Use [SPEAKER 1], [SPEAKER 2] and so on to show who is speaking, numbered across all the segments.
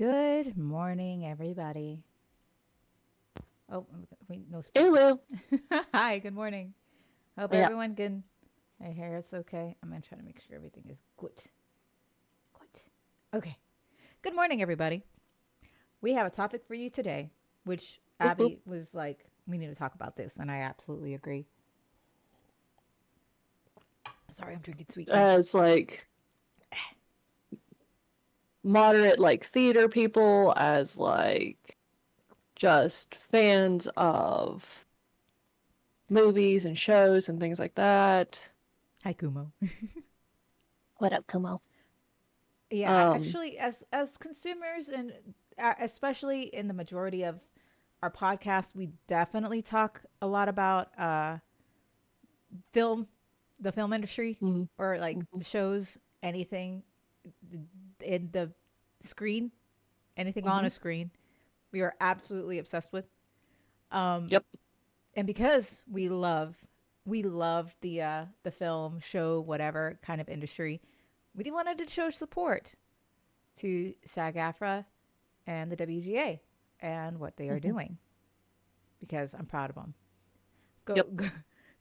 [SPEAKER 1] Good morning, everybody. Oh, wait, no
[SPEAKER 2] Hey,
[SPEAKER 1] speakers.
[SPEAKER 2] Lou.
[SPEAKER 1] Hi, good morning. Hope
[SPEAKER 2] Yeah.
[SPEAKER 1] everyone can. I hear it's okay. I'm gonna try to make sure everything is good. Good. Okay. Good morning, everybody. We have a topic for you today, which
[SPEAKER 2] Whoop, whoop.
[SPEAKER 1] Abby was like, we need to talk about this, and I absolutely agree. Sorry, I'm drinking sweet tea.
[SPEAKER 2] As like moderate like theater people, as like just fans of movies and shows and things like that.
[SPEAKER 1] Hi, Kumo.
[SPEAKER 2] What up, Kumo?
[SPEAKER 1] Yeah,
[SPEAKER 2] Um,
[SPEAKER 1] actually, as consumers, and especially in the majority of our podcast, we definitely talk a lot about film, the film industry,
[SPEAKER 2] mhm,
[SPEAKER 1] or like
[SPEAKER 2] mhm,
[SPEAKER 1] the shows, anything in the screen, anything on
[SPEAKER 2] mhm.
[SPEAKER 1] a screen. We are absolutely obsessed with. Um,
[SPEAKER 2] Yep.
[SPEAKER 1] and because we love the film, show, whatever kind of industry, we wanted to show support to SAG-AFTRA and the WGA and what they are
[SPEAKER 2] Mhm.
[SPEAKER 1] doing because I'm proud of them.
[SPEAKER 2] Yep.
[SPEAKER 1] Go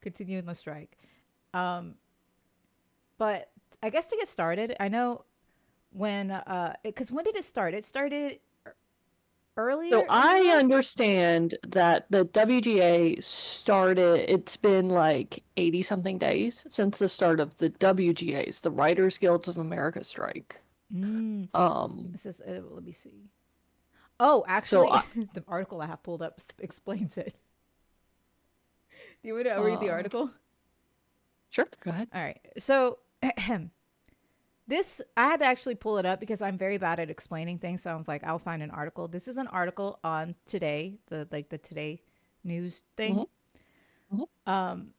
[SPEAKER 1] continuing the strike. Um, but I guess to get started, I know when because when did it start? It started
[SPEAKER 2] So
[SPEAKER 1] earlier in
[SPEAKER 2] I
[SPEAKER 1] July.
[SPEAKER 2] understand that the WGA started, it's been like 80 something days since the start of the WGA's, the Writers Guilds of America strike.
[SPEAKER 1] Mm.
[SPEAKER 2] Um,
[SPEAKER 1] This is let me see. Oh,
[SPEAKER 2] so
[SPEAKER 1] actually,
[SPEAKER 2] I,
[SPEAKER 1] the article I have pulled up explains it. Do you want to read the
[SPEAKER 2] uh,
[SPEAKER 1] article?
[SPEAKER 2] sure, go ahead.
[SPEAKER 1] All right. So this I had to actually pull it up because I'm very bad at explaining things. So I was like, I'll find an article. This is an article on Today, the Today news thing.
[SPEAKER 2] Mhm, mhm,
[SPEAKER 1] Um,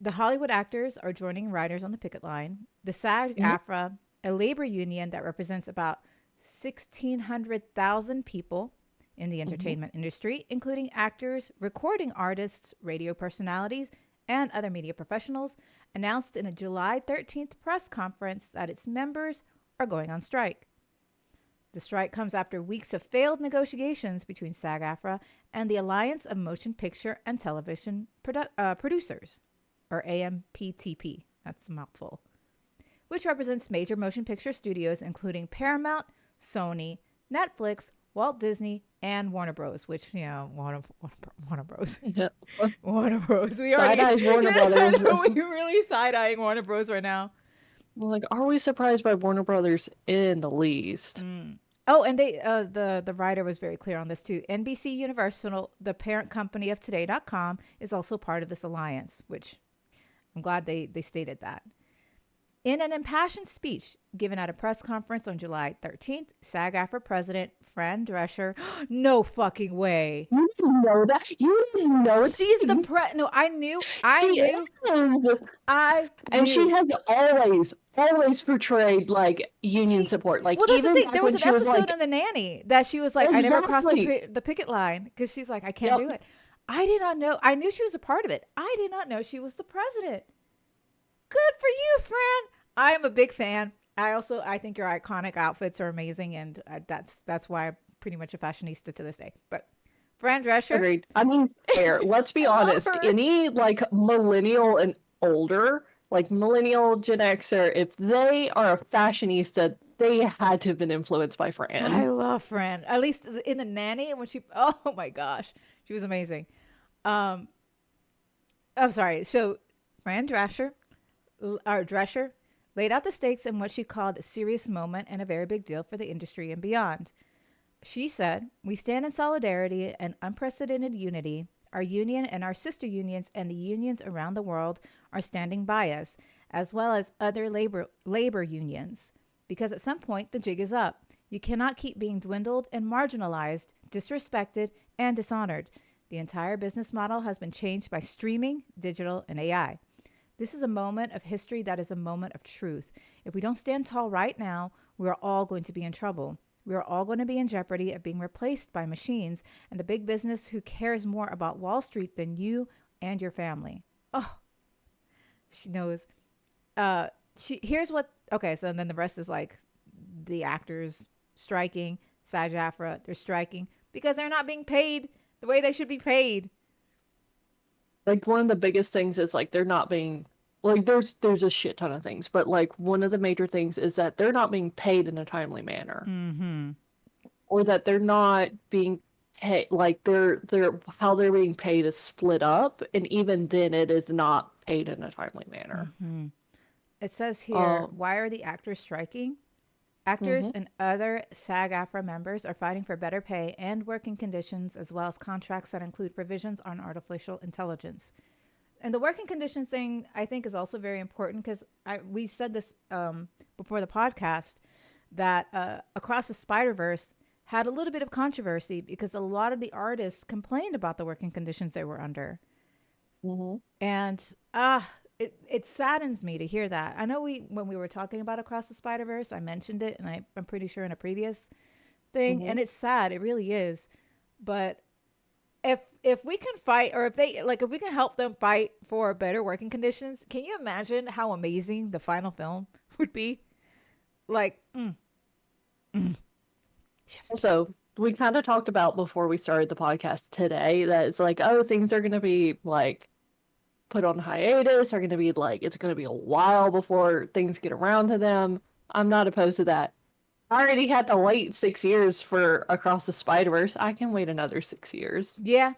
[SPEAKER 1] the Hollywood actors are joining writers on the picket line. The
[SPEAKER 2] mhm,
[SPEAKER 1] SAG-AFTRA, a labor union that represents about 1,600,000 people in the
[SPEAKER 2] mhm.
[SPEAKER 1] entertainment industry, including actors, recording artists, radio personalities, and other media professionals, announced in a July 13th press conference that its members are going on strike. The strike comes after weeks of failed negotiations between SAG-AFTRA and the Alliance of Motion Picture and Television Producers, or AMPTP. That's a mouthful, which represents major motion picture studios including Paramount, Sony, Netflix, Walt Disney, and Warner Bros. Which Warner Bros.
[SPEAKER 2] Yeah.
[SPEAKER 1] Warner Bros. We
[SPEAKER 2] Side
[SPEAKER 1] already,
[SPEAKER 2] eyes Warner
[SPEAKER 1] I
[SPEAKER 2] Brothers.
[SPEAKER 1] know we really side eyeing Warner Bros. Right now.
[SPEAKER 2] Like, are we surprised by Warner Brothers in the least?
[SPEAKER 1] Mm. Oh, and the writer was very clear on this too. NBC Universal, the parent company of Today.com, is also part of this alliance, which I'm glad they stated that. In an impassioned speech given at a press conference on July 13th, SAG-AFTRA president Fran Drescher, no fucking way.
[SPEAKER 2] You didn't know that. You didn't know
[SPEAKER 1] She's the
[SPEAKER 2] that.
[SPEAKER 1] no,
[SPEAKER 2] She is.
[SPEAKER 1] I
[SPEAKER 2] And she
[SPEAKER 1] knew.
[SPEAKER 2] has always portrayed like union
[SPEAKER 1] She
[SPEAKER 2] support. Like,
[SPEAKER 1] well, that's the
[SPEAKER 2] even
[SPEAKER 1] thing. There
[SPEAKER 2] back
[SPEAKER 1] was
[SPEAKER 2] when
[SPEAKER 1] an
[SPEAKER 2] she was
[SPEAKER 1] episode
[SPEAKER 2] like,
[SPEAKER 1] on the nanny that she was like, I never crossed
[SPEAKER 2] exactly.
[SPEAKER 1] the picket line because she's like, I can't
[SPEAKER 2] Yep.
[SPEAKER 1] do it. I did not know. I knew she was a part of it. I did not know she was the president. Good for you, Fran. I am a big fan. I think your iconic outfits are amazing, and that's why I'm pretty much a fashionista to this day. But Fran Drescher,
[SPEAKER 2] Agreed. I mean, fair. Let's be
[SPEAKER 1] I love
[SPEAKER 2] honest.
[SPEAKER 1] her.
[SPEAKER 2] Any like millennial and older, like millennial Gen Xer, if they are a fashionista, they had to have been influenced by
[SPEAKER 1] I
[SPEAKER 2] Fran.
[SPEAKER 1] love Fran. At least in the nanny when she oh my gosh, she was amazing. Um, I'm sorry. So Fran Drescher laid out the stakes in what she called a serious moment and a very big deal for the industry and beyond. She said, "We stand in solidarity and unprecedented unity. Our union and our sister unions and the unions around the world are standing by us, as well as other labor unions. Because at some point, the jig is up. You cannot keep being dwindled and marginalized, disrespected, and dishonored. The entire business model has been changed by streaming, digital, and AI. This is a moment of history that is a moment of truth. If we don't stand tall right now, we are all going to be in trouble. We are all going to be in jeopardy of being replaced by machines and the big business who cares more about Wall Street than you and your family." Oh, she knows. She here's what. Okay, so then the rest is like the actors striking, SAG-AFTRA, they're striking because they're not being paid the way they should be paid.
[SPEAKER 2] Like, one of the biggest things is, like, they're not being, like, there's a shit ton of things, but, like, one of the major things is that they're not being paid in a timely manner.
[SPEAKER 1] Mm-hmm.
[SPEAKER 2] Or that they're not being paid, like, they're how they're being paid is split up, and even then it is not paid in a timely manner.
[SPEAKER 1] Mm-hmm. It says here,
[SPEAKER 2] Um,
[SPEAKER 1] why are the actors striking? Actors
[SPEAKER 2] mhm,
[SPEAKER 1] and other SAG-AFTRA members are fighting for better pay and working conditions, as well as contracts that include provisions on artificial intelligence. And the working conditions thing, I think, is also very important because we said this before the podcast that Across the Spider-Verse had a little bit of controversy because a lot of the artists complained about the working conditions they were under.
[SPEAKER 2] mhm,
[SPEAKER 1] And it saddens me to hear that. I know when we were talking about Across the Spider-Verse, I mentioned it, and I'm pretty sure in a previous thing,
[SPEAKER 2] mhm.
[SPEAKER 1] and it's sad. It really is. But if we can fight, or if we can help them fight for better working conditions, can you imagine how amazing the final film would be? Like, chef's kiss.
[SPEAKER 2] Also, we kind of talked about before we started the podcast today that it's like, oh, things are gonna be like put on hiatus, are gonna be like, it's gonna be a while before things get around to them. I'm not opposed to that. I already had to wait 6 years for Across the Spider-Verse. I can wait another 6 years.
[SPEAKER 1] Yeah,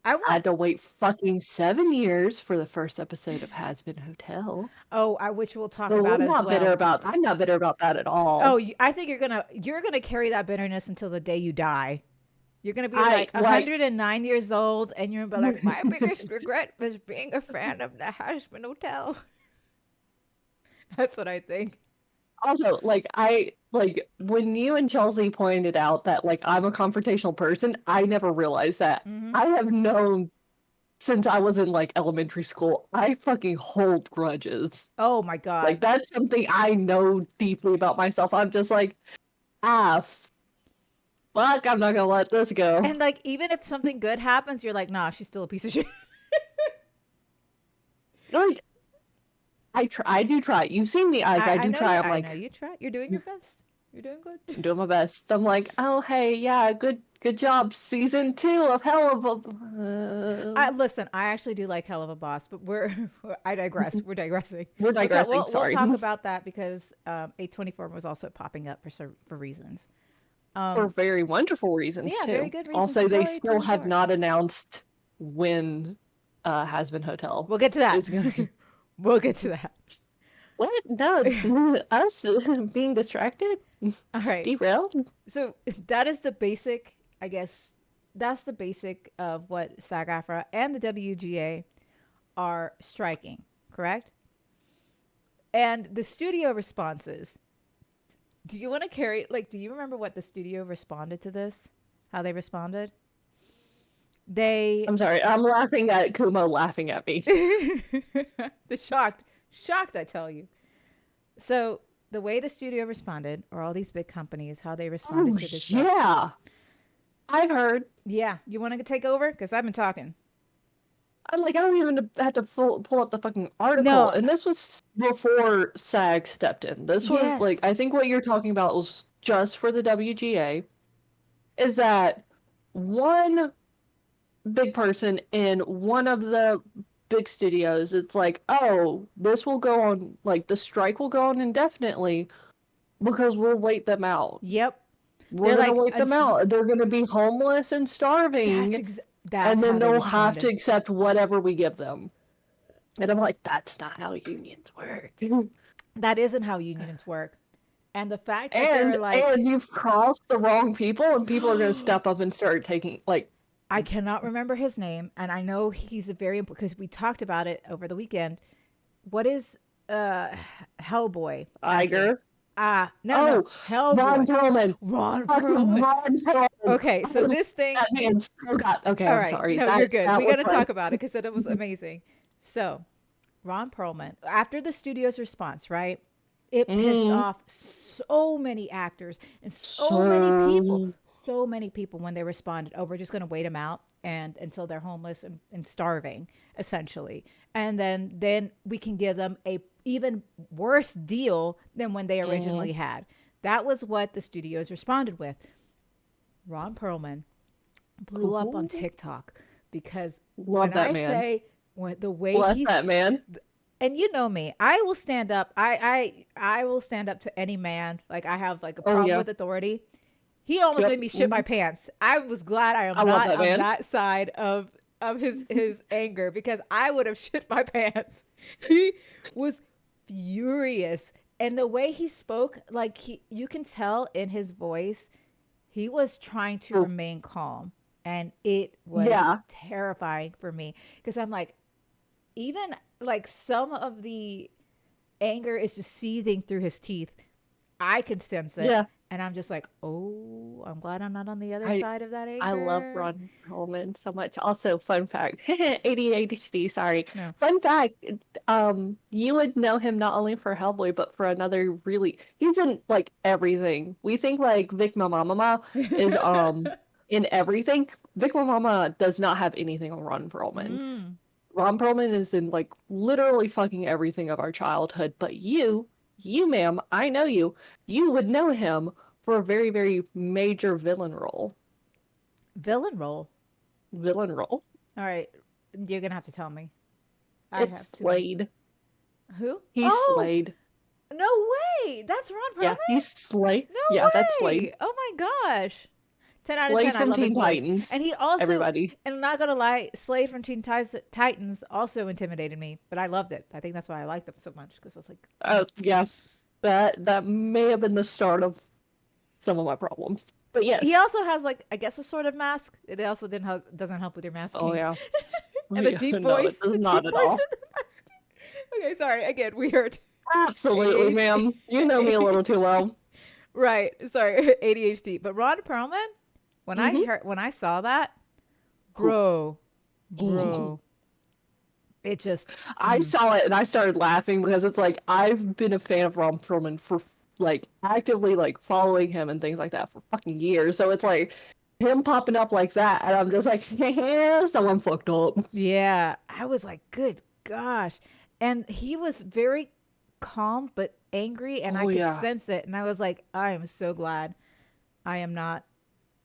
[SPEAKER 1] I
[SPEAKER 2] I
[SPEAKER 1] want.
[SPEAKER 2] had to wait fucking 7 years for the first episode of Has Been Hotel.
[SPEAKER 1] Oh, which we'll talk
[SPEAKER 2] But
[SPEAKER 1] about as well.
[SPEAKER 2] I'm not bitter about that at
[SPEAKER 1] Oh,
[SPEAKER 2] all.
[SPEAKER 1] I think you're gonna carry that bitterness until the day you die. You're gonna be
[SPEAKER 2] I
[SPEAKER 1] like
[SPEAKER 2] like
[SPEAKER 1] 109 years old, and you're gonna be like, my biggest regret was being a fan of the Hashman Hotel. That's what I think.
[SPEAKER 2] also like I like when you and Chelsea pointed out that like I'm a confrontational person, I never realized that.
[SPEAKER 1] Hmm.
[SPEAKER 2] I have known since I was in like elementary school, I fucking hold grudges.
[SPEAKER 1] Oh my God.
[SPEAKER 2] Like that's something I know deeply about myself. I'm just like, ah, fuck, I'm not gonna let this go.
[SPEAKER 1] And like, even if something good happens, you're like, nah, she's still a piece of shit.
[SPEAKER 2] Like I do try. You've seen me, eyes. I
[SPEAKER 1] I
[SPEAKER 2] do
[SPEAKER 1] know
[SPEAKER 2] try.
[SPEAKER 1] you.
[SPEAKER 2] I'm
[SPEAKER 1] I know
[SPEAKER 2] like,
[SPEAKER 1] you try. You're doing your best. You're doing good.
[SPEAKER 2] I'm doing my best. I'm like, oh hey, yeah, good job. Season 2 of Hell of a.
[SPEAKER 1] I listen. I actually do like Hell of a Boss, but I digress. We're digressing.
[SPEAKER 2] We're digressing.
[SPEAKER 1] We'll
[SPEAKER 2] Sorry.
[SPEAKER 1] talk about that because A24 was also popping up for reasons.
[SPEAKER 2] For
[SPEAKER 1] Um,
[SPEAKER 2] very wonderful reasons
[SPEAKER 1] yeah, very
[SPEAKER 2] too.
[SPEAKER 1] good reasons to
[SPEAKER 2] Also,
[SPEAKER 1] go
[SPEAKER 2] they still have
[SPEAKER 1] A24.
[SPEAKER 2] not announced when Has Been Hotel
[SPEAKER 1] We'll get to that.
[SPEAKER 2] is going to.
[SPEAKER 1] We'll get to that.
[SPEAKER 2] What? No, us being distracted,
[SPEAKER 1] All right.
[SPEAKER 2] derailed.
[SPEAKER 1] So that is the basic, I guess. That's the basic of what SAG-AFTRA and the WGA are striking, correct? And the studio responses. Do you want to do you remember what the studio responded to this? How they responded? They,
[SPEAKER 2] I'm sorry. I'm laughing at Kumo laughing at me.
[SPEAKER 1] the shocked, I tell you. So the way the studio responded, or all these big companies, how they responded
[SPEAKER 2] Oh
[SPEAKER 1] to this stuff.
[SPEAKER 2] yeah, I've heard.
[SPEAKER 1] Yeah, you want to take over? Because I've been talking.
[SPEAKER 2] I'm like, I don't even have to pull up the fucking article.
[SPEAKER 1] No,
[SPEAKER 2] And this was before SAG stepped in. This was like,
[SPEAKER 1] yes.
[SPEAKER 2] I think what you're talking about was just for the WGA. Is that one big person in one of the big studios? It's like, oh, this will go on, like, the strike will go on indefinitely because we'll wait them out.
[SPEAKER 1] Yep.
[SPEAKER 2] We're
[SPEAKER 1] They're
[SPEAKER 2] gonna
[SPEAKER 1] like,
[SPEAKER 2] wait them out. They're gonna be homeless and starving,
[SPEAKER 1] that's
[SPEAKER 2] and
[SPEAKER 1] how
[SPEAKER 2] then
[SPEAKER 1] they
[SPEAKER 2] they'll have
[SPEAKER 1] responded.
[SPEAKER 2] to accept whatever we give them. And I'm like, that's not how unions work.
[SPEAKER 1] That isn't how unions work. And the fact that they're
[SPEAKER 2] And
[SPEAKER 1] like,
[SPEAKER 2] you've crossed the wrong people, and people are gonna step up and start taking like
[SPEAKER 1] I cannot remember his name, and I know he's a very important because we talked about it over the weekend. What is Hellboy actor?
[SPEAKER 2] Iger.
[SPEAKER 1] No,
[SPEAKER 2] Oh, Ron
[SPEAKER 1] Hellboy.
[SPEAKER 2] Perlman.
[SPEAKER 1] Ron
[SPEAKER 2] Fucking
[SPEAKER 1] Perlman.
[SPEAKER 2] Ron Perlman.
[SPEAKER 1] Okay, so this thing.
[SPEAKER 2] That man still got. Okay,
[SPEAKER 1] All
[SPEAKER 2] I'm
[SPEAKER 1] right,
[SPEAKER 2] sorry.
[SPEAKER 1] no, you're good.
[SPEAKER 2] That
[SPEAKER 1] We
[SPEAKER 2] was
[SPEAKER 1] got to
[SPEAKER 2] fun.
[SPEAKER 1] talk about it because it was amazing. So, Ron Perlman, after the studio's response, right? It pissed
[SPEAKER 2] Mm,
[SPEAKER 1] off so many actors and
[SPEAKER 2] so
[SPEAKER 1] so many people when they responded, "Oh, we're just going to wait them out and until they're homeless and starving, essentially, and then we can give them a even worse deal than when they
[SPEAKER 2] mm,
[SPEAKER 1] originally had." That was what the studios responded with. Ron Perlman blew up on
[SPEAKER 2] Ooh,
[SPEAKER 1] TikTok because
[SPEAKER 2] love
[SPEAKER 1] when
[SPEAKER 2] that
[SPEAKER 1] I
[SPEAKER 2] man.
[SPEAKER 1] say when the way
[SPEAKER 2] Bless that
[SPEAKER 1] he's
[SPEAKER 2] man.
[SPEAKER 1] and you know me, I will stand up. I will stand up to any man. Like I have like a
[SPEAKER 2] Oh
[SPEAKER 1] problem
[SPEAKER 2] yeah.
[SPEAKER 1] with authority. He almost
[SPEAKER 2] Yep.
[SPEAKER 1] made me shit my
[SPEAKER 2] Mhm.
[SPEAKER 1] pants. I was glad I am
[SPEAKER 2] I love
[SPEAKER 1] not
[SPEAKER 2] that
[SPEAKER 1] on
[SPEAKER 2] man.
[SPEAKER 1] that side of his anger because I would have shit my pants. He was furious, and the way he spoke, like you can tell in his voice, he was trying to
[SPEAKER 2] Ooh,
[SPEAKER 1] remain calm, and it was
[SPEAKER 2] yeah.
[SPEAKER 1] terrifying for me because I'm like, even like some of the anger is just seething through his teeth. I can sense it.
[SPEAKER 2] Yeah.
[SPEAKER 1] And I'm just like, oh, I'm glad I'm not on the other
[SPEAKER 2] I
[SPEAKER 1] side of that
[SPEAKER 2] I love
[SPEAKER 1] anger.
[SPEAKER 2] Ron Perlman so much. Also, fun fact, ADHD, sorry.
[SPEAKER 1] No.
[SPEAKER 2] Fun fact, you would know him not only for Hellboy, but for another really, he's in like everything. We think like Vic Mama is in everything. Vic Mama does not have anything on Ron Perlman.
[SPEAKER 1] Mm.
[SPEAKER 2] Ron Perlman is in like literally fucking everything of our childhood, but you ma'am, I know you would know him for a very, very major villain role.
[SPEAKER 1] Villain role.
[SPEAKER 2] Villain role.
[SPEAKER 1] All right. You're going to have to tell me. I
[SPEAKER 2] It's
[SPEAKER 1] have to.
[SPEAKER 2] Slade.
[SPEAKER 1] Who?
[SPEAKER 2] He's
[SPEAKER 1] Oh,
[SPEAKER 2] Slade.
[SPEAKER 1] no way. That's Ron
[SPEAKER 2] Yeah, he's
[SPEAKER 1] Perlman?
[SPEAKER 2] Slade. Yeah, that's
[SPEAKER 1] No
[SPEAKER 2] Slade.
[SPEAKER 1] way. Oh my gosh. 10 out of
[SPEAKER 2] Slade
[SPEAKER 1] 10. I
[SPEAKER 2] from
[SPEAKER 1] love his
[SPEAKER 2] Teen
[SPEAKER 1] voice.
[SPEAKER 2] Titans.
[SPEAKER 1] And he also,
[SPEAKER 2] Everybody.
[SPEAKER 1] and I'm not going to lie, Slade from Titans also intimidated me, but I loved it. I think that's why I liked him so much because I was like,
[SPEAKER 2] Yeah, that may have been the start of some of my problems. But
[SPEAKER 1] he
[SPEAKER 2] yes.
[SPEAKER 1] also has like I guess a sort of mask. It also doesn't help with your
[SPEAKER 2] Oh
[SPEAKER 1] masking
[SPEAKER 2] yeah.
[SPEAKER 1] and the
[SPEAKER 2] Yeah,
[SPEAKER 1] deep
[SPEAKER 2] no, it
[SPEAKER 1] voice,
[SPEAKER 2] does not at all.
[SPEAKER 1] in the masking. Okay, sorry again, weird.
[SPEAKER 2] Absolutely,
[SPEAKER 1] ADHD,
[SPEAKER 2] ma'am. You know me a little too well.
[SPEAKER 1] right? Sorry, ADHD. But Ron Perlman,
[SPEAKER 2] Mm-hmm.
[SPEAKER 1] when I saw that, bro, bro, it just
[SPEAKER 2] I saw it and I started laughing because it's like I've been a fan of Ron Perlman for like actively like following him and things like that for fucking years. So it's like him popping up like that, and I'm just like, yeah, someone fucked up.
[SPEAKER 1] yeah. I was like, good gosh, and he was very calm but angry, and I
[SPEAKER 2] Oh
[SPEAKER 1] could
[SPEAKER 2] yeah.
[SPEAKER 1] sense it, and I was like, I am so glad I am not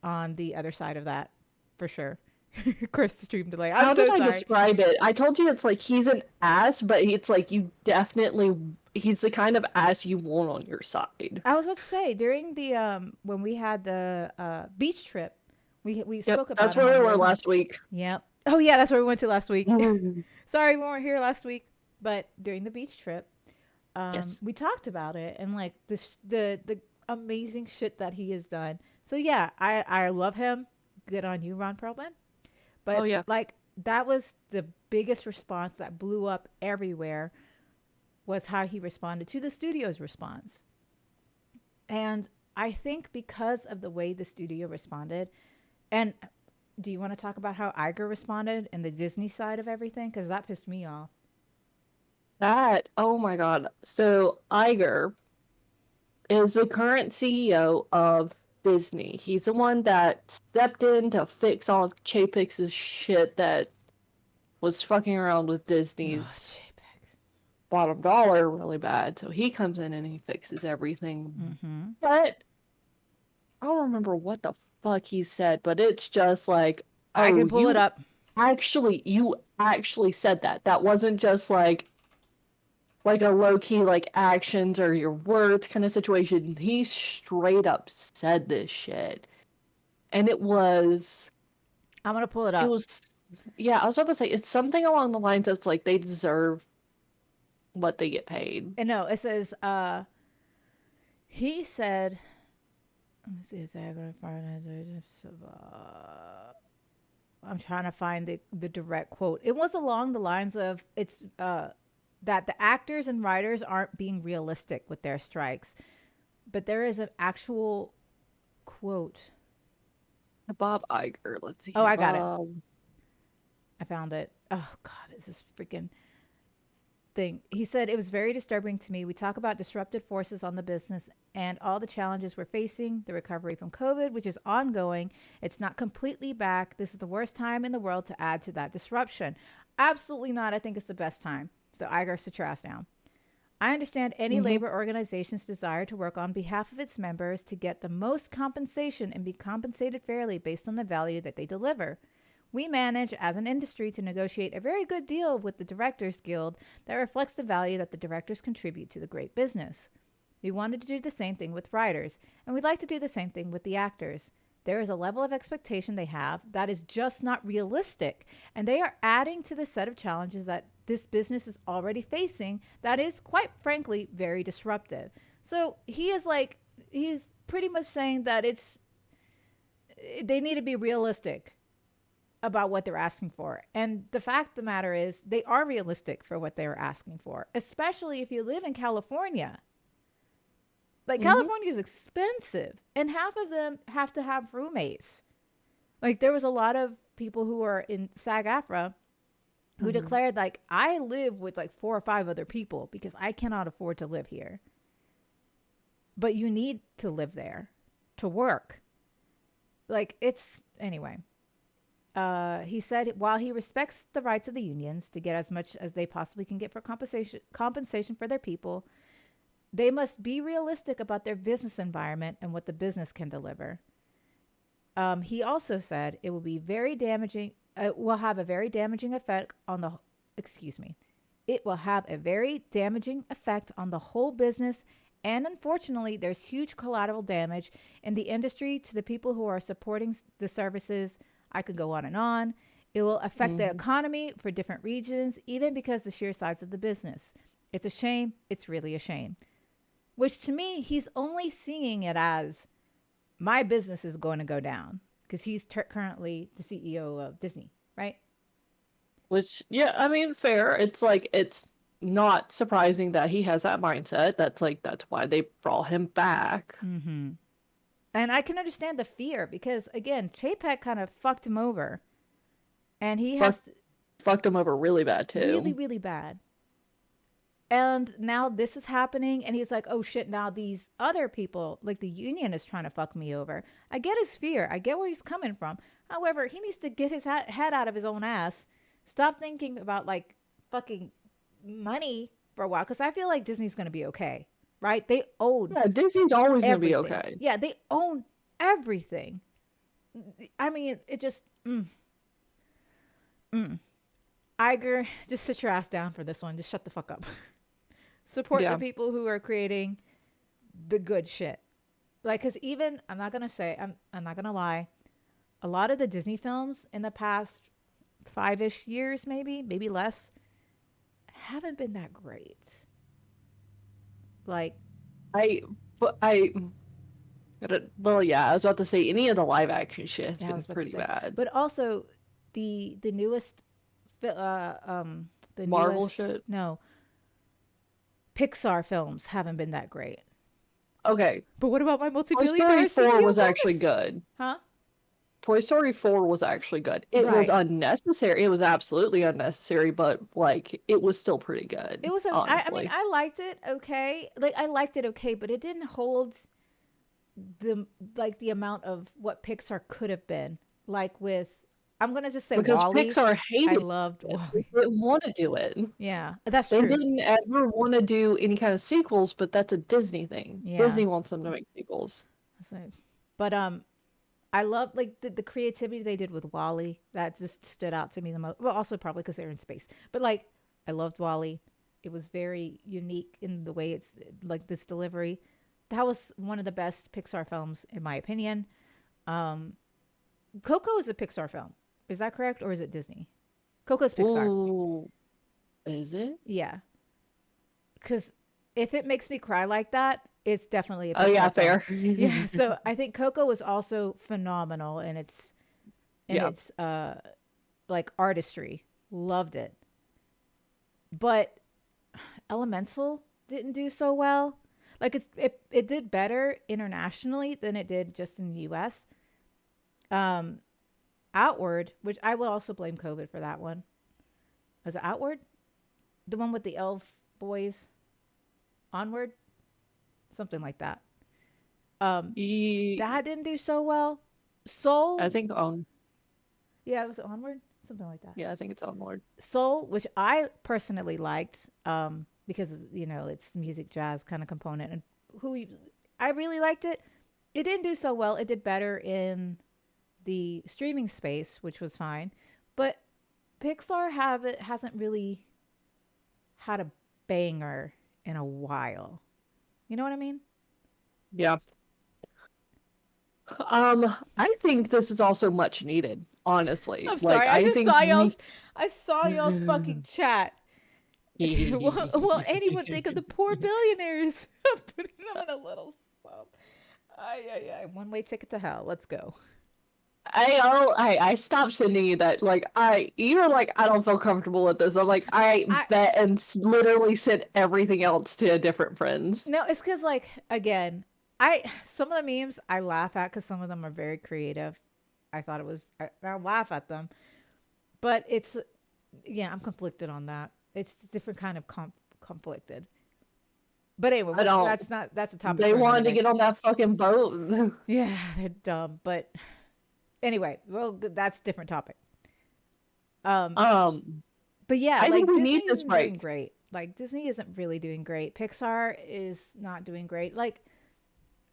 [SPEAKER 1] on the other side of that for sure. Chris stream delay. I'm
[SPEAKER 2] How did
[SPEAKER 1] so
[SPEAKER 2] I
[SPEAKER 1] sorry.
[SPEAKER 2] describe it? I told you it's like he's an ass, but it's like you definitely he's the kind of ass you want on your side.
[SPEAKER 1] I was about to say during the when we had the beach trip, we
[SPEAKER 2] Yep,
[SPEAKER 1] spoke about
[SPEAKER 2] that's
[SPEAKER 1] him
[SPEAKER 2] where
[SPEAKER 1] on
[SPEAKER 2] we
[SPEAKER 1] the
[SPEAKER 2] were
[SPEAKER 1] other one.
[SPEAKER 2] last week.
[SPEAKER 1] Yep. Oh yeah, that's where we went to last week.
[SPEAKER 2] Mhm.
[SPEAKER 1] Sorry, we weren't here last week, but during the beach trip,
[SPEAKER 2] Yes.
[SPEAKER 1] we talked about it and like the amazing shit that he has done. So yeah, I love him. Good on you, Ron Perlman.
[SPEAKER 2] Oh
[SPEAKER 1] But
[SPEAKER 2] yeah.
[SPEAKER 1] like that was the biggest response that blew up everywhere was how he responded to the studio's response. And I think because of the way the studio responded, and do you want to talk about how Iger responded and the Disney side of everything? Because that pissed me off.
[SPEAKER 2] That, oh my God. So Iger is the current CEO of Disney. He's the one that stepped in to fix all of Chapex's shit that was fucking around with
[SPEAKER 1] Oh,
[SPEAKER 2] Disney's
[SPEAKER 1] JPEG.
[SPEAKER 2] bottom dollar really bad. So he comes in and he fixes everything.
[SPEAKER 1] Mm-hmm.
[SPEAKER 2] But I don't remember what the fuck he said, but it's just like,
[SPEAKER 1] I
[SPEAKER 2] oh,
[SPEAKER 1] can pull it up.
[SPEAKER 2] you actually said that. That wasn't just like a low key like actions or your words kind of situation. He straight up said this shit. And
[SPEAKER 1] I'm gonna pull it
[SPEAKER 2] it
[SPEAKER 1] up.
[SPEAKER 2] was yeah, I was about to say it's something along the lines of like they deserve what they get paid.
[SPEAKER 1] And no, it says he said. Let me see. I'm trying to find the direct quote. It was along the lines of it's that the actors and writers aren't being realistic with their strikes, but there is an actual quote.
[SPEAKER 2] Bob Iger, let's see
[SPEAKER 1] Oh,
[SPEAKER 2] here.
[SPEAKER 1] I got it.
[SPEAKER 2] Bob.
[SPEAKER 1] I found it. Oh God, it's this freaking thing. He said, it was very disturbing to me. We talk about disrupted forces on the business and all the challenges we're facing, the recovery from COVID, which is ongoing. It's not completely back. This is the worst time in the world to add to that disruption. Absolutely not. I think it's the best time. So Iger's to trash now. I understand any
[SPEAKER 2] Mm-hmm.
[SPEAKER 1] labor organization's desire to work on behalf of its members to get the most compensation and be compensated fairly based on the value that they deliver. We manage, as an industry, to negotiate a very good deal with the Directors Guild that reflects the value that the directors contribute to the great business. We wanted to do the same thing with writers, and we'd like to do the same thing with the actors. There is a level of expectation they have that is just not realistic, and they are adding to the set of challenges that this business is already facing that is, quite frankly, very disruptive. So he's pretty much saying that they need to be realistic about what they're asking for. And the fact of the matter is, they are realistic for what they're asking for, especially if you live in California. Like,
[SPEAKER 2] Mm-hmm.
[SPEAKER 1] California is expensive, and half of them have to have roommates. Like, there was a lot of people who are in SAG-AFTRA who
[SPEAKER 2] Mm-hmm.
[SPEAKER 1] declared, like, I live with like 4 or 5 other people because I cannot afford to live here. But you need to live there to work. Like, it's anyway. He said while he respects the rights of the unions to get as much as they possibly can get for compensation for their people, they must be realistic about their business environment and what the business can deliver. He also said it will be very damaging. It will have a very damaging effect on the. Excuse me. It will have a very damaging effect on the whole business, and unfortunately, there's huge collateral damage in the industry to the people who are supporting the services. I could go on and on. It will affect the
[SPEAKER 2] Mm-hmm.
[SPEAKER 1] economy for different regions, even because the sheer size of the business. It's a shame. It's really a shame. Which to me, he's only seeing it as my business is going to go down because he's currently the CEO of Disney, right?
[SPEAKER 2] Which, yeah, I mean, fair. It's like, it's not surprising that he has that mindset. That's why they brought him back.
[SPEAKER 1] Mm-hmm. And I can understand the fear because, again, Chapek kind of fucked him over. And he
[SPEAKER 2] Fuck,
[SPEAKER 1] has to,
[SPEAKER 2] fucked him over really bad,
[SPEAKER 1] really,
[SPEAKER 2] too.
[SPEAKER 1] really bad. And now this is happening. And he's like, oh shit, now these other people, like the union, is trying to fuck me over. I get his fear. I get where he's coming from. However, he needs to get his head out of his own ass. Stop thinking about like fucking money for a while. Because I feel like Disney's going to be okay, right? They own
[SPEAKER 2] Yeah, Disney's always gonna be
[SPEAKER 1] everything.
[SPEAKER 2] okay.
[SPEAKER 1] Yeah, they own everything. I mean, it just, Iger, just sit your ass down for this one. Just shut the fuck up. Support the
[SPEAKER 2] Yeah.
[SPEAKER 1] people who are creating the good shit. Like, because even, I'm not going to lie, a lot of the Disney films in the past 5-ish years, maybe less, haven't been that great. Like,
[SPEAKER 2] I, but I, well, yeah, I was about to say any of the live action shit has
[SPEAKER 1] yeah, I
[SPEAKER 2] been
[SPEAKER 1] was about to
[SPEAKER 2] pretty
[SPEAKER 1] say,
[SPEAKER 2] bad.
[SPEAKER 1] but also the newest, uh, um, the
[SPEAKER 2] Marvel
[SPEAKER 1] newest,
[SPEAKER 2] shit.
[SPEAKER 1] no, Pixar films haven't been that great.
[SPEAKER 2] Okay,
[SPEAKER 1] But what about my
[SPEAKER 2] Toy Story
[SPEAKER 1] multi-billionaire
[SPEAKER 2] 4
[SPEAKER 1] CEO
[SPEAKER 2] was actually
[SPEAKER 1] bonus?
[SPEAKER 2] good.
[SPEAKER 1] Huh?
[SPEAKER 2] Toy Story 4 was actually good. It was
[SPEAKER 1] Right.
[SPEAKER 2] unnecessary. It was absolutely unnecessary, but like it was still pretty
[SPEAKER 1] It
[SPEAKER 2] good,
[SPEAKER 1] was okay. I mean,
[SPEAKER 2] honestly.
[SPEAKER 1] I liked it okay. Like, I liked it okay, but it didn't hold the the amount of what Pixar could have been. Like with, I'm gonna just say
[SPEAKER 2] Because
[SPEAKER 1] Wally.
[SPEAKER 2] Pixar
[SPEAKER 1] I
[SPEAKER 2] hated
[SPEAKER 1] loved
[SPEAKER 2] it. They
[SPEAKER 1] Wally.
[SPEAKER 2] didn't want to do it.
[SPEAKER 1] Yeah, that's
[SPEAKER 2] They
[SPEAKER 1] true.
[SPEAKER 2] didn't ever want to do any kind of sequels, but that's a Disney thing.
[SPEAKER 1] Yeah.
[SPEAKER 2] Disney wants them to make sequels.
[SPEAKER 1] So- But I love like the creativity they did with Wally. That just stood out to me the most. Well, also probably because they're in space. But like, I loved Wally. It was very unique in the way it's like this delivery. That was one of the best Pixar films in my opinion. Um, Coco is a Pixar film. Is that correct, or is it Disney? Coco's Pixar.
[SPEAKER 2] Ooh, is it?
[SPEAKER 1] Yeah, because if it makes me cry like that, it's definitely a
[SPEAKER 2] Oh yeah,
[SPEAKER 1] Pixar film.
[SPEAKER 2] fair.
[SPEAKER 1] Yeah, so I think Coco was also phenomenal in
[SPEAKER 2] Yeah.
[SPEAKER 1] its like artistry. Loved it. But Elemental didn't do so well. Like it did better internationally than it did just in the US. Um Outward, which I will also blame COVID for that one. Was it Outward? The one with the elf boys? Onward? Something like that. Um
[SPEAKER 2] Ye-
[SPEAKER 1] that didn't do so well.
[SPEAKER 2] I
[SPEAKER 1] Soul,
[SPEAKER 2] think on.
[SPEAKER 1] yeah, it was Onward, something like that.
[SPEAKER 2] Yeah, I think it's Onward.
[SPEAKER 1] Soul, which I personally liked. because it's music jazz kind of component, and I really liked it. It didn't do so well. It did better in the streaming space, which was fine, but Pixar hasn't really had a banger in a while. You know what I mean?
[SPEAKER 2] Yeah. I think this is also much needed, honestly.
[SPEAKER 1] I'm
[SPEAKER 2] Like,
[SPEAKER 1] sorry.
[SPEAKER 2] I think we
[SPEAKER 1] I saw y'all's fucking chat. Will anyone think of the poor billionaires? Putting them in a little sub. Ay. One way ticket to hell. Let's go.
[SPEAKER 2] I stopped sending you that. Like, you were like, I don't feel comfortable with this. I'm like, I
[SPEAKER 1] I
[SPEAKER 2] bet and literally sent everything else to different friends.
[SPEAKER 1] No, it's because, like, again, some of the memes I laugh at because some of them are very creative. I thought it was I laugh at them, but it's yeah, I'm conflicted on that. It's a different kind of conflicted. But anyway,
[SPEAKER 2] I don't.
[SPEAKER 1] that's a topic
[SPEAKER 2] They
[SPEAKER 1] for another
[SPEAKER 2] wanted to
[SPEAKER 1] day.
[SPEAKER 2] get on that fucking boat.
[SPEAKER 1] Yeah, they're dumb, but anyway, well, that's a different topic. Um,
[SPEAKER 2] Um,
[SPEAKER 1] but yeah,
[SPEAKER 2] I think
[SPEAKER 1] like
[SPEAKER 2] we
[SPEAKER 1] Disney
[SPEAKER 2] need this
[SPEAKER 1] isn't doing
[SPEAKER 2] break.
[SPEAKER 1] great. Like Disney isn't really doing great. Pixar is not doing great. Like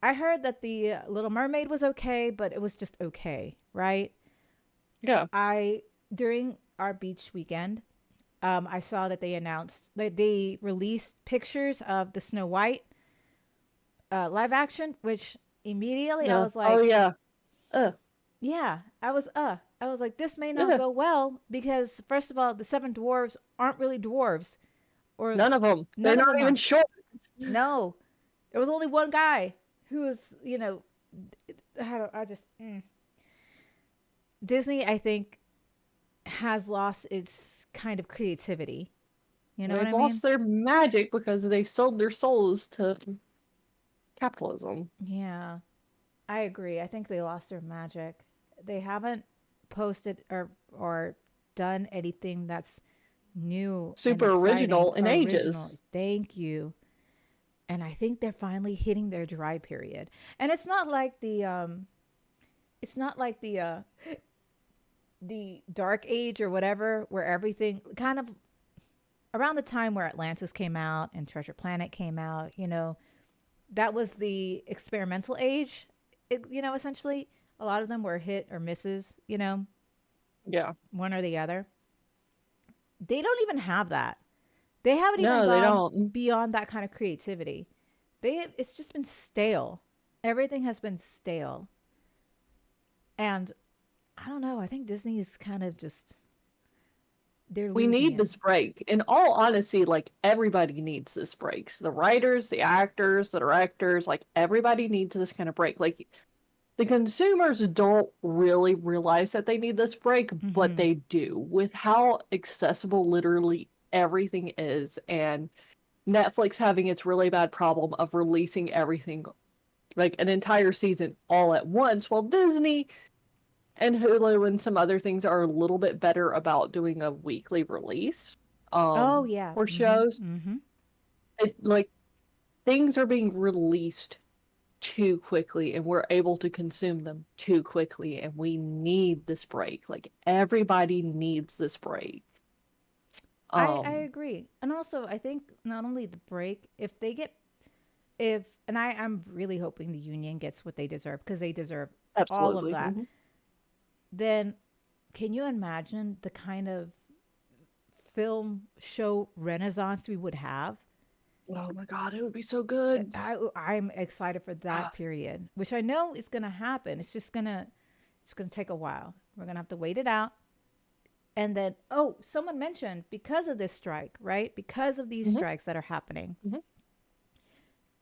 [SPEAKER 1] I heard that the Little Mermaid was okay, but it was just okay, right?
[SPEAKER 2] Yeah.
[SPEAKER 1] I During our beach weekend, I saw that they announced that they released pictures of the Snow White live action, which immediately I
[SPEAKER 2] Yeah.
[SPEAKER 1] was
[SPEAKER 2] Oh
[SPEAKER 1] like,
[SPEAKER 2] yeah. Uh,
[SPEAKER 1] yeah, I was like, this may not
[SPEAKER 2] uh,
[SPEAKER 1] go well because first of all, the seven dwarves aren't really dwarves, or
[SPEAKER 2] none of them. They're
[SPEAKER 1] none of
[SPEAKER 2] not
[SPEAKER 1] them
[SPEAKER 2] even
[SPEAKER 1] are.
[SPEAKER 2] short.
[SPEAKER 1] No, there was only one guy who was, I just Disney, I think, has lost its kind of creativity. You know what
[SPEAKER 2] They've
[SPEAKER 1] I mean?
[SPEAKER 2] lost their magic because they sold their souls to capitalism.
[SPEAKER 1] Yeah, I agree. I think they lost their magic. They haven't posted or done anything that's new and
[SPEAKER 2] Super
[SPEAKER 1] exciting,
[SPEAKER 2] original in
[SPEAKER 1] original.
[SPEAKER 2] ages.
[SPEAKER 1] Thank you. And I think they're finally hitting their dry period. And it's not like the dark age or whatever where everything kind of around the time where Atlantis came out and Treasure Planet came out, that was the experimental age. Essentially, a lot of them were hit or misses,
[SPEAKER 2] Yeah.
[SPEAKER 1] one or the other. They don't even have that. They haven't even
[SPEAKER 2] No, they
[SPEAKER 1] gone
[SPEAKER 2] don't.
[SPEAKER 1] beyond that kind of creativity. It's just been stale. Everything has been stale. And I don't know, I think Disney is kind of just they're
[SPEAKER 2] We
[SPEAKER 1] losing
[SPEAKER 2] need
[SPEAKER 1] it.
[SPEAKER 2] this break. In all honesty, like everybody needs this break. The writers, the actors, the directors, like everybody needs this kind of break. Like the consumers don't really realize that they need this break, but
[SPEAKER 1] Mhm.
[SPEAKER 2] they do. With how accessible literally everything is, and Netflix having its really bad problem of releasing everything like an entire season all at once, while Disney and Hulu and some other things are a little bit better about doing a weekly release
[SPEAKER 1] Oh yeah.
[SPEAKER 2] for
[SPEAKER 1] Mhm.
[SPEAKER 2] shows.
[SPEAKER 1] Mhm.
[SPEAKER 2] It like things are being released too quickly and we're able to consume them too quickly and we need this break. Like everybody needs this break.
[SPEAKER 1] I
[SPEAKER 2] Um
[SPEAKER 1] agree. And also, I think not only the break, if they get if and I'm really hoping the union gets what they deserve because they deserve all of
[SPEAKER 2] Absolutely.
[SPEAKER 1] that. Then can you imagine the kind of film show renaissance we would have?
[SPEAKER 2] Oh my god, it would be so good.
[SPEAKER 1] I'm excited for that period, which I know is going to happen. It's going to take a while. We're going to have to wait it out. And then, oh, someone mentioned because of this strike, right? Because of these
[SPEAKER 2] Mhm,
[SPEAKER 1] strikes that are happening,
[SPEAKER 2] mhm.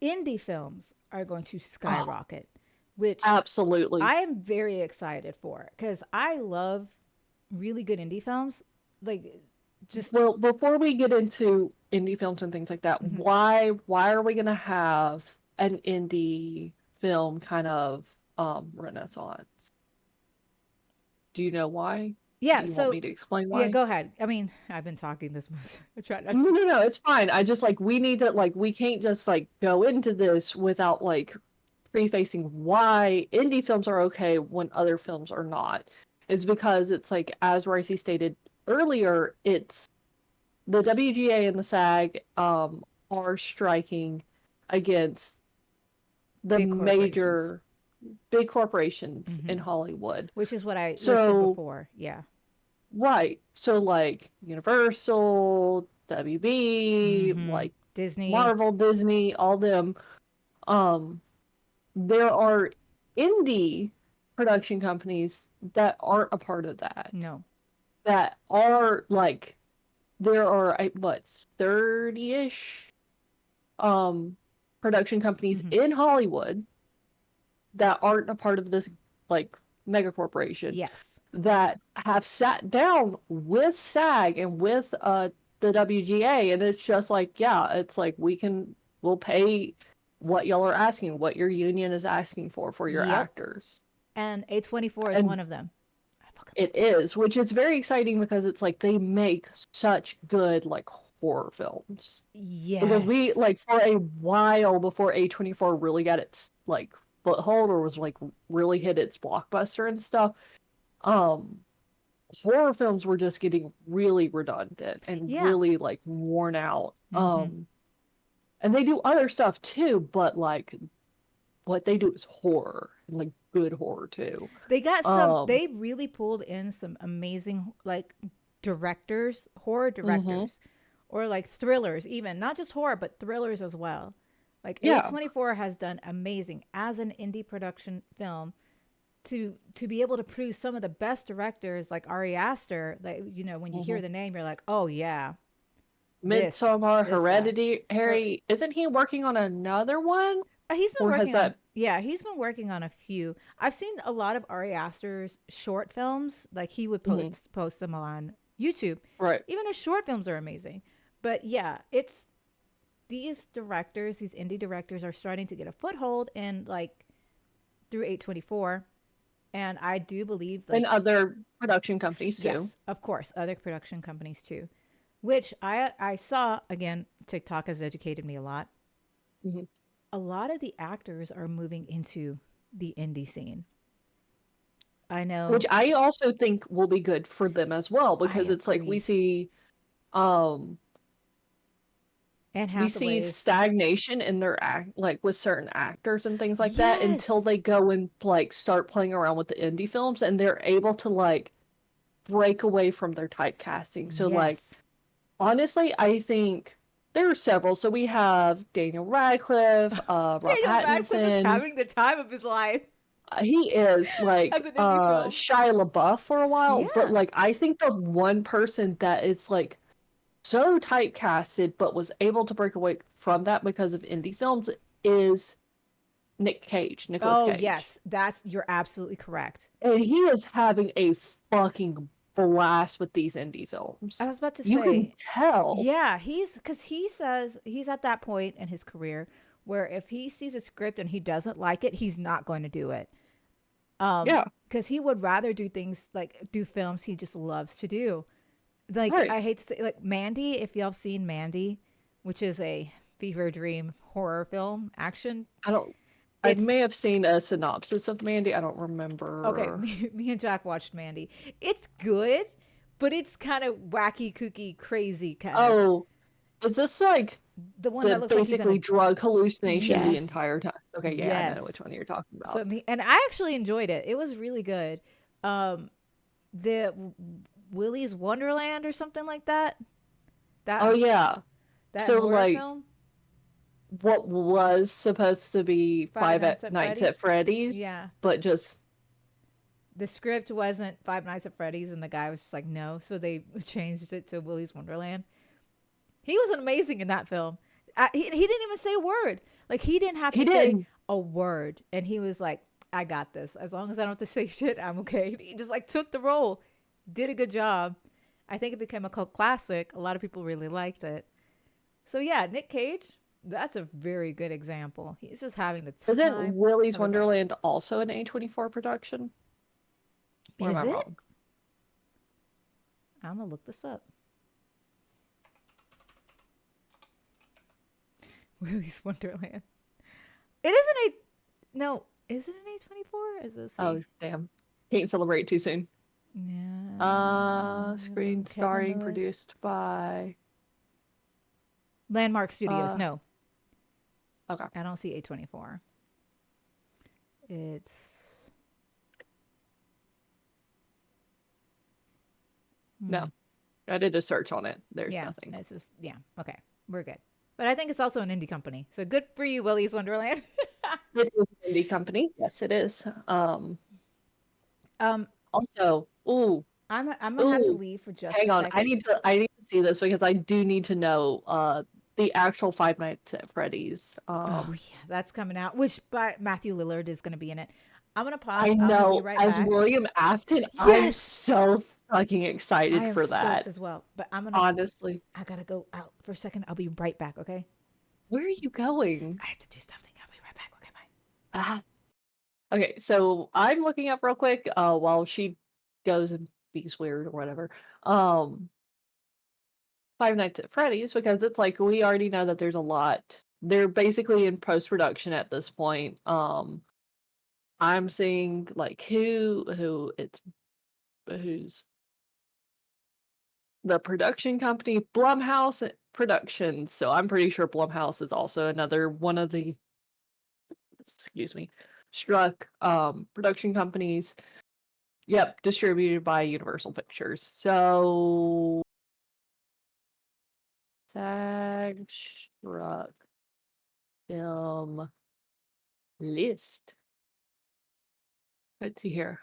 [SPEAKER 1] indie films are going to
[SPEAKER 2] Oh,
[SPEAKER 1] skyrocket, which
[SPEAKER 2] absolutely.
[SPEAKER 1] I am very excited for because I love really good indie films. Like, just,
[SPEAKER 2] Well, before we get into indie films and things like that,
[SPEAKER 1] mhm.
[SPEAKER 2] why are we gonna have an indie film kind of renaissance? Do you know why? Do
[SPEAKER 1] Yeah.
[SPEAKER 2] you want
[SPEAKER 1] So,
[SPEAKER 2] me to explain
[SPEAKER 1] yeah,
[SPEAKER 2] why?
[SPEAKER 1] go ahead. I mean, I've been talking this much. I try not
[SPEAKER 2] No,
[SPEAKER 1] to.
[SPEAKER 2] no, no, it's fine. I just like we need to like we can't just like go into this without like prefacing why indie films are okay when other films are not. Is because it's like as Ricey stated earlier, it's the WGA and the SAG are striking against the
[SPEAKER 1] Big corporations.
[SPEAKER 2] major big corporations in
[SPEAKER 1] Hmm.
[SPEAKER 2] Hollywood.
[SPEAKER 1] Which is what I listed
[SPEAKER 2] So,
[SPEAKER 1] before. Yeah.
[SPEAKER 2] right. So like Universal, WB,
[SPEAKER 1] Hmm.
[SPEAKER 2] like
[SPEAKER 1] Disney.
[SPEAKER 2] Marvel, Disney, all them. Um, there are indie production companies that aren't a part of that.
[SPEAKER 1] No.
[SPEAKER 2] That are like there are what's 30-ish production companies
[SPEAKER 1] Hmm.
[SPEAKER 2] in Hollywood that aren't a part of this like mega corporation
[SPEAKER 1] Yes.
[SPEAKER 2] that have sat down with SAG and with the WGA, and it's just like, yeah, it's like we'll pay what y'all are asking, what your union is asking for your
[SPEAKER 1] Yep.
[SPEAKER 2] actors.
[SPEAKER 1] And A24 is
[SPEAKER 2] And
[SPEAKER 1] one of them. I fucking love
[SPEAKER 2] it is, which is very exciting because it's like they make such good like horror films. Because we
[SPEAKER 1] Yes.
[SPEAKER 2] like for a while before A24 really got its like foothold or was like really hit its blockbuster and stuff, um horror films were just getting really redundant and
[SPEAKER 1] Yeah.
[SPEAKER 2] really like worn out.
[SPEAKER 1] Hmm.
[SPEAKER 2] And they do other stuff too, but like what they do is horror and like good horror too.
[SPEAKER 1] They got some,
[SPEAKER 2] Um,
[SPEAKER 1] they really pulled in some amazing, like, directors, horror
[SPEAKER 2] mhm.
[SPEAKER 1] directors, or like thrillers, even. Not just horror, but thrillers as well. Like,
[SPEAKER 2] Yeah.
[SPEAKER 1] A24 has done amazing as an indie production film to be able to produce some of the best directors like Ari Aster. Like, when you hear
[SPEAKER 2] Mhm.
[SPEAKER 1] the name, you're like, oh, yeah, this,
[SPEAKER 2] Midsommar,
[SPEAKER 1] this guy.
[SPEAKER 2] Heredity,
[SPEAKER 1] Her,
[SPEAKER 2] Harry, isn't he working on another one?
[SPEAKER 1] He's been
[SPEAKER 2] Or has
[SPEAKER 1] working on,
[SPEAKER 2] that
[SPEAKER 1] yeah, he's been working on a few. I've seen a lot of Ari Aster's short films. Like, he would
[SPEAKER 2] mhm.
[SPEAKER 1] post them on YouTube.
[SPEAKER 2] Right.
[SPEAKER 1] Even his short films are amazing. But yeah, it's these directors, these indie directors, are starting to get a foothold in, like, through 824. And I do believe,
[SPEAKER 2] And
[SPEAKER 1] like,
[SPEAKER 2] other production companies too.
[SPEAKER 1] yes, of course, other production companies too, which I saw again. TikTok has educated me a lot.
[SPEAKER 2] Mhm.
[SPEAKER 1] A lot of the actors are moving into the indie scene. I know.
[SPEAKER 2] Which I also think will be good for them as well
[SPEAKER 1] I
[SPEAKER 2] because it's like
[SPEAKER 1] agree.
[SPEAKER 2] um
[SPEAKER 1] Anne
[SPEAKER 2] we see
[SPEAKER 1] Hathaway's.
[SPEAKER 2] stagnation in their act like with certain actors and things like that until
[SPEAKER 1] Yes.
[SPEAKER 2] they go and like start playing around with the indie films and they're able to like break away from their typecasting. So like
[SPEAKER 1] Yes.
[SPEAKER 2] honestly, I think there are several. So we have Daniel Radcliffe, Rob
[SPEAKER 1] Daniel Radcliffe is
[SPEAKER 2] Pattinson.
[SPEAKER 1] having the time of his life
[SPEAKER 2] He is
[SPEAKER 1] as
[SPEAKER 2] like
[SPEAKER 1] an indie film.
[SPEAKER 2] Shia LaBeouf for a while, but
[SPEAKER 1] Yeah.
[SPEAKER 2] like I think the one person that is like so typecasted but was able to break away from that because of indie films is Nicolas
[SPEAKER 1] Oh,
[SPEAKER 2] Cage.
[SPEAKER 1] yes. You're absolutely correct.
[SPEAKER 2] And he is having a fucking blast with these indie
[SPEAKER 1] I
[SPEAKER 2] films.
[SPEAKER 1] was about to
[SPEAKER 2] You can
[SPEAKER 1] say,
[SPEAKER 2] tell.
[SPEAKER 1] yeah, because he says he's at that point in his career where if he sees a script and he doesn't like it, he's not going to do it.
[SPEAKER 2] Yeah,
[SPEAKER 1] Because he would rather do things like do films he just loves to do. Like,
[SPEAKER 2] right.
[SPEAKER 1] I hate to say, like, Mandy, if y'all have seen Mandy, which is a fever dream horror film action,
[SPEAKER 2] I don't I
[SPEAKER 1] it's
[SPEAKER 2] may have seen a synopsis of Mandy. I don't
[SPEAKER 1] okay.
[SPEAKER 2] remember.
[SPEAKER 1] Me and Jack watched Mandy. It's good, but it's kind of wacky, kooky, crazy kind of
[SPEAKER 2] Oh, is this like
[SPEAKER 1] the one
[SPEAKER 2] the
[SPEAKER 1] that looks like he's in
[SPEAKER 2] basically
[SPEAKER 1] a
[SPEAKER 2] drug hallucination the
[SPEAKER 1] yes,
[SPEAKER 2] entire time? Okay, yeah, I know
[SPEAKER 1] yes.
[SPEAKER 2] which one you're talking
[SPEAKER 1] So
[SPEAKER 2] about.
[SPEAKER 1] me and I actually enjoyed it. It was really good. Um, the Willy's Wonderland or something like that.
[SPEAKER 2] Oh
[SPEAKER 1] That
[SPEAKER 2] yeah.
[SPEAKER 1] that
[SPEAKER 2] So
[SPEAKER 1] horror
[SPEAKER 2] like
[SPEAKER 1] film,
[SPEAKER 2] what was supposed to be
[SPEAKER 1] Five Nights at
[SPEAKER 2] Nights at
[SPEAKER 1] Freddy's.
[SPEAKER 2] Freddy's,
[SPEAKER 1] Yeah,
[SPEAKER 2] but just
[SPEAKER 1] the script wasn't Five Nights at Freddy's, and the guy was just like, no, so they changed it to Willy's Wonderland. He was amazing in that film. He didn't even say a word. Like, he didn't have
[SPEAKER 2] he
[SPEAKER 1] to say
[SPEAKER 2] did.
[SPEAKER 1] a word, and he was like, I got this. As long as I don't have to say shit, I'm okay. He just like took the role, did a good job. I think it became a cult classic. A lot of people really liked it. So yeah, Nick Cage, that's a very good example. He's just having the
[SPEAKER 2] Isn't
[SPEAKER 1] time
[SPEAKER 2] Willy's
[SPEAKER 1] of his life.
[SPEAKER 2] Wonderland also an A24 production? Or am
[SPEAKER 1] Is
[SPEAKER 2] I
[SPEAKER 1] it?
[SPEAKER 2] wrong?
[SPEAKER 1] I'm gonna look this up. Willy's Wonderland. It isn't a no. Is it an A24? Is it
[SPEAKER 2] Oh
[SPEAKER 1] C?
[SPEAKER 2] damn. Can't celebrate too soon.
[SPEAKER 1] Yeah.
[SPEAKER 2] Screen
[SPEAKER 1] Kevin
[SPEAKER 2] starring
[SPEAKER 1] Lewis.
[SPEAKER 2] produced by.
[SPEAKER 1] Landmark Studios.
[SPEAKER 2] Uh,
[SPEAKER 1] No,
[SPEAKER 2] okay.
[SPEAKER 1] I don't see A24. It's
[SPEAKER 2] No,
[SPEAKER 1] hmm,
[SPEAKER 2] I did a search on it. There's
[SPEAKER 1] yeah.
[SPEAKER 2] nothing.
[SPEAKER 1] It's just yeah. Okay, we're good. But I think it's also an indie company. So good for you, Willy's Wonderland.
[SPEAKER 2] It is an indie company. Yes, it is.
[SPEAKER 1] um,
[SPEAKER 2] Also, ooh,
[SPEAKER 1] I'm gonna have to
[SPEAKER 2] ooh,
[SPEAKER 1] leave for just a
[SPEAKER 2] hang on.
[SPEAKER 1] second.
[SPEAKER 2] I need to see this because I do need to know the actual Five Nights at Freddy's.
[SPEAKER 1] Oh yeah, that's coming out. Which by Matthew Lillard is gonna be in it. I'm gonna pause.
[SPEAKER 2] I
[SPEAKER 1] I'm gonna be
[SPEAKER 2] know
[SPEAKER 1] right
[SPEAKER 2] as
[SPEAKER 1] back.
[SPEAKER 2] William Afton, I'm
[SPEAKER 1] Yes,
[SPEAKER 2] so fucking
[SPEAKER 1] I
[SPEAKER 2] excited
[SPEAKER 1] am
[SPEAKER 2] for
[SPEAKER 1] stoked
[SPEAKER 2] that.
[SPEAKER 1] as well. But
[SPEAKER 2] Honestly.
[SPEAKER 1] I gotta go out for a second. I'll be right back. Okay.
[SPEAKER 2] Where are you going?
[SPEAKER 1] I have to do something. I'll be right back. Okay, bye.
[SPEAKER 2] Ah. Okay, so I'm looking up real quick, while she goes and be's weird or whatever. Um, Five Nights at Freddy's because it's like we already know that there's a lot. They're basically in post-production at this point. I'm seeing like who's the production company, Blumhouse Productions. So I'm pretty sure Blumhouse is also another one of the, excuse me, struck production companies. Yep, distributed by Universal Pictures. So SAG struck film list. Let's see here.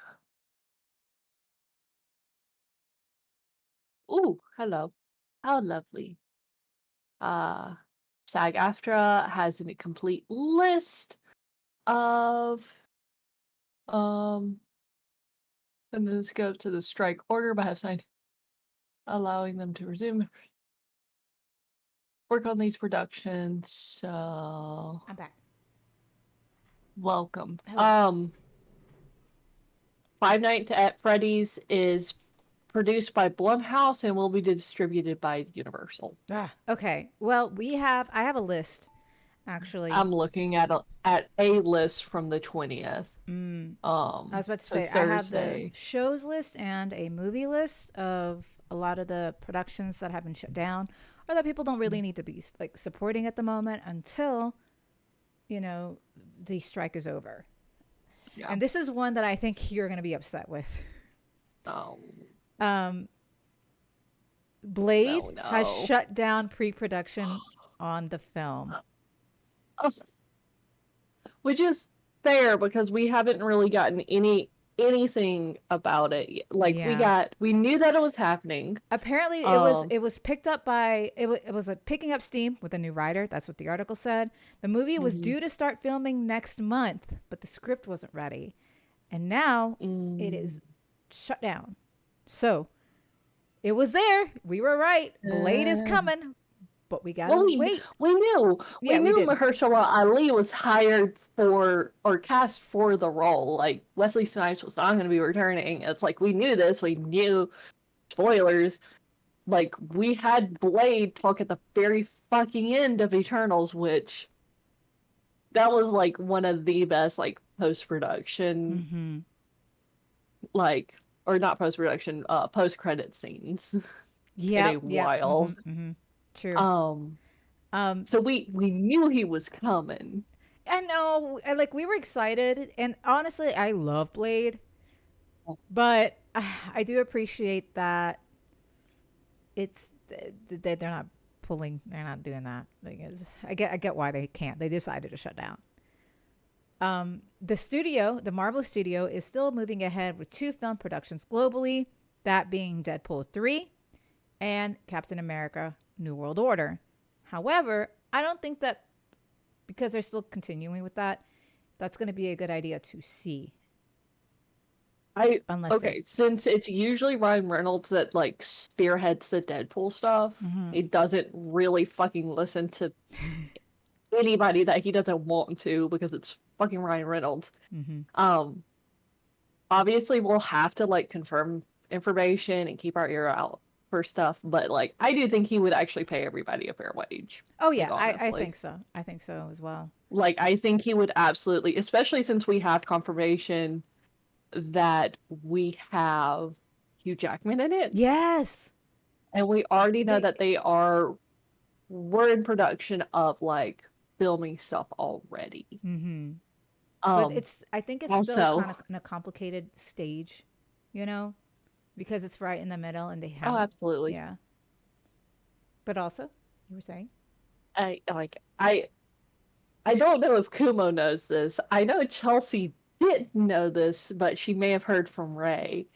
[SPEAKER 2] Ooh, hello. How lovely. Uh SAG-AFTRA has a complete list of um and then let's go to the strike order but have signed allowing them to resume work on these productions. So
[SPEAKER 1] I'm back.
[SPEAKER 2] welcome.
[SPEAKER 1] Hello.
[SPEAKER 2] Five Nights at Freddy's is produced by Blumhouse and will be distributed by Universal.
[SPEAKER 1] Ah, okay. Well, I have a list actually.
[SPEAKER 2] I'm looking at a list from the 20th.
[SPEAKER 1] I was about to
[SPEAKER 2] So
[SPEAKER 1] say I have the
[SPEAKER 2] Thursday.
[SPEAKER 1] shows list and a movie list of a lot of the productions that have been shut down or that people don't really need to be like supporting at the moment until you know the strike is over.
[SPEAKER 2] Yeah.
[SPEAKER 1] And this is one that I think you're going to be upset with.
[SPEAKER 2] Um,
[SPEAKER 1] Um, Blade
[SPEAKER 2] no,
[SPEAKER 1] has
[SPEAKER 2] no.
[SPEAKER 1] shut down pre-production on the film.
[SPEAKER 2] Oh, which is fair because we haven't really gotten anything about it yet. Like
[SPEAKER 1] Yeah.
[SPEAKER 2] we knew that it was happening.
[SPEAKER 1] Apparently
[SPEAKER 2] Um,
[SPEAKER 1] it was picked up by it was picking up steam with a new writer. That's what the article said. The movie was
[SPEAKER 2] mhm,
[SPEAKER 1] due to start filming next month, but the script wasn't ready. And now it
[SPEAKER 2] mm,
[SPEAKER 1] is shut down. So, it was there. We were right. Blade is
[SPEAKER 2] uh,
[SPEAKER 1] coming, but we got
[SPEAKER 2] well,
[SPEAKER 1] to wait.
[SPEAKER 2] we
[SPEAKER 1] Yeah, we
[SPEAKER 2] knew
[SPEAKER 1] did.
[SPEAKER 2] Mahershala Ali was hired for or cast for the role. Like Wesley Snipes was not going to be returning. It's like we knew this. We knew spoilers. Like we had Blade talk at the very fucking end of Eternals, which that was like one of the best like post production
[SPEAKER 1] Mhm.
[SPEAKER 2] like or not post production post credit scenes in a
[SPEAKER 1] Yep, yep.
[SPEAKER 2] while.
[SPEAKER 1] Mhm. Mhm. True.
[SPEAKER 2] Um,
[SPEAKER 1] Um
[SPEAKER 2] so we knew he was coming.
[SPEAKER 1] I know, like we were excited, and honestly, I love Blade, but I do appreciate that it's they're not they're not doing that. Like, I get why they can't. They decided to shut down. The studio, the Marvel studio, is still moving ahead with two film productions globally, that being Deadpool 3 and Captain America New World Order. However, I don't think that because they're still continuing with that, that's going to be a good idea to see
[SPEAKER 2] I
[SPEAKER 1] unless they're
[SPEAKER 2] okay, since it's usually Ryan Reynolds that like spearheads the Deadpool stuff, he doesn't really fucking listen to anybody that he doesn't want to because it's fucking Ryan Reynolds. Um, obviously we'll have to like confirm information and keep our ear out for stuff, but like I do think he would actually pay everybody a fair wage.
[SPEAKER 1] Oh
[SPEAKER 2] Like
[SPEAKER 1] yeah, I
[SPEAKER 2] honestly.
[SPEAKER 1] think so. I think so as well.
[SPEAKER 2] Like I think he would absolutely, especially since we have confirmation that we have Hugh Jackman in it.
[SPEAKER 1] Yes.
[SPEAKER 2] And we already know
[SPEAKER 1] They
[SPEAKER 2] that they are we're in production of like filming stuff already.
[SPEAKER 1] Mm-hmm. But
[SPEAKER 2] Um,
[SPEAKER 1] I think it's still
[SPEAKER 2] also,
[SPEAKER 1] kind of in a complicated stage, you know, because it's right in the middle and they
[SPEAKER 2] oh,
[SPEAKER 1] haven't,
[SPEAKER 2] absolutely.
[SPEAKER 1] yeah. But also, you were saying?
[SPEAKER 2] I like I don't know if Kumo knows this. I know Chelsea didn't know this, but she may have heard from Ray.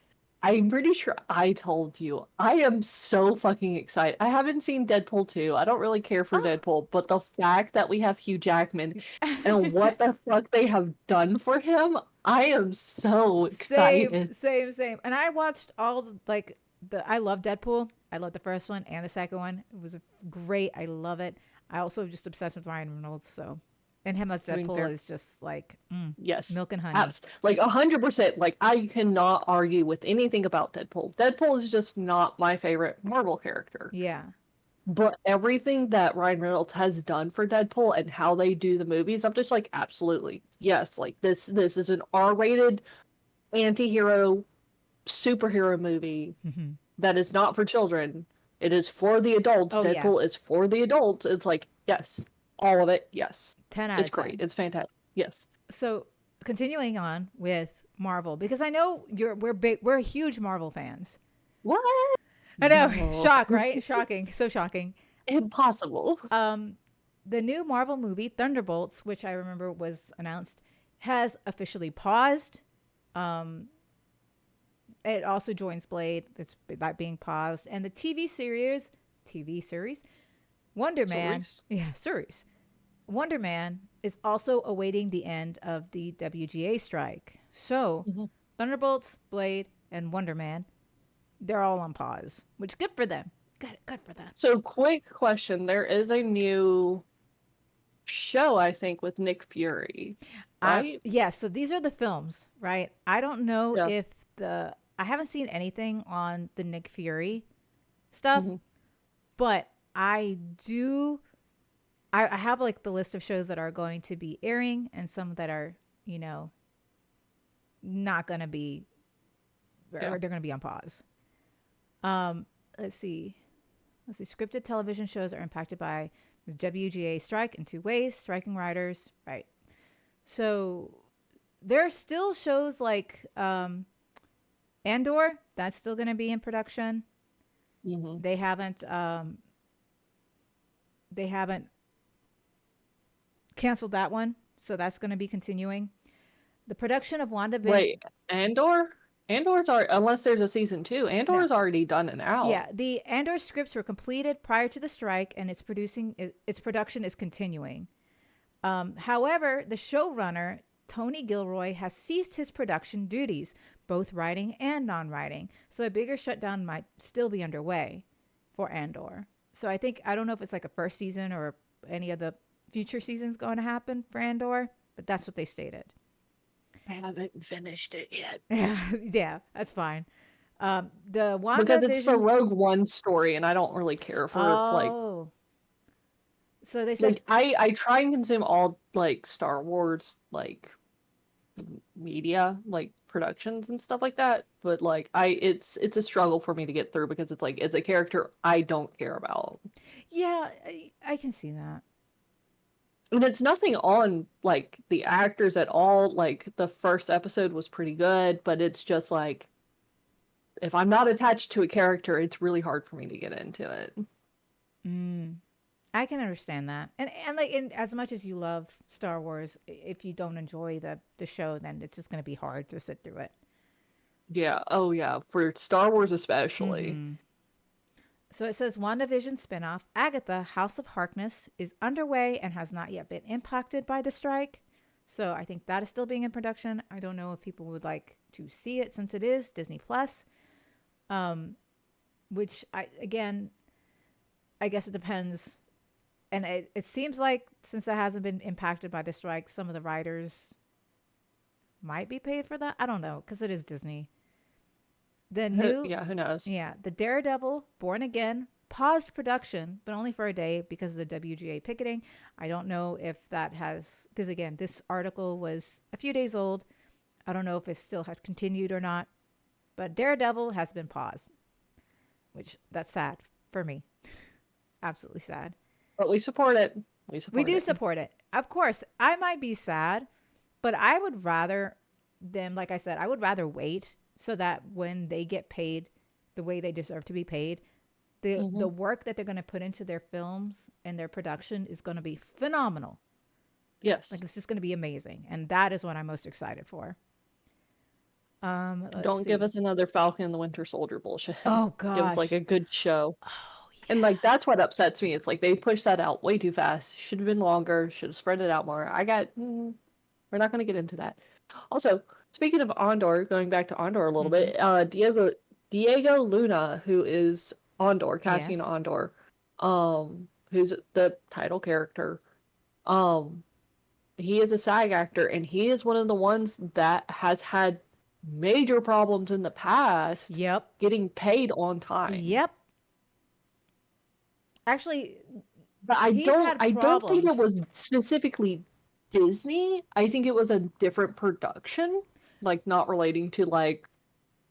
[SPEAKER 2] I'm pretty sure I told you. I am so fucking excited. I haven't seen Deadpool 2. I don't really care for
[SPEAKER 1] Oh,
[SPEAKER 2] Deadpool, but the fact that we have Hugh Jackman and what the fuck they have done for him, I am so
[SPEAKER 1] same,
[SPEAKER 2] excited.
[SPEAKER 1] same, same. And I watched all like I love Deadpool. I love the first one and the second one. It was great. I love it. I also just obsessed with Ryan Reynolds. So, and him as
[SPEAKER 2] I mean,
[SPEAKER 1] Deadpool
[SPEAKER 2] fair.
[SPEAKER 1] is just like
[SPEAKER 2] Yes.
[SPEAKER 1] milk and honey.
[SPEAKER 2] Abs like 100%. Like I cannot argue with anything about Deadpool. Deadpool is just not my favorite Marvel character.
[SPEAKER 1] Yeah.
[SPEAKER 2] But everything that Ryan Reynolds has done for Deadpool and how they do the movies, I'm just like, absolutely. Yes, like this is an R-rated anti-hero superhero movie
[SPEAKER 1] Hmm.
[SPEAKER 2] that is not for children. It is for the adults.
[SPEAKER 1] Oh yeah.
[SPEAKER 2] Deadpool is for the adults. It's like, yes, all of it. Yes.
[SPEAKER 1] 10 out
[SPEAKER 2] It's
[SPEAKER 1] of
[SPEAKER 2] great.
[SPEAKER 1] 10.
[SPEAKER 2] It's fantastic. Yes.
[SPEAKER 1] So, continuing on with Marvel because I know we're huge Marvel fans.
[SPEAKER 2] What?
[SPEAKER 1] I know.
[SPEAKER 2] No.
[SPEAKER 1] Shock, right? Shocking. So shocking.
[SPEAKER 2] Impossible.
[SPEAKER 1] Um, the new Marvel movie Thunderbolts, which I remember was announced, has officially paused. Um, it also joins Blade. It's that being paused, and the TV series Wonder Man.
[SPEAKER 2] Stories.
[SPEAKER 1] Yeah, series Wonder Man is also awaiting the end of the WGA strike. So,
[SPEAKER 2] Mhm.
[SPEAKER 1] Thunderbolts, Blade, and Wonder Man, they're all on pause, which good for them. Good for them.
[SPEAKER 2] So, quick question. There is a new show, I think, with Nick Fury, right?
[SPEAKER 1] Yeah, so these are the films, right? I don't know
[SPEAKER 2] Yeah.
[SPEAKER 1] if I haven't seen anything on the Nick Fury stuff,
[SPEAKER 2] Hmm.
[SPEAKER 1] but I do. I have like the list of shows that are going to be airing and some that are, you know, not going to be,
[SPEAKER 2] Yeah.
[SPEAKER 1] or they're going to be on pause. Um, let's see. Let's see. Scripted television shows are impacted by the WGA strike in two ways: striking writers, right? So there are still shows like Andor. That's still going to be in production.
[SPEAKER 2] Hmm.
[SPEAKER 1] They haven't. They haven't canceled that one, so that's going to be continuing. The production of WandaVision.
[SPEAKER 2] Wait, Andor? Andor's are unless there's a season two.
[SPEAKER 1] No,
[SPEAKER 2] Andor's already done and out.
[SPEAKER 1] yeah, the Andor scripts were completed prior to the strike, and its production is continuing. However, the showrunner, Tony Gilroy, has ceased his production duties, both writing and non writing. So a bigger shutdown might still be underway for Andor. So I don't know if it's like a first season or any of the future seasons going to happen for Andor, but that's what they stated.
[SPEAKER 2] I haven't finished it yet.
[SPEAKER 1] Yeah, that's fine. The
[SPEAKER 2] Because it's the
[SPEAKER 1] WandaVision.
[SPEAKER 2] Rogue One story, and I don't really care for
[SPEAKER 1] Oh, so they said,
[SPEAKER 2] like I try and consume all like Star Wars media, like productions and stuff like that. But like it's a struggle for me to get through because it's like it's a character I don't care about.
[SPEAKER 1] yeah, I can see that.
[SPEAKER 2] And it's nothing on like the actors at all. Like the first episode was pretty good, but it's just like if I'm not attached to a character, it's really hard for me to get into it.
[SPEAKER 1] Mm. I can understand that, and like, as much as you love Star Wars, if you don't enjoy the show, then it's just going to be hard to sit through it.
[SPEAKER 2] Yeah. Oh yeah. For Star Wars especially.
[SPEAKER 1] Mm-hmm. So it says WandaVision spinoff Agatha House of Harkness is underway and has not yet been impacted by the strike. So I think that is still being in production. I don't know if people would like to see it since it is Disney Plus. Um, which I guess it depends. And it seems like since it hasn't been impacted by the strike, some of the writers might be paid for that. I don't know because it is Disney. The new,
[SPEAKER 2] Yeah. Who knows?
[SPEAKER 1] yeah, the Daredevil Born Again paused production, but only for a day because of the WGA picketing. I don't know if that has, because again, this article was a few days old. I don't know if it still had continued or not, but Daredevil has been paused, which that's sad for me. Absolutely sad.
[SPEAKER 2] But we support it. We
[SPEAKER 1] We
[SPEAKER 2] support
[SPEAKER 1] do
[SPEAKER 2] it.
[SPEAKER 1] support it. Of course, I might be sad, but I would rather them, like I said, I would rather wait so that when they get paid the way they deserve to be paid, the
[SPEAKER 2] Hmm.
[SPEAKER 1] work that they're going to put into their films and their production is going to be phenomenal. Like
[SPEAKER 2] Yes.
[SPEAKER 1] it's just going to be amazing, and that is what I'm most excited for. Let's
[SPEAKER 2] Don't give
[SPEAKER 1] see.
[SPEAKER 2] us another Falcon and the Winter Soldier bullshit.
[SPEAKER 1] Oh
[SPEAKER 2] Give us like
[SPEAKER 1] gosh.
[SPEAKER 2] a good show.
[SPEAKER 1] Oh
[SPEAKER 2] And
[SPEAKER 1] yeah.
[SPEAKER 2] like that's what upsets me. It's like they pushed that out way too fast. Should have been longer. Should have spread it out more. We're not going to get into that. Also, speaking of Andor, going back to Andor a little
[SPEAKER 1] Mm-hmm.
[SPEAKER 2] bit, Diego Luna, who is Andor, Cassian
[SPEAKER 1] Yes.
[SPEAKER 2] Andor, who's the title character, um, he is a SAG actor, and he is one of the ones that has had major problems in the past
[SPEAKER 1] Yep.
[SPEAKER 2] getting paid on time.
[SPEAKER 1] Yep. Actually,
[SPEAKER 2] But
[SPEAKER 1] he's had
[SPEAKER 2] I don't think it
[SPEAKER 1] problems.
[SPEAKER 2] was specifically Disney. I think it was a different production, like not relating to like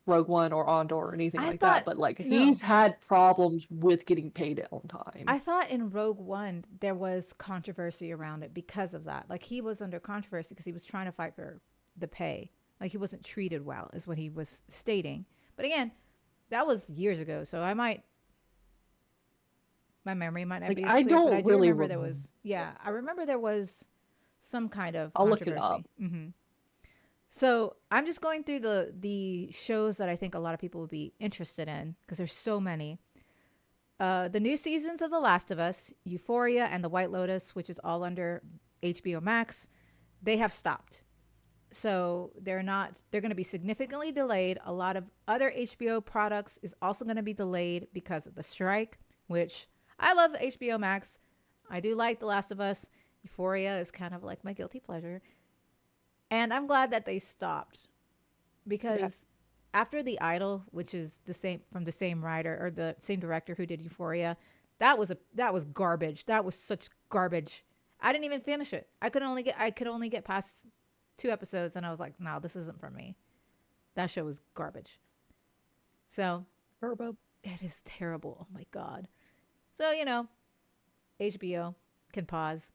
[SPEAKER 2] Rogue One or Andor or anything
[SPEAKER 1] I
[SPEAKER 2] like that.
[SPEAKER 1] thought
[SPEAKER 2] But like he's
[SPEAKER 1] no.
[SPEAKER 2] had problems with getting paid on time.
[SPEAKER 1] I thought in Rogue One there was controversy around it because of that. Like he was under controversy because he was trying to fight for the pay. Like he wasn't treated well, is what he was stating. But again, that was years ago, so I might my memory might not
[SPEAKER 2] Like
[SPEAKER 1] be as
[SPEAKER 2] I
[SPEAKER 1] clear, but I
[SPEAKER 2] don't
[SPEAKER 1] do
[SPEAKER 2] really
[SPEAKER 1] remember there
[SPEAKER 2] remember.
[SPEAKER 1] was yeah, I remember there was some kind of
[SPEAKER 2] I'll look it up.
[SPEAKER 1] controversy. So I'm just going through the shows that I think a lot of people would be interested in because there's so many. The new seasons of The Last of Us, Euphoria, and The White Lotus, which is all under HBO Max, they have stopped. So they're not, they're going to be significantly delayed. A lot of other HBO products is also going to be delayed because of the strike, which I love HBO Max. I do like The Last of Us. Euphoria is kind of like my guilty pleasure. And I'm glad that they stopped
[SPEAKER 2] Yeah.
[SPEAKER 1] because after The Idol, which is the same from the same writer or the same director who did Euphoria, that was garbage. That was such garbage. I didn't even finish it. I could only get past 2 episodes, and I was like, no, this isn't for me. That show was garbage. So
[SPEAKER 2] Turbo.
[SPEAKER 1] it is terrible. Oh my god. So HBO can pause.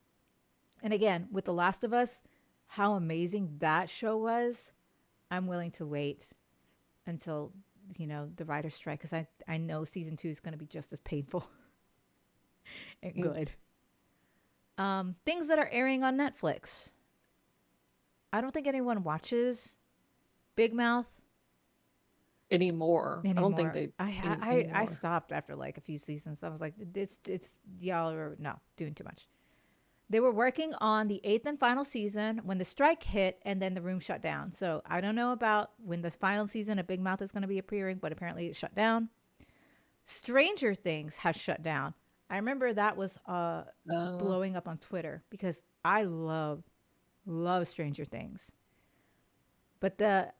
[SPEAKER 1] And again, with The Last of Us, how amazing that show was. I'm willing to wait until the writer's strike because I know season 2 is going to be just as painful and
[SPEAKER 2] Mm.
[SPEAKER 1] good. Things that are airing on Netflix. I don't think anyone watches Big Mouth
[SPEAKER 2] Anymore. I don't think
[SPEAKER 1] anymore.
[SPEAKER 2] they
[SPEAKER 1] I I
[SPEAKER 2] anymore.
[SPEAKER 1] stopped after like a few seasons. I was like, it's y'all are no doing too much. They were working on the eighth and final season when the strike hit, and then the room shut down. So I don't know about when the final season of Big Mouth is going to be appearing, but apparently it shut down. Stranger Things has shut down. I remember that was
[SPEAKER 2] Uh,
[SPEAKER 1] blowing up on Twitter because I love Stranger Things. But the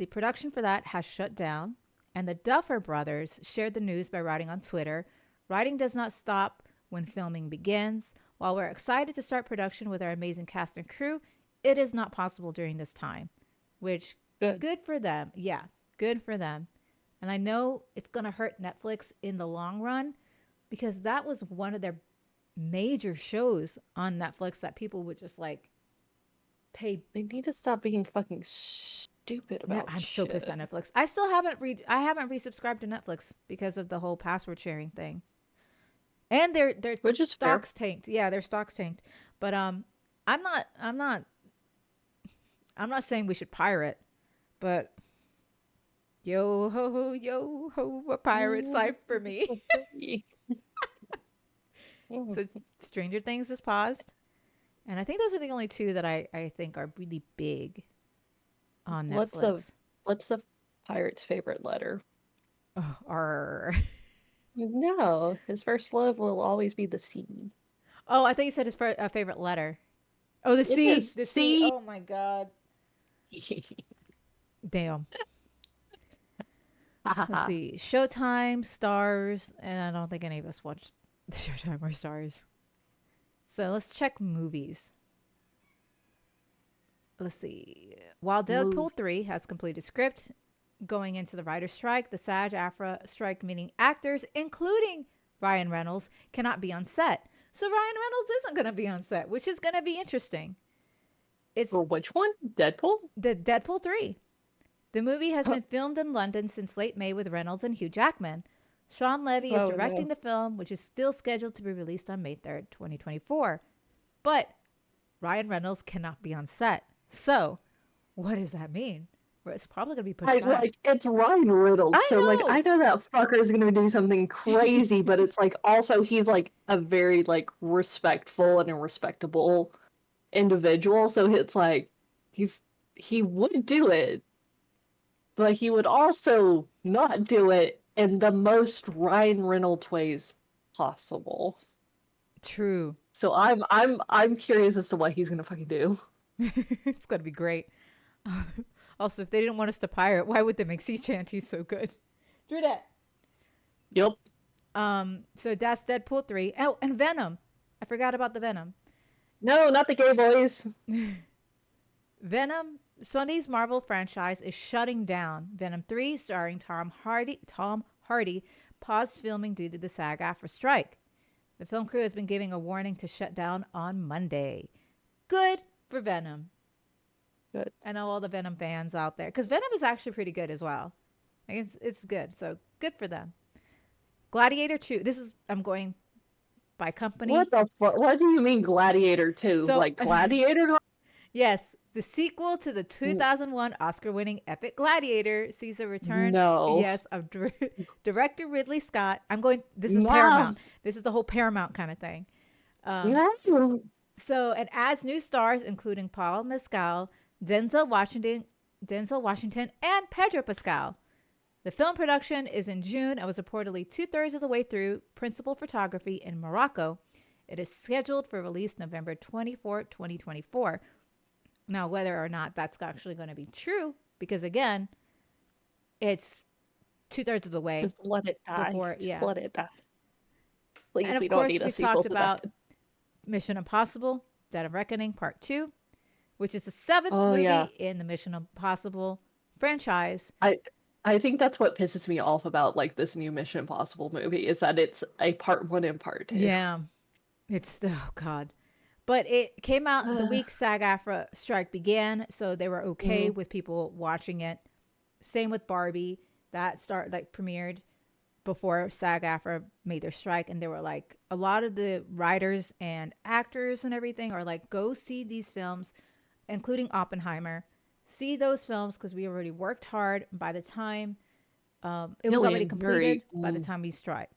[SPEAKER 1] production for that has shut down, and the Duffer Brothers shared the news by writing on Twitter. Writing does not stop when filming begins. While we're excited to start production with our amazing cast and crew, it is not possible during this time. Which
[SPEAKER 2] good.
[SPEAKER 1] good for them. Yeah, good for them. And I know it's going to hurt Netflix in the long run because that was one of their major shows on Netflix that people would just like pay.
[SPEAKER 2] They need to stop being fucking stupid
[SPEAKER 1] Yeah,
[SPEAKER 2] about
[SPEAKER 1] I'm so pissed
[SPEAKER 2] shit.
[SPEAKER 1] at Netflix. I still haven't I haven't resubscribed to Netflix because of the whole password sharing thing. And their
[SPEAKER 2] Which is fair.
[SPEAKER 1] stocks tanked. Yeah, their stocks tanked. But I'm not I'm not I'm not saying we should pirate, but yo ho a pirate's life for me. So Stranger Things is paused. And I think those are the only two that I think are really big on
[SPEAKER 2] What's the
[SPEAKER 1] Netflix.
[SPEAKER 2] what's the pirate's favorite letter?
[SPEAKER 1] Oh,
[SPEAKER 2] No, his first love will always be the C.
[SPEAKER 1] oh, I thought you said his favorite letter. Oh, the C.
[SPEAKER 2] Yes,
[SPEAKER 1] The C.
[SPEAKER 2] C.
[SPEAKER 1] Oh my God. Damn.
[SPEAKER 2] Ha ha
[SPEAKER 1] Let's
[SPEAKER 2] ha.
[SPEAKER 1] see. Showtime, Stars, and I don't think any of us watched Showtime or Stars. So let's check movies. Let's see. While
[SPEAKER 2] Move.
[SPEAKER 1] Deadpool 3 has completed script, going into the writer's strike, the SAG-AFTRA strike, meaning actors, including Ryan Reynolds, cannot be on set. So Ryan Reynolds isn't going to be on set, which is going to be interesting. It's
[SPEAKER 2] For which one? Deadpool?
[SPEAKER 1] the Deadpool 3. The movie has been filmed in London since late May with Reynolds and Hugh Jackman. Sean Levy is
[SPEAKER 2] Oh
[SPEAKER 1] directing
[SPEAKER 2] no.
[SPEAKER 1] the film, which is still scheduled to be released on May 3rd, 2024. But Ryan Reynolds cannot be on set. So, what does that mean? Well, it's probably going to be pushed back.
[SPEAKER 2] It's Ryan Reynolds,
[SPEAKER 1] I
[SPEAKER 2] so like
[SPEAKER 1] know.
[SPEAKER 2] I know that fucker is gonna do something crazy, but it's like also he's like a very like respectful and a respectable individual, so it's like he's he would do it, but he would also not do it in the most Ryan Reynolds ways possible.
[SPEAKER 1] True.
[SPEAKER 2] So I'm curious as to what he's gonna fucking do.
[SPEAKER 1] It's going to be great. Also, if they didn't want us to pirate, why would they make sea shanties so good? Drew that.
[SPEAKER 2] Yep.
[SPEAKER 1] So that's Deadpool 3. Oh, and Venom. I forgot about the Venom.
[SPEAKER 2] No, not the gay boys.
[SPEAKER 1] Venom, Sony's Marvel franchise is shutting down. Venom 3, starring Tom Hardy, paused filming due to the SAG-AFTRA strike. The film crew has been giving a warning to shut down on Monday. Good for Venom.
[SPEAKER 2] Good.
[SPEAKER 1] I know all the Venom fans out there, because Venom is actually pretty good as well. Like it's good, so good for them. Gladiator 2. I'm going by company.
[SPEAKER 2] What the fuck? What do you mean Gladiator 2?
[SPEAKER 1] So
[SPEAKER 2] Like Gladiator?
[SPEAKER 1] yes, the sequel to the 2001 Oscar-winning epic Gladiator sees a return.
[SPEAKER 2] No.
[SPEAKER 1] Yes, of director Ridley Scott. This is
[SPEAKER 2] No.
[SPEAKER 1] Paramount. This is the whole Paramount kind of thing.
[SPEAKER 2] No.
[SPEAKER 1] So it adds new stars, including Paul Mescal, Denzel Washington, and Pedro Pascal. The film production is in June and was reportedly 2/3 of the way through principal photography in Morocco. It is scheduled for release November 24, 2024. Now, whether or not that's actually going to be true, because again, it's 2/3 of the way.
[SPEAKER 2] Just let it die.
[SPEAKER 1] Just
[SPEAKER 2] let it die. Please,
[SPEAKER 1] and of
[SPEAKER 2] we don't
[SPEAKER 1] course,
[SPEAKER 2] need a
[SPEAKER 1] we
[SPEAKER 2] sequel
[SPEAKER 1] talked
[SPEAKER 2] to
[SPEAKER 1] about
[SPEAKER 2] that.
[SPEAKER 1] Mission Impossible: Dead of Reckoning Part 2, which is the 7th
[SPEAKER 2] Oh,
[SPEAKER 1] movie
[SPEAKER 2] yeah.
[SPEAKER 1] in the Mission Impossible franchise.
[SPEAKER 2] I think that's what pisses me off about like this new Mission Impossible movie is that it's a part 1 and part 2.
[SPEAKER 1] Yeah, it's oh god. But it came out the week SAG-AFTRA strike began, so they were okay with people watching it. Same with Barbie, that premiered before SAG-AFTRA made their strike, and they were like, a lot of the writers and actors and everything are like, go see these films, including Oppenheimer. See those films because we already worked hard. By the time it was already completed, by the time we striked,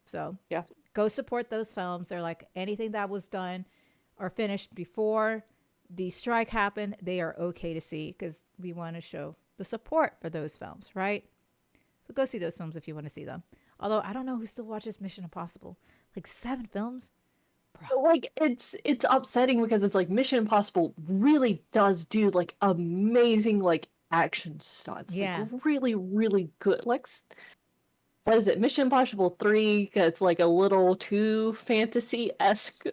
[SPEAKER 1] So
[SPEAKER 2] yeah.
[SPEAKER 1] Go support those films. They're like anything that was done or finished before the strike happened, they are okay to see because we want to show the support for those films, right? So go see those films if you want to see them. Although I don't know who still watches Mission Impossible. Like 7 films?
[SPEAKER 2] Bro. Like it's upsetting because it's like Mission Impossible really does do like amazing like action stunts.
[SPEAKER 1] Yeah.
[SPEAKER 2] Like really, really good. Like what is it? Mission Impossible 3 gets like a little too fantasy-esque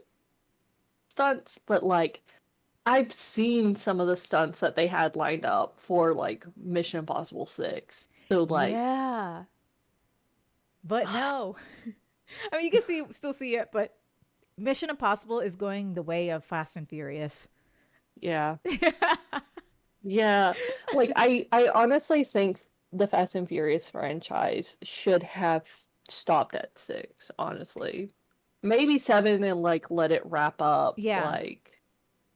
[SPEAKER 2] stunts, but like I've seen some of the stunts that they had lined up for like Mission Impossible 6. So like
[SPEAKER 1] yeah. But no. I mean, you can still see it, but Mission Impossible is going the way of Fast and Furious.
[SPEAKER 2] yeah. Yeah. Like I honestly think the Fast and Furious franchise should have stopped at 6, honestly. Maybe 7 and like let it wrap up, like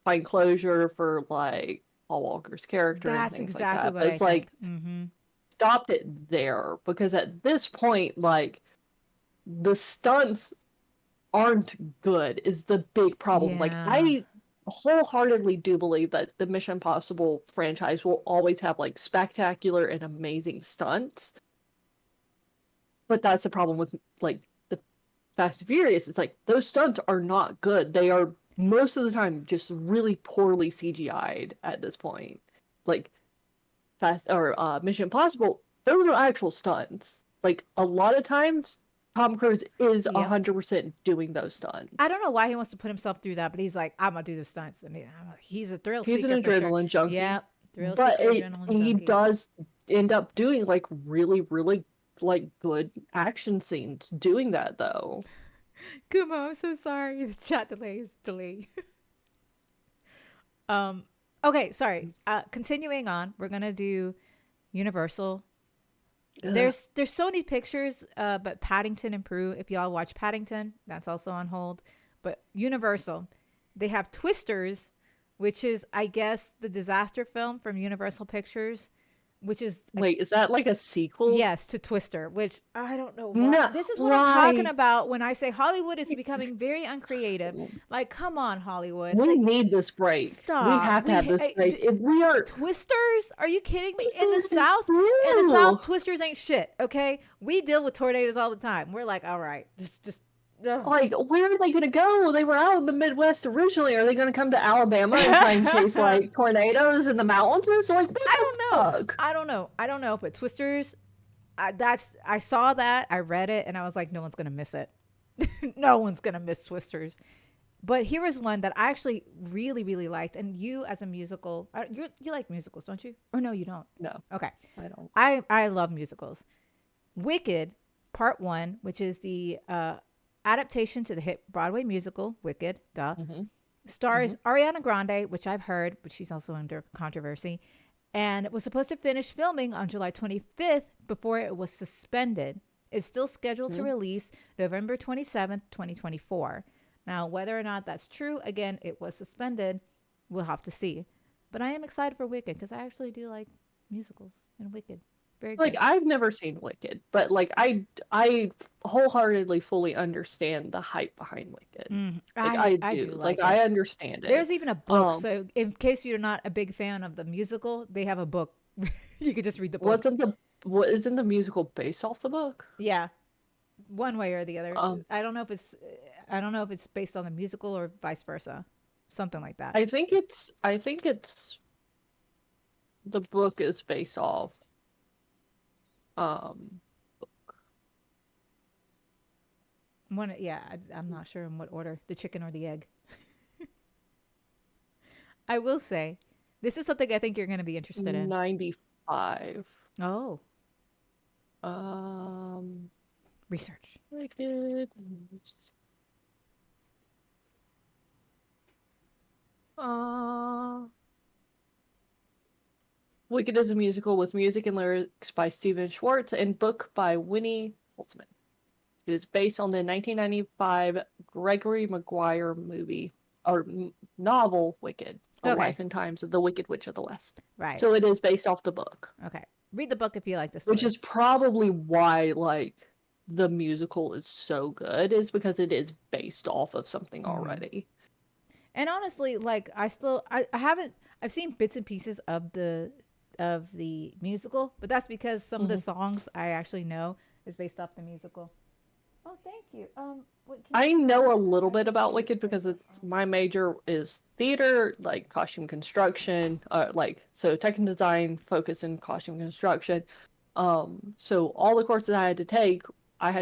[SPEAKER 2] find closure for like Paul Walker's character and
[SPEAKER 1] That's
[SPEAKER 2] things
[SPEAKER 1] exactly
[SPEAKER 2] like that.
[SPEAKER 1] what
[SPEAKER 2] But
[SPEAKER 1] I
[SPEAKER 2] it's like
[SPEAKER 1] think.
[SPEAKER 2] stopped it there because at this point, like the stunts aren't good is the big problem. Like I wholeheartedly do believe that the Mission Impossible franchise will always have like spectacular and amazing stunts. But that's the problem with like the Fast and Furious. It's like those stunts are not good. They are most of the time just really poorly CGI'd at this point. Like Mission Impossible, those are actual stunts. Like a lot of times Tom Cruise is 100% doing those stunts.
[SPEAKER 1] I don't know why he wants to put himself through that, but he's like, I'm gonna do the stunts, and he's a thrill seeker.
[SPEAKER 2] He's an adrenaline junkie.
[SPEAKER 1] Yeah, thrill seeker, adrenaline junkie.
[SPEAKER 2] He does end up doing like really, really like good action scenes doing that though.
[SPEAKER 1] Kumo, I'm so sorry. The chat delay is delayed. um. Okay, sorry. Continuing on, we're gonna do Universal.
[SPEAKER 2] Ugh.
[SPEAKER 1] There's so many pictures, but Paddington and Prue. If y'all watch Paddington, that's also on hold. But Universal, they have Twisters, which is I guess the disaster film from Universal Pictures, which is a
[SPEAKER 2] Wait, is that like a sequel?
[SPEAKER 1] yes to Twister, which I don't know why.
[SPEAKER 2] No,
[SPEAKER 1] This is what I'm talking
[SPEAKER 2] why?
[SPEAKER 1] about when I say Hollywood is becoming very uncreative. Like, come on, Hollywood.
[SPEAKER 2] We
[SPEAKER 1] Like,
[SPEAKER 2] need this break. We
[SPEAKER 1] stop.
[SPEAKER 2] have to have this break. If we are,
[SPEAKER 1] Twisters? Are you kidding me? In the
[SPEAKER 2] ew.
[SPEAKER 1] South, Twisters ain't shit. Okay, we deal with tornadoes all the time. We're like, all right, just. Ugh.
[SPEAKER 2] Like, where are they going to go? They were out in the Midwest originally. Are they going to come to Alabama and try and chase
[SPEAKER 1] I
[SPEAKER 2] like tornadoes in the mountains? Like, what the
[SPEAKER 1] don't know.
[SPEAKER 2] fuck?
[SPEAKER 1] I don't know. But Twisters, I saw that. I read it, and I was like, no one's gonna miss it. No one's gonna miss Twisters. But here is one that I actually really, really liked. And you, as a musical, you like musicals, don't you? Or no, you don't.
[SPEAKER 2] No,
[SPEAKER 1] Okay,
[SPEAKER 2] I don't.
[SPEAKER 1] I love musicals. Wicked Part One, which is the adaptation to the hit Broadway musical Wicked, duh,
[SPEAKER 2] Hmm.
[SPEAKER 1] stars Ariana Grande, which I've heard, but she's also under controversy, and it was supposed to finish filming on July 25th before it was suspended. It's still scheduled to
[SPEAKER 2] Hmm.
[SPEAKER 1] release November 27th, 2024. Now, whether or not that's true, again, it was suspended. We'll have to see. But I am excited for Wicked because I actually do like musicals and Wicked. Very
[SPEAKER 2] Like,
[SPEAKER 1] good.
[SPEAKER 2] I've never seen Wicked, but like, I wholeheartedly fully understand the hype behind Wicked. Like, I
[SPEAKER 1] I do
[SPEAKER 2] do. Like,
[SPEAKER 1] like
[SPEAKER 2] I
[SPEAKER 1] it.
[SPEAKER 2] understand it.
[SPEAKER 1] There's even a book.
[SPEAKER 2] Um,
[SPEAKER 1] So, in case you're not a big fan of the musical, they have a book. You could just read the book.
[SPEAKER 2] wasn't the what isn't the musical based off the book?
[SPEAKER 1] Yeah, one way or the other.
[SPEAKER 2] Um,
[SPEAKER 1] I don't know if it's based on the musical or vice versa. Something like that.
[SPEAKER 2] I think it's the book is based off. Um,
[SPEAKER 1] One, yeah, I'm not sure in what order, the chicken or the egg. I will say, this is something I think you're going to be interested in.
[SPEAKER 2] 95.
[SPEAKER 1] Oh,
[SPEAKER 2] Um,
[SPEAKER 1] research.
[SPEAKER 2] Wicked. Uh, Wicked is a musical with music and lyrics by Stephen Schwartz and book by Winnie Holtzman. It is based on the 1995 Gregory Maguire movie or novel Wicked: The
[SPEAKER 1] Okay,
[SPEAKER 2] Life and Times of the Wicked Witch of the West.
[SPEAKER 1] right.
[SPEAKER 2] So it is based off the book,
[SPEAKER 1] Okay. Read the book if you like the
[SPEAKER 2] which
[SPEAKER 1] story.
[SPEAKER 2] is probably why like the musical is so good is because it is based off of something
[SPEAKER 1] Hmm.
[SPEAKER 2] already.
[SPEAKER 1] And honestly, like I haven't I've seen bits and pieces of the musical, but that's because some of the
[SPEAKER 2] Mhm.
[SPEAKER 1] songs I actually know is based off the musical. Oh, thank you. What can you
[SPEAKER 2] I
[SPEAKER 1] see my?
[SPEAKER 2] know a little
[SPEAKER 1] I
[SPEAKER 2] bit
[SPEAKER 1] can
[SPEAKER 2] about
[SPEAKER 1] see
[SPEAKER 2] Wicked
[SPEAKER 1] in
[SPEAKER 2] because
[SPEAKER 1] the.
[SPEAKER 2] it's my major is theater, like costume construction, like so tech and design focus in costume construction. So all the courses I had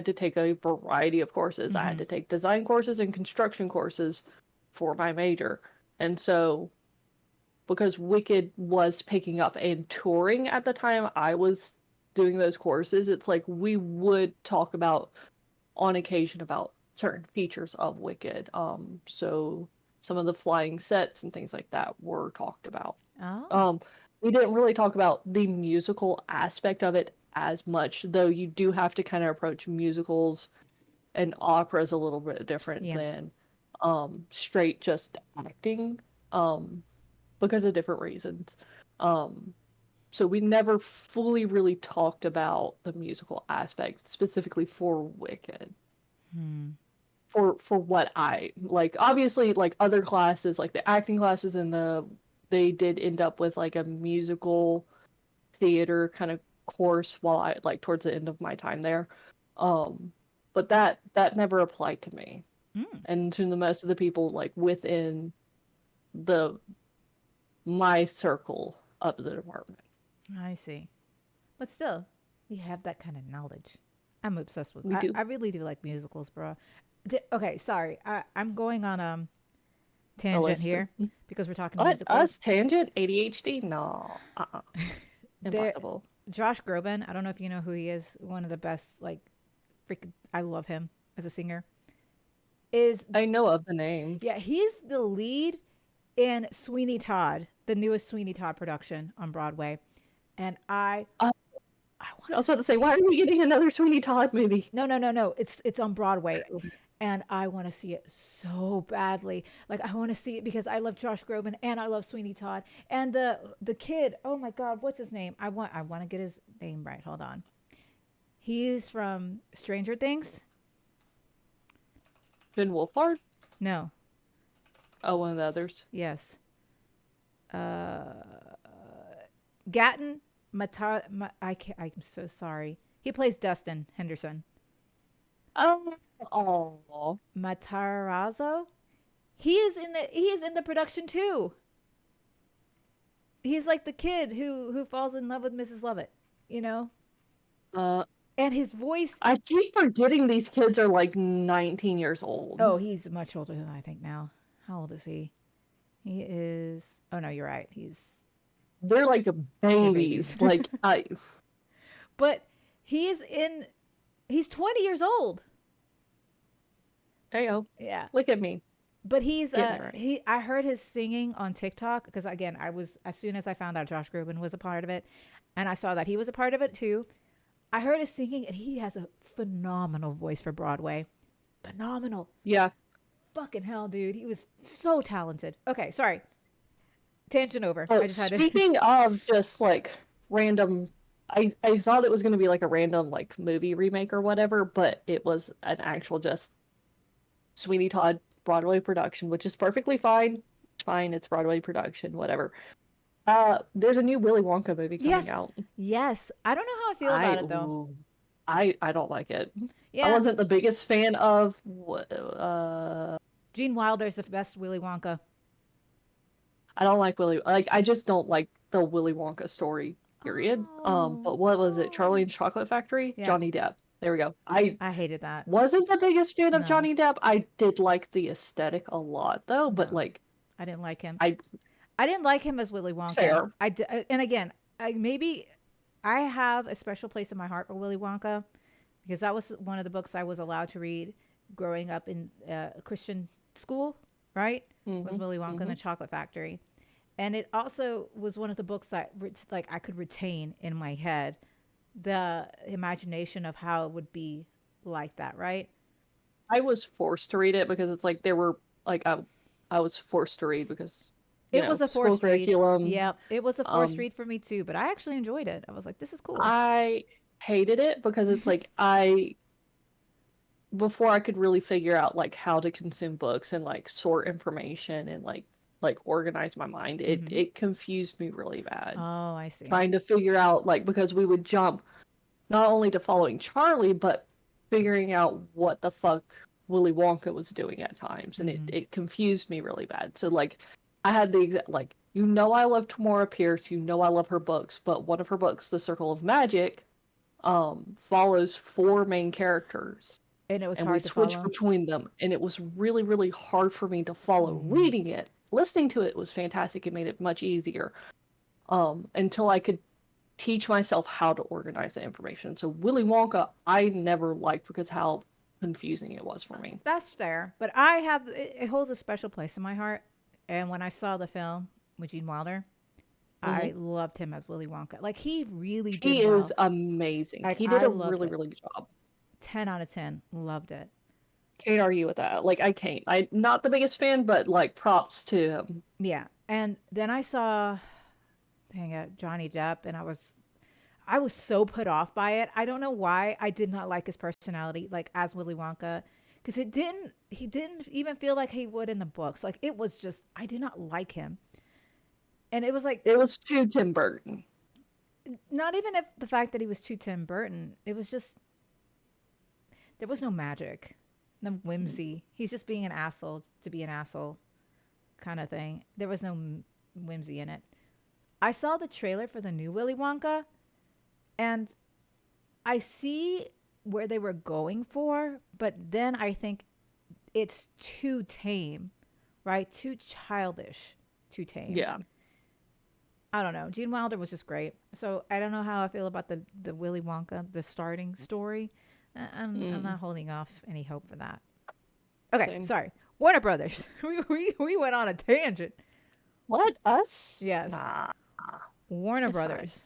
[SPEAKER 2] to take a variety of courses. I had
[SPEAKER 1] Mm-hmm.
[SPEAKER 2] to take design courses and construction courses for my major. And so because Wicked was picking up and touring at the time I was doing those courses, it's like we would talk about on occasion about certain features of Wicked. So some of the flying sets and things like that were talked about.
[SPEAKER 1] Oh,
[SPEAKER 2] Um, we didn't really talk about the musical aspect of it as much, though you do have to kind of approach musicals and operas a little bit different
[SPEAKER 1] yeah.
[SPEAKER 2] than straight just acting, um, because of different reasons. Um, so we never fully really talked about the musical aspect specifically for Wicked
[SPEAKER 1] Hmm.
[SPEAKER 2] for what I like. Obviously like other classes like the acting classes and they did end up with like a musical theater kind of course while I like towards the end of my time there. Um but that never applied to me
[SPEAKER 1] Mm,
[SPEAKER 2] and to the most of the people like within the my circle of the department.
[SPEAKER 1] I see. But still, you have that kind of knowledge. I'm obsessed with.
[SPEAKER 2] We do.
[SPEAKER 1] I really do like musicals, bro. Okay, sorry. I'm going on
[SPEAKER 2] A
[SPEAKER 1] tangent
[SPEAKER 2] list.
[SPEAKER 1] here because we're talking
[SPEAKER 2] What?
[SPEAKER 1] musicals.
[SPEAKER 2] Us tangent? ADHD? No.
[SPEAKER 1] There,
[SPEAKER 2] Impossible.
[SPEAKER 1] Josh Groban. I don't know if you know who he is. One of the best. Like, freaking, I love him as a singer. is,
[SPEAKER 2] I know of the name.
[SPEAKER 1] yeah, he's the lead in Sweeney Todd, the newest Sweeney Todd production on Broadway. And
[SPEAKER 2] Uh,
[SPEAKER 1] I want
[SPEAKER 2] I
[SPEAKER 1] to
[SPEAKER 2] was about to say, why
[SPEAKER 1] see.
[SPEAKER 2] are we getting another Sweeney Todd movie?
[SPEAKER 1] No, no, no, no. It's on Broadway, and I want to see it so badly. Like I want to see it because I love Josh Groban and I love Sweeney Todd and the kid. Oh my God, what's his name? I want to get his name right. Hold on. He's from Stranger Things.
[SPEAKER 2] Finn Wolfhard?
[SPEAKER 1] No.
[SPEAKER 2] Oh, one of the others.
[SPEAKER 1] Yes. Uh, Gatton Matar. I can't. I'm so sorry. He plays Dustin Henderson.
[SPEAKER 2] Oh, oh.
[SPEAKER 1] Matarazzo. He is in the production too. He's like the kid who falls in love with Mrs. Lovett, you know?
[SPEAKER 2] Uh,
[SPEAKER 1] And his voice,
[SPEAKER 2] I keep forgetting these kids are like 19 years old.
[SPEAKER 1] oh, he's much older than I think now. How old is he? He is, oh no, you're right.
[SPEAKER 2] They're like
[SPEAKER 1] They're babies.
[SPEAKER 2] babies. Like I,
[SPEAKER 1] But he's 20 years old.
[SPEAKER 2] hey, oh,
[SPEAKER 1] Yeah.
[SPEAKER 2] look at me
[SPEAKER 1] But he's
[SPEAKER 2] getting it right.
[SPEAKER 1] I heard his singing on TikTok because again, I was as soon as I found out Josh Groban was a part of it and I saw that he was a part of it too. I heard his singing and he has a phenomenal voice for Broadway. Phenomenal.
[SPEAKER 2] Yeah.
[SPEAKER 1] Fucking hell, dude. He was so talented. Okay, sorry. Tangent over.
[SPEAKER 2] Oh,
[SPEAKER 1] I just had to.
[SPEAKER 2] speaking of just like random, I thought it was gonna be like a random like movie remake or whatever, but it was an actual just Sweeney Todd Broadway production, which is perfectly fine. It's fine. It's Broadway production, whatever. There's a new Willy Wonka movie coming
[SPEAKER 1] Yes.
[SPEAKER 2] out.
[SPEAKER 1] Yes. I don't know how I feel
[SPEAKER 2] I
[SPEAKER 1] about it though.
[SPEAKER 2] ooh, I don't like it. I
[SPEAKER 1] Yeah.
[SPEAKER 2] wasn't the biggest fan of
[SPEAKER 1] Gene Wilder's the best Willy Wonka.
[SPEAKER 2] I don't like Willy like I just don't like the Willy Wonka story, period.
[SPEAKER 1] Oh.
[SPEAKER 2] But what was it? Charlie
[SPEAKER 1] Oh.
[SPEAKER 2] and Chocolate Factory?
[SPEAKER 1] Yeah.
[SPEAKER 2] Johnny Depp. There we go. I
[SPEAKER 1] I hated that.
[SPEAKER 2] wasn't the biggest fan of
[SPEAKER 1] No.
[SPEAKER 2] Johnny Depp. I did like the aesthetic a lot though, but
[SPEAKER 1] No.
[SPEAKER 2] like
[SPEAKER 1] I didn't like him.
[SPEAKER 2] I
[SPEAKER 1] I didn't like him as Willy Wonka.
[SPEAKER 2] fair.
[SPEAKER 1] And again, maybe I have a special place in my heart for Willy Wonka because that was one of the books I was allowed to read growing up in a Christian school, right? Was
[SPEAKER 2] Hmm.
[SPEAKER 1] Willy Wonka and
[SPEAKER 2] Hmm.
[SPEAKER 1] the Chocolate Factory. And it also was one of the books that like I could retain in my head the imagination of how it would be like that, right?
[SPEAKER 2] I was forced to read it because it's like there were like I was forced to read because
[SPEAKER 1] It was a
[SPEAKER 2] school
[SPEAKER 1] forced read.
[SPEAKER 2] curriculum.
[SPEAKER 1] Yeah, it was a forced
[SPEAKER 2] Um
[SPEAKER 1] read for me too, but I actually enjoyed it. I was like, this is cool.
[SPEAKER 2] I hated it because it's like I before I could really figure out like how to consume books and like sort information and like organize my mind,
[SPEAKER 1] Hmm.
[SPEAKER 2] it confused me really bad.
[SPEAKER 1] Oh, I see.
[SPEAKER 2] Trying to figure out like because we would jump not only to following Charlie, but figuring out what the fuck Willy Wonka was doing at times, and
[SPEAKER 1] Hmm.
[SPEAKER 2] it confused me really bad. So like, I had the exact like I love Tamora Pierce, I love her books, but one of her books, The Circle of Magic, follows four main characters,
[SPEAKER 1] And it was
[SPEAKER 2] and we
[SPEAKER 1] hard to
[SPEAKER 2] switched
[SPEAKER 1] follow.
[SPEAKER 2] between them, and it was really really hard for me to follow.
[SPEAKER 1] Hmm.
[SPEAKER 2] Reading it, listening to it was fantastic. It made it much easier. Until I could teach myself how to organize the information. So Willy Wonka, I never liked because how confusing it was for me.
[SPEAKER 1] That's fair, but it holds a special place in my heart. And when I saw the film with Gene Wilder,
[SPEAKER 2] Hmm.
[SPEAKER 1] I loved him as Willy Wonka. Like he really did
[SPEAKER 2] He is
[SPEAKER 1] well.
[SPEAKER 2] amazing.
[SPEAKER 1] Like
[SPEAKER 2] He did
[SPEAKER 1] I
[SPEAKER 2] a
[SPEAKER 1] loved
[SPEAKER 2] really,
[SPEAKER 1] it.
[SPEAKER 2] really good job.
[SPEAKER 1] 10 out of 10. Loved it.
[SPEAKER 2] Can't argue with that. Like I can't. I not the biggest fan, but like props to him.
[SPEAKER 1] Yeah. And then I saw dang it, Johnny Depp and I was so put off by it. I don't know why I did not like his personality like as Willy Wonka because he didn't even feel like he would in the books. Like it was just I did not like him. And it was like
[SPEAKER 2] It was too Tim Burton.
[SPEAKER 1] not even if the fact that he was too Tim Burton. It was just there was no magic, no whimsy. He's just being an asshole to be an asshole kind of thing. There was no whimsy in it. I saw the trailer for the new Willy Wonka and I see where they were going for, but then I think it's too tame, right? Too childish, too tame.
[SPEAKER 2] Yeah.
[SPEAKER 1] I don't know. Gene Wilder was just great. So I don't know how I feel about the Willy Wonka, the starting story. I'm
[SPEAKER 2] Mm.
[SPEAKER 1] not holding off any hope for that. Okay,
[SPEAKER 2] Same.
[SPEAKER 1] sorry. Warner Brothers. We went on a tangent.
[SPEAKER 2] What? Us?
[SPEAKER 1] Yes.
[SPEAKER 2] Nah.
[SPEAKER 1] Warner
[SPEAKER 2] It's fine.
[SPEAKER 1] Brothers.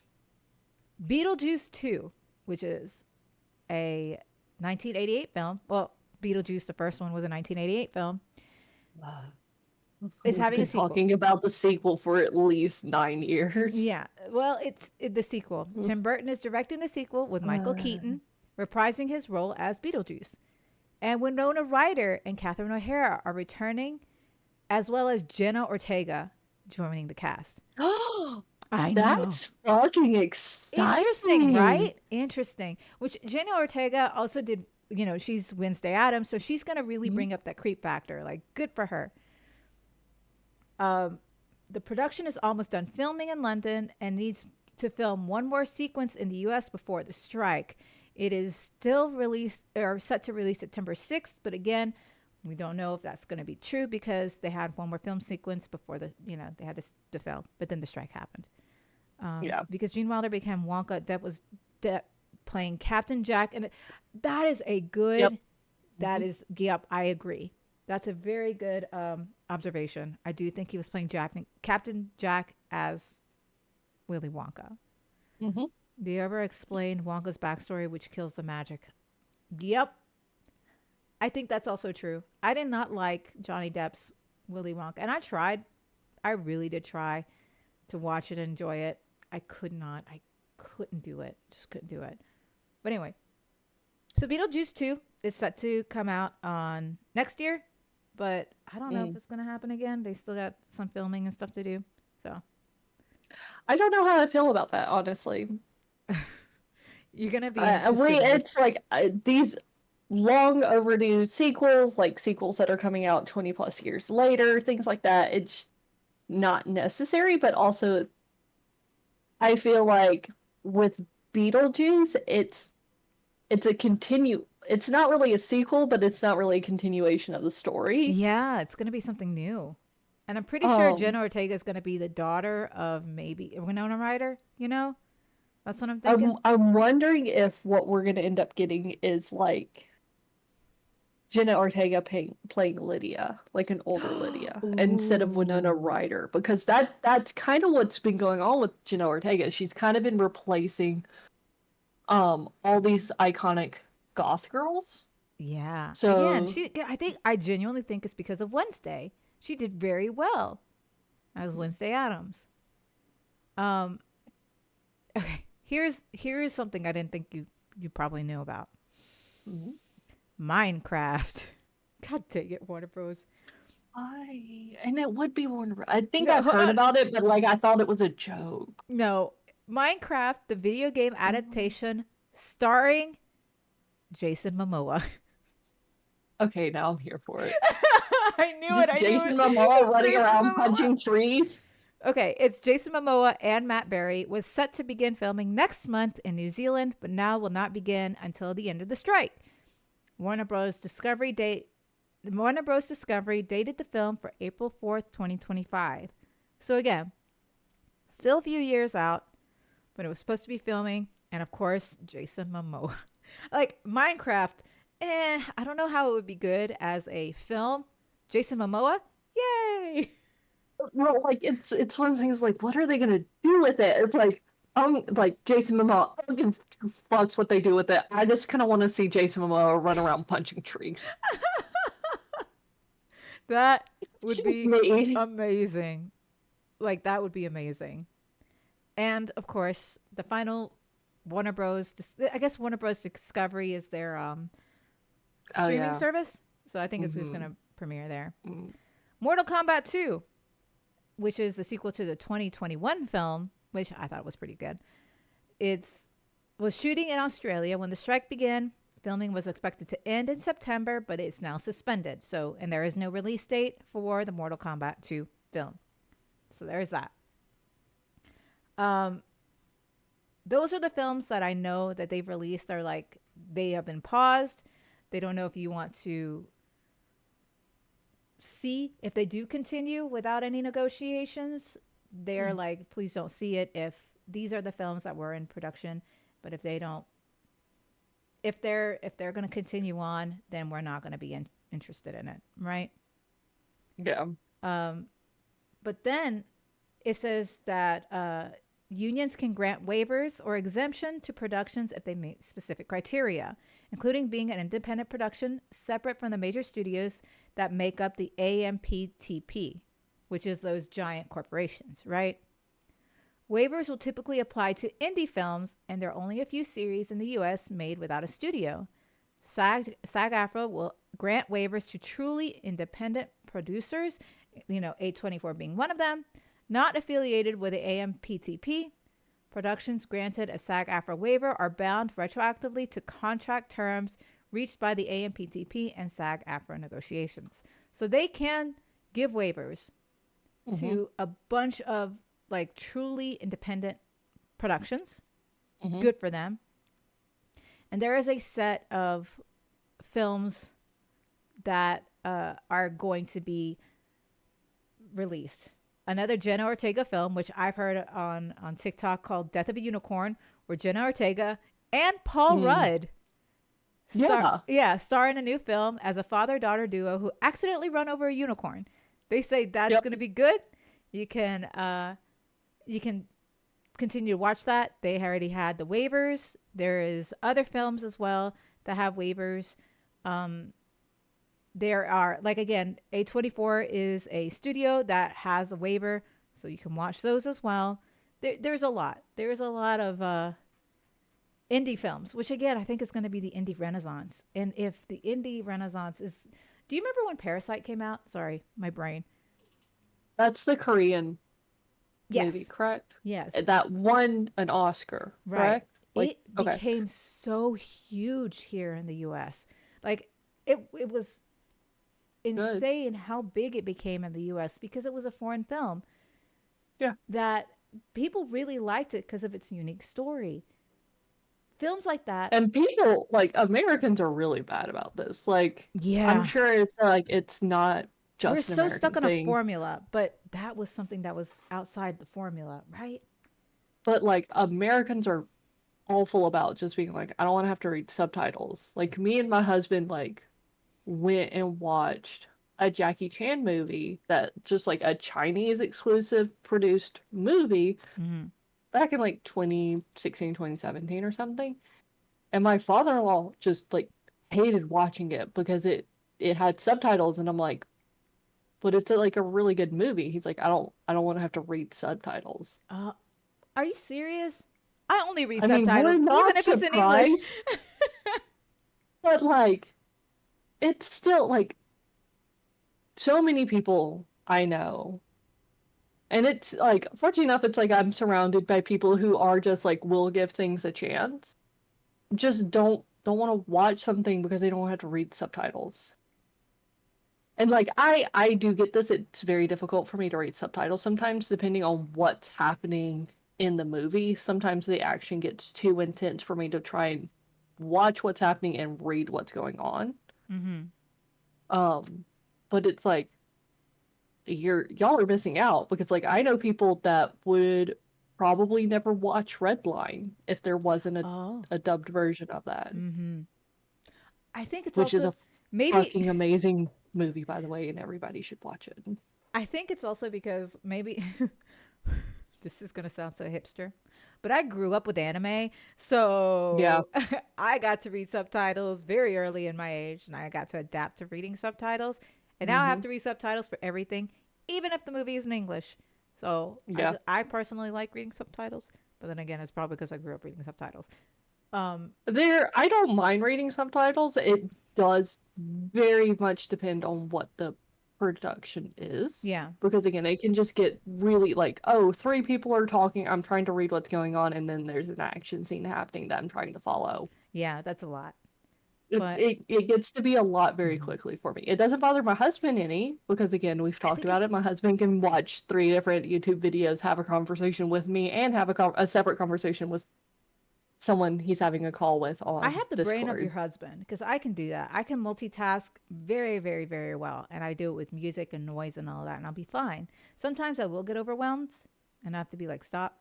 [SPEAKER 1] Beetlejuice 2, which is a 1988 film. Well, Beetlejuice, the first one, was a 1988 film, is
[SPEAKER 2] We've
[SPEAKER 1] having a
[SPEAKER 2] been
[SPEAKER 1] sequel.
[SPEAKER 2] talking about the sequel for at least 9 years.
[SPEAKER 1] Yeah, well, the sequel. Tim Burton is directing the sequel with Michael
[SPEAKER 2] Uh,
[SPEAKER 1] Keaton reprising his role as Beetlejuice. And Winona Ryder and Catherine O'Hara are returning, as well as Jenna Ortega joining the cast. I know.
[SPEAKER 2] That's fucking
[SPEAKER 1] Interesting,
[SPEAKER 2] exciting.
[SPEAKER 1] right? Interesting. Which Jenna Ortega also did, she's Wednesday Addams, so she's going to really
[SPEAKER 2] Mhm.
[SPEAKER 1] bring up that creep factor. Like, good for her. Um, the production is almost done filming in London and needs to film one more sequence in the US before the strike. It is still released or set to release September 6th, but again, we don't know if that's going to be true because they had one more film sequence before they had to film, but then the strike happened.
[SPEAKER 2] Yeah.
[SPEAKER 1] Because Gene Wilder became Wonka, playing Captain Jack, and that is a
[SPEAKER 2] Yep.
[SPEAKER 1] good. That
[SPEAKER 2] Mhm.
[SPEAKER 1] is, yep, I agree. That's a very good observation. I do think he was playing Captain Jack as Willy Wonka.
[SPEAKER 2] Mhm.
[SPEAKER 1] Do you ever explain Wonka's backstory, which kills the magic? Yep, I think that's also true. I did not like Johnny Depp's Willy Wonka, and I tried. I really did try to watch it and enjoy it. I could not. I couldn't do it. Just couldn't do it. But anyway, so Beetlejuice 2 is set to come out on next year, but I don't know if
[SPEAKER 2] Mm.
[SPEAKER 1] it's going to happen again. They still got some filming and stuff to do. So
[SPEAKER 2] I don't know how I feel about that, honestly.
[SPEAKER 1] you're going to be interested in this.
[SPEAKER 2] It's like these long overdue sequels, like sequels that are coming out 20 plus years later, things like that. It's not necessary, but also I feel like with Beetlejuice, it's a continue. It's not really a sequel, but it's not really a continuation of the story.
[SPEAKER 1] Yeah, it's going to be something new. And I'm pretty sure
[SPEAKER 2] Um,
[SPEAKER 1] Jenna Ortega is going to be the daughter of maybe Winona Ryder, That's what I'm
[SPEAKER 2] I'm
[SPEAKER 1] thinking.
[SPEAKER 2] I'm wondering if what we're gonna end up getting is like Jenna Ortega playing Lydia, like an older Lydia, instead of Winona
[SPEAKER 1] Ooh.
[SPEAKER 2] Ryder, because that's kind of what's been going on with Jenna Ortega. She's kind of been replacing all these iconic goth girls.
[SPEAKER 1] Yeah. Again,
[SPEAKER 2] So
[SPEAKER 1] I genuinely think it's because of Wednesday. She did very well as
[SPEAKER 2] mm,
[SPEAKER 1] Wednesday Adams. Um, okay. Here's something I didn't think you probably knew about.
[SPEAKER 2] mm,
[SPEAKER 1] Minecraft. God dang it, Warner Bros.
[SPEAKER 2] I and it would be one. I think
[SPEAKER 1] No,
[SPEAKER 2] I've
[SPEAKER 1] hold
[SPEAKER 2] heard
[SPEAKER 1] on.
[SPEAKER 2] about it, but like I thought it was a joke.
[SPEAKER 1] No. Minecraft, the video game
[SPEAKER 2] Um,
[SPEAKER 1] adaptation starring Jason Momoa.
[SPEAKER 2] Okay, now I'm here for it.
[SPEAKER 1] I knew it.
[SPEAKER 2] Just
[SPEAKER 1] I knew
[SPEAKER 2] Jason
[SPEAKER 1] it.
[SPEAKER 2] Momoa
[SPEAKER 1] It's
[SPEAKER 2] running
[SPEAKER 1] Jason
[SPEAKER 2] around
[SPEAKER 1] Momoa.
[SPEAKER 2] punching trees.
[SPEAKER 1] Okay, it's Jason Momoa and Matt Berry was set to begin filming next month in New Zealand, but now will not begin until the end of the strike. Warner Bros. Warner Bros. Discovery dated the film for April 4th, 2025. So again, still a few years out, but it was supposed to be filming, and of course, Jason Momoa. Like Minecraft, I don't know how it would be good as a film. Jason Momoa, yay!
[SPEAKER 2] Well, like it's one of those things like what are they gonna do with it? It's like Jason Momoa, I don't give two fucks what they do with it. I just kinda wanna see Jason Momoa run around punching trees.
[SPEAKER 1] That
[SPEAKER 2] It's
[SPEAKER 1] would
[SPEAKER 2] just
[SPEAKER 1] be
[SPEAKER 2] me.
[SPEAKER 1] amazing. Like that would be amazing. And of course, the final Warner Bros. I guess Warner Bros. Discovery is their
[SPEAKER 2] Oh
[SPEAKER 1] streaming
[SPEAKER 2] yeah.
[SPEAKER 1] service, so I think it's just
[SPEAKER 2] Mm-hmm.
[SPEAKER 1] gonna premiere there.
[SPEAKER 2] Mm.
[SPEAKER 1] Mortal Kombat 2, which is the sequel to the 2021 film, which I thought was pretty good. It's was shooting in Australia when the strike began. Filming was expected to end in September, but it's now suspended. So, and there is no release date for the Mortal Kombat 2 film. So there's that. Um, those are the films that I know that they've released are like they have been paused. They don't know if you want to see if they do continue without any negotiations. They're
[SPEAKER 2] Mm.
[SPEAKER 1] like, please don't see it if these are the films that were in production. But if they don't, if they're going to continue on, then we're not going to be interested in it, right?
[SPEAKER 2] Yeah.
[SPEAKER 1] Um, but then it says that unions can grant waivers or exemption to productions if they meet specific criteria, including being an independent production separate from the major studios that make up the AMPTP, which is those giant corporations, right? Waivers will typically apply to indie films, and there are only a few series in the US made without a studio. SAG-AFTRA will grant waivers to truly independent producers, A24 being one of them, not affiliated with the AMPTP. Productions granted a SAG-AFTRA waiver are bound retroactively to contract terms reached by the AMPTP and SAG-AFTRA negotiations. So they can give waivers
[SPEAKER 2] Mm-hmm.
[SPEAKER 1] to a bunch of like truly independent productions.
[SPEAKER 2] Mm-hmm.
[SPEAKER 1] Good for them. And there is a set of films that are going to be released. Another Jenna Ortega film, which I've heard on TikTok, called Death of a Unicorn, where Jenna Ortega and Paul
[SPEAKER 2] Mm.
[SPEAKER 1] Rudd
[SPEAKER 2] Yeah.
[SPEAKER 1] star in a new film as a father-daughter duo who accidentally run over a unicorn. They say that's
[SPEAKER 2] Yep.
[SPEAKER 1] going to be good. You can you can continue to watch that. They already had the waivers. There is other films as well that have waivers. Um, there are, like, again, A24 is a studio that has a waiver, so you can watch those as well. There's a lot. There's a lot of indie films, which again I think is going to be the indie renaissance. And if the indie renaissance is, do you remember when Parasite came out? Sorry, my brain.
[SPEAKER 2] That's the Korean movie,
[SPEAKER 1] Yes,
[SPEAKER 2] correct?
[SPEAKER 1] yes,
[SPEAKER 2] That won an Oscar,
[SPEAKER 1] right.
[SPEAKER 2] correct? Like,
[SPEAKER 1] It
[SPEAKER 2] okay.
[SPEAKER 1] became so huge here in the U.S. Like it was
[SPEAKER 2] Good.
[SPEAKER 1] insane how big it became in the US because it was a foreign film
[SPEAKER 2] Yeah.
[SPEAKER 1] that people really liked it because of its unique story. Films like that,
[SPEAKER 2] And people, like, Americans are really bad about this. Like, I'm
[SPEAKER 1] yeah,
[SPEAKER 2] sure it's not
[SPEAKER 1] we're
[SPEAKER 2] just an
[SPEAKER 1] so
[SPEAKER 2] American
[SPEAKER 1] stuck on a
[SPEAKER 2] thing,
[SPEAKER 1] formula, but that was something that was outside the formula, right?
[SPEAKER 2] but like Americans are awful about just being like, I don't want to have to read subtitles. Like me and my husband like went and watched a Jackie Chan movie that just like a Chinese exclusive produced movie
[SPEAKER 1] Mm-hmm.
[SPEAKER 2] back in like 2016, 2017 or something. And my father-in-law just like hated watching it because it had subtitles and I'm like, but it's like a really good movie. He's like, I don't want to have to read subtitles.
[SPEAKER 1] uh, are you serious? I only read
[SPEAKER 2] I mean, we're
[SPEAKER 1] subtitles even
[SPEAKER 2] not
[SPEAKER 1] if it's in English.
[SPEAKER 2] surprised, but like it's still like so many people I know. And it's like, fortunately enough, it's like I'm surrounded by people who are just like will give things a chance. Just don't want to watch something because they don't have to read subtitles. And like I do get this. It's very difficult for me to read subtitles sometimes, depending on what's happening in the movie. Sometimes the action gets too intense for me to try and watch what's happening and read what's going on.
[SPEAKER 1] Mm-hmm.
[SPEAKER 2] Um, but it's like y'all are missing out because like I know people that would probably never watch Redline if there wasn't
[SPEAKER 1] Oh.
[SPEAKER 2] a dubbed version of that,
[SPEAKER 1] Mm-hmm. I think it's
[SPEAKER 2] which is
[SPEAKER 1] also
[SPEAKER 2] a
[SPEAKER 1] maybe
[SPEAKER 2] fucking amazing movie by the way, and everybody should watch it.
[SPEAKER 1] I think it's also because maybe this is gonna sound so hipster, but I grew up with anime,
[SPEAKER 2] Yeah.
[SPEAKER 1] so I got to read subtitles very early in my age, and I got to adapt to reading subtitles. And now I have
[SPEAKER 2] Hmm.
[SPEAKER 1] to read subtitles for everything, even if the movie is in English. So
[SPEAKER 2] Yeah.
[SPEAKER 1] I personally like reading subtitles, but then again, it's probably because I grew up reading subtitles. Um,
[SPEAKER 2] I don't mind reading subtitles. It does very much depend on what the production is.
[SPEAKER 1] yeah,
[SPEAKER 2] Because again, it can just get really like, oh, three people are talking, I'm trying to read what's going on, and then there's an action scene happening that I'm trying to follow.
[SPEAKER 1] yeah, that's a lot.
[SPEAKER 2] It,
[SPEAKER 1] But
[SPEAKER 2] it, it gets to be a lot very
[SPEAKER 1] mhm.
[SPEAKER 2] quickly for me. It doesn't bother my husband any, because again, we've
[SPEAKER 1] I
[SPEAKER 2] talked
[SPEAKER 1] think
[SPEAKER 2] about
[SPEAKER 1] it's
[SPEAKER 2] it. My husband can watch three different YouTube videos, have a conversation with me, and have a separate conversation with someone he's having a call with
[SPEAKER 1] I
[SPEAKER 2] on
[SPEAKER 1] have the brain of your
[SPEAKER 2] Discord.
[SPEAKER 1] husband because I can do that. I can multitask very, very, very well. And I do it with music and noise and all that, and I'll be fine. Sometimes I will get overwhelmed and I have to be like, stop.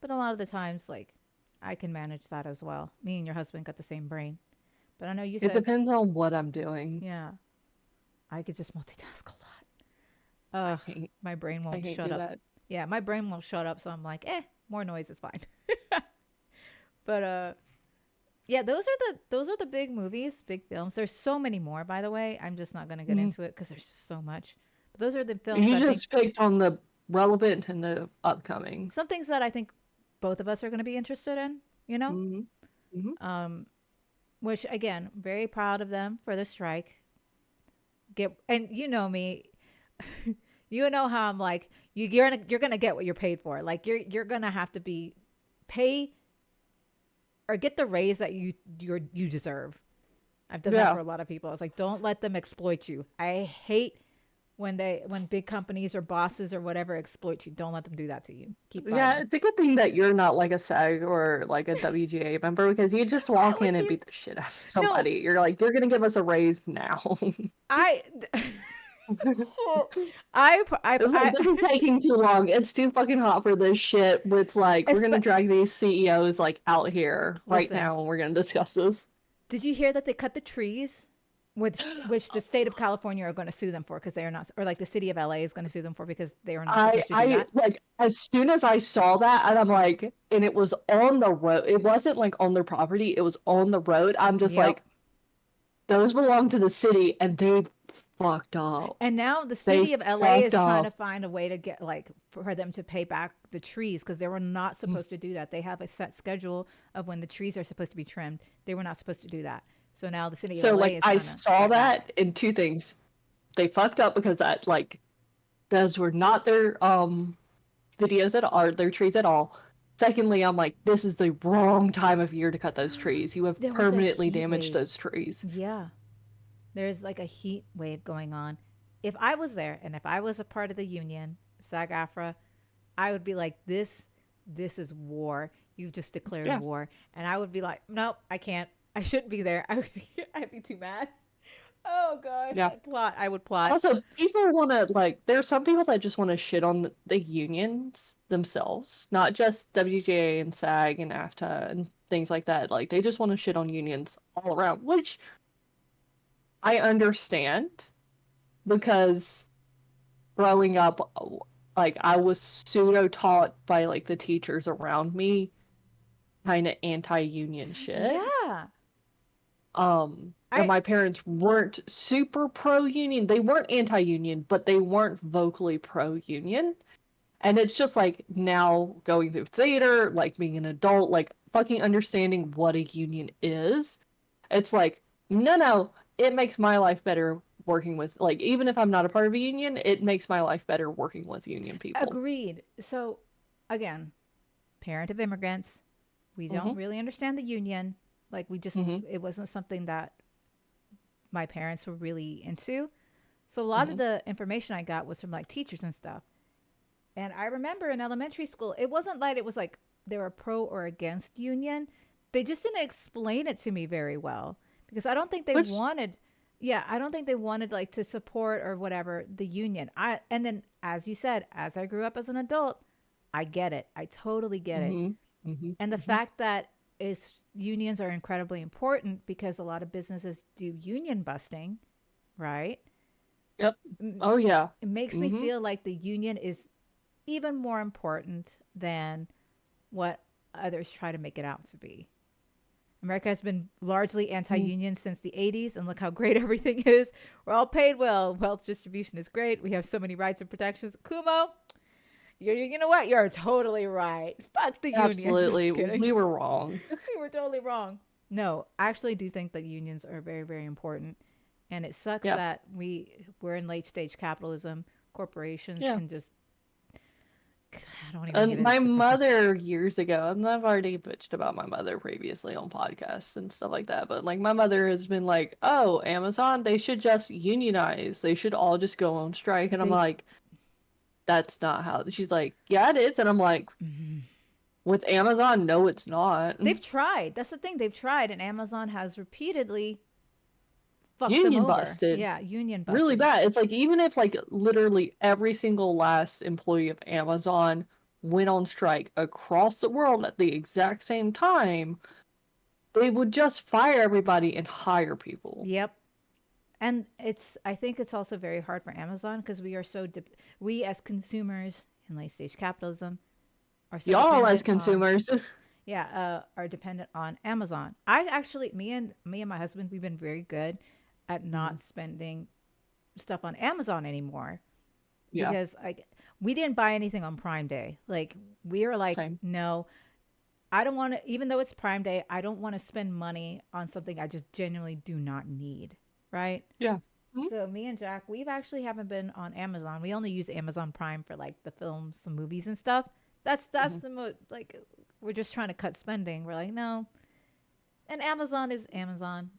[SPEAKER 1] But a lot of the times, like, I can manage that as well. Me and your husband got the same brain. But I know you
[SPEAKER 2] It
[SPEAKER 1] said,
[SPEAKER 2] depends on what I'm doing.
[SPEAKER 1] yeah. I could just multitask a lot.
[SPEAKER 2] I can't.
[SPEAKER 1] My brain
[SPEAKER 2] I
[SPEAKER 1] won't
[SPEAKER 2] can't
[SPEAKER 1] shut
[SPEAKER 2] do
[SPEAKER 1] up.
[SPEAKER 2] that.
[SPEAKER 1] Yeah, my brain won't shut up, so I'm like, more noise is fine. But yeah, those are the big movies, big films. There's so many more, by the way. I'm just not gonna get
[SPEAKER 2] Mhm.
[SPEAKER 1] into it because there's just so much. But those are the films
[SPEAKER 2] You
[SPEAKER 1] I think.
[SPEAKER 2] just picked on the relevant and the upcoming.
[SPEAKER 1] Some things that I think both of us are gonna be interested in. You know,
[SPEAKER 2] Hmm. Hmm.
[SPEAKER 1] um, which again, very proud of them for the strike. Get and you know me, you know how I'm like you're gonna get what you're paid for. Like you're gonna have to be pay or get the raise that you deserve. I've done that for
[SPEAKER 2] Yeah.
[SPEAKER 1] a lot of people. It's like don't let them exploit you. I hate when big companies or bosses or whatever exploit you. Don't let them do that to you. Keep
[SPEAKER 2] Yeah,
[SPEAKER 1] fighting.
[SPEAKER 2] it's a good thing that you're not like a SAG or like a WGA member because you just
[SPEAKER 1] I
[SPEAKER 2] walk
[SPEAKER 1] would
[SPEAKER 2] in and
[SPEAKER 1] be
[SPEAKER 2] beat the shit out of
[SPEAKER 1] no.
[SPEAKER 2] somebody. You're like, you're gonna give us a raise now.
[SPEAKER 1] I I
[SPEAKER 2] It's like,
[SPEAKER 1] I
[SPEAKER 2] this is taking too long. It's too fucking hot for this shit. It's like, we're gonna
[SPEAKER 1] espe-
[SPEAKER 2] drag these CEOs like out here right
[SPEAKER 1] listen.
[SPEAKER 2] now and we're gonna discuss this.
[SPEAKER 1] Did you hear that they cut the trees? Which the state of California are going to sue them for because they are not, or like the city of LA is going to sue them for because they are not supposed to do
[SPEAKER 2] I
[SPEAKER 1] that.
[SPEAKER 2] like as soon as I saw that and I'm like, and it was on the road. It wasn't like on their property, it was on the road. I'm just
[SPEAKER 1] Yep.
[SPEAKER 2] like, those belong to the city and they fucked up.
[SPEAKER 1] And now the
[SPEAKER 2] They
[SPEAKER 1] city of LA
[SPEAKER 2] fucked
[SPEAKER 1] is trying to
[SPEAKER 2] up.
[SPEAKER 1] find a way to get like for them to pay back the trees because they were not supposed to do that. They have a set schedule of when the trees are supposed to be trimmed. They were not supposed to do that. So now the city of
[SPEAKER 2] So
[SPEAKER 1] LA
[SPEAKER 2] like
[SPEAKER 1] is
[SPEAKER 2] I
[SPEAKER 1] trying to
[SPEAKER 2] saw
[SPEAKER 1] fight back.
[SPEAKER 2] that in two things. They fucked up because that like those were not their videos at all, or their trees at all. Secondly, I'm like, this is the wrong time of year to cut those trees. You have
[SPEAKER 1] There was a
[SPEAKER 2] permanently
[SPEAKER 1] heat
[SPEAKER 2] damaged
[SPEAKER 1] wave.
[SPEAKER 2] those trees.
[SPEAKER 1] Yeah. There's like a heat wave going on. If I was there and if I was a part of the union, SAG-AFTRA, I would be like, this is war. You've just declared
[SPEAKER 2] Yeah.
[SPEAKER 1] war. And I would be like, nope, I can't. I shouldn't be there. I'd be too mad. Oh gosh,
[SPEAKER 2] Yeah.
[SPEAKER 1] I would plot.
[SPEAKER 2] Also, people want to like. There are some people that just want to shit on the unions themselves, not just WGA and SAG and AFTA and things like that. Like they just want to shit on unions all around, which I understand because growing up, like I was pseudo taught by like the teachers around me, kind of anti-union shit.
[SPEAKER 1] Yeah.
[SPEAKER 2] And
[SPEAKER 1] I
[SPEAKER 2] my parents weren't super pro-union. They weren't anti-union, but they weren't vocally pro-union. And it's just like now going through theater, like being an adult, like fucking understanding what a union is. It's like, no, it makes my life better working with, like, even if I'm not a part of a union, it makes my life better working with union people.
[SPEAKER 1] agreed. So again, parent of immigrants, we don't
[SPEAKER 2] Mm-hmm.
[SPEAKER 1] really understand the union. Like we just
[SPEAKER 2] Mm-hmm.
[SPEAKER 1] it wasn't something that my parents were really into. So a lot of
[SPEAKER 2] Mm-hmm.
[SPEAKER 1] the information I got was from like teachers and stuff. And I remember in elementary school, it wasn't like it was like they were pro or against union. They just didn't explain it to me very well because I don't think they
[SPEAKER 2] Which,
[SPEAKER 1] wanted yeah, I don't think they wanted like to support or whatever the union. I and then as you said, as I grew up as an adult, I get it. I totally get it.
[SPEAKER 2] mm-hmm. Mm-hmm.
[SPEAKER 1] And the
[SPEAKER 2] Mm-hmm.
[SPEAKER 1] fact that is unions are incredibly important because a lot of businesses do union busting, right?
[SPEAKER 2] Yep. Oh, yeah.
[SPEAKER 1] It makes me
[SPEAKER 2] Mm-hmm.
[SPEAKER 1] feel like the union is even more important than what others try to make it out to be. America has been largely anti union since the 80s, and look how great everything is. We're all paid well. Wealth distribution is great. We have so many rights and protections. Kumo, you know what? You're totally right. Fuck the unions. I'm
[SPEAKER 2] Absolutely.
[SPEAKER 1] just kidding.
[SPEAKER 2] We were wrong.
[SPEAKER 1] We were totally wrong. No, I actually do think that unions are very, very important. And it sucks
[SPEAKER 2] Yeah.
[SPEAKER 1] that we're in late stage capitalism. Corporations
[SPEAKER 2] Yeah.
[SPEAKER 1] can just I don't even get
[SPEAKER 2] And my
[SPEAKER 1] into defensive.
[SPEAKER 2] mother years ago, and I've already bitched about my mother previously on podcasts and stuff like that, but like my mother has been like, oh, Amazon, they should just unionize. They should all just go on strike. And I'm
[SPEAKER 1] They
[SPEAKER 2] like, that's not how. She's like, yeah, it is. And I'm like, with Amazon, no, it's not.
[SPEAKER 1] they've tried. That's the thing. They've tried, and Amazon has repeatedly fucked them
[SPEAKER 2] Union
[SPEAKER 1] over.
[SPEAKER 2] busted
[SPEAKER 1] Yeah, union
[SPEAKER 2] really
[SPEAKER 1] busted.
[SPEAKER 2] bad. It's like, even if like literally every single last employee of Amazon went on strike across the world at the exact same time, they would just fire everybody and hire people.
[SPEAKER 1] Yep. And I think it's also very hard for Amazon because we are we as consumers in late stage capitalism are so
[SPEAKER 2] Y'all as
[SPEAKER 1] dependent on,
[SPEAKER 2] consumers.
[SPEAKER 1] are dependent on Amazon. I actually, me and my husband, we've been very good at
[SPEAKER 2] Mhm.
[SPEAKER 1] not spending stuff on Amazon anymore
[SPEAKER 2] Yeah,
[SPEAKER 1] because we didn't buy anything on Prime Day. Like we were like,
[SPEAKER 2] same.
[SPEAKER 1] no, I don't want to. Even though it's Prime Day, I don't want to spend money on something I just genuinely do not need. Right.
[SPEAKER 2] Yeah. Mhm.
[SPEAKER 1] So me and Jack, we've actually haven't been on Amazon. We only use Amazon Prime for like the films, some movies and stuff. That's
[SPEAKER 2] Mhm.
[SPEAKER 1] the most like we're just trying to cut spending. We're like, no. And Amazon is Amazon.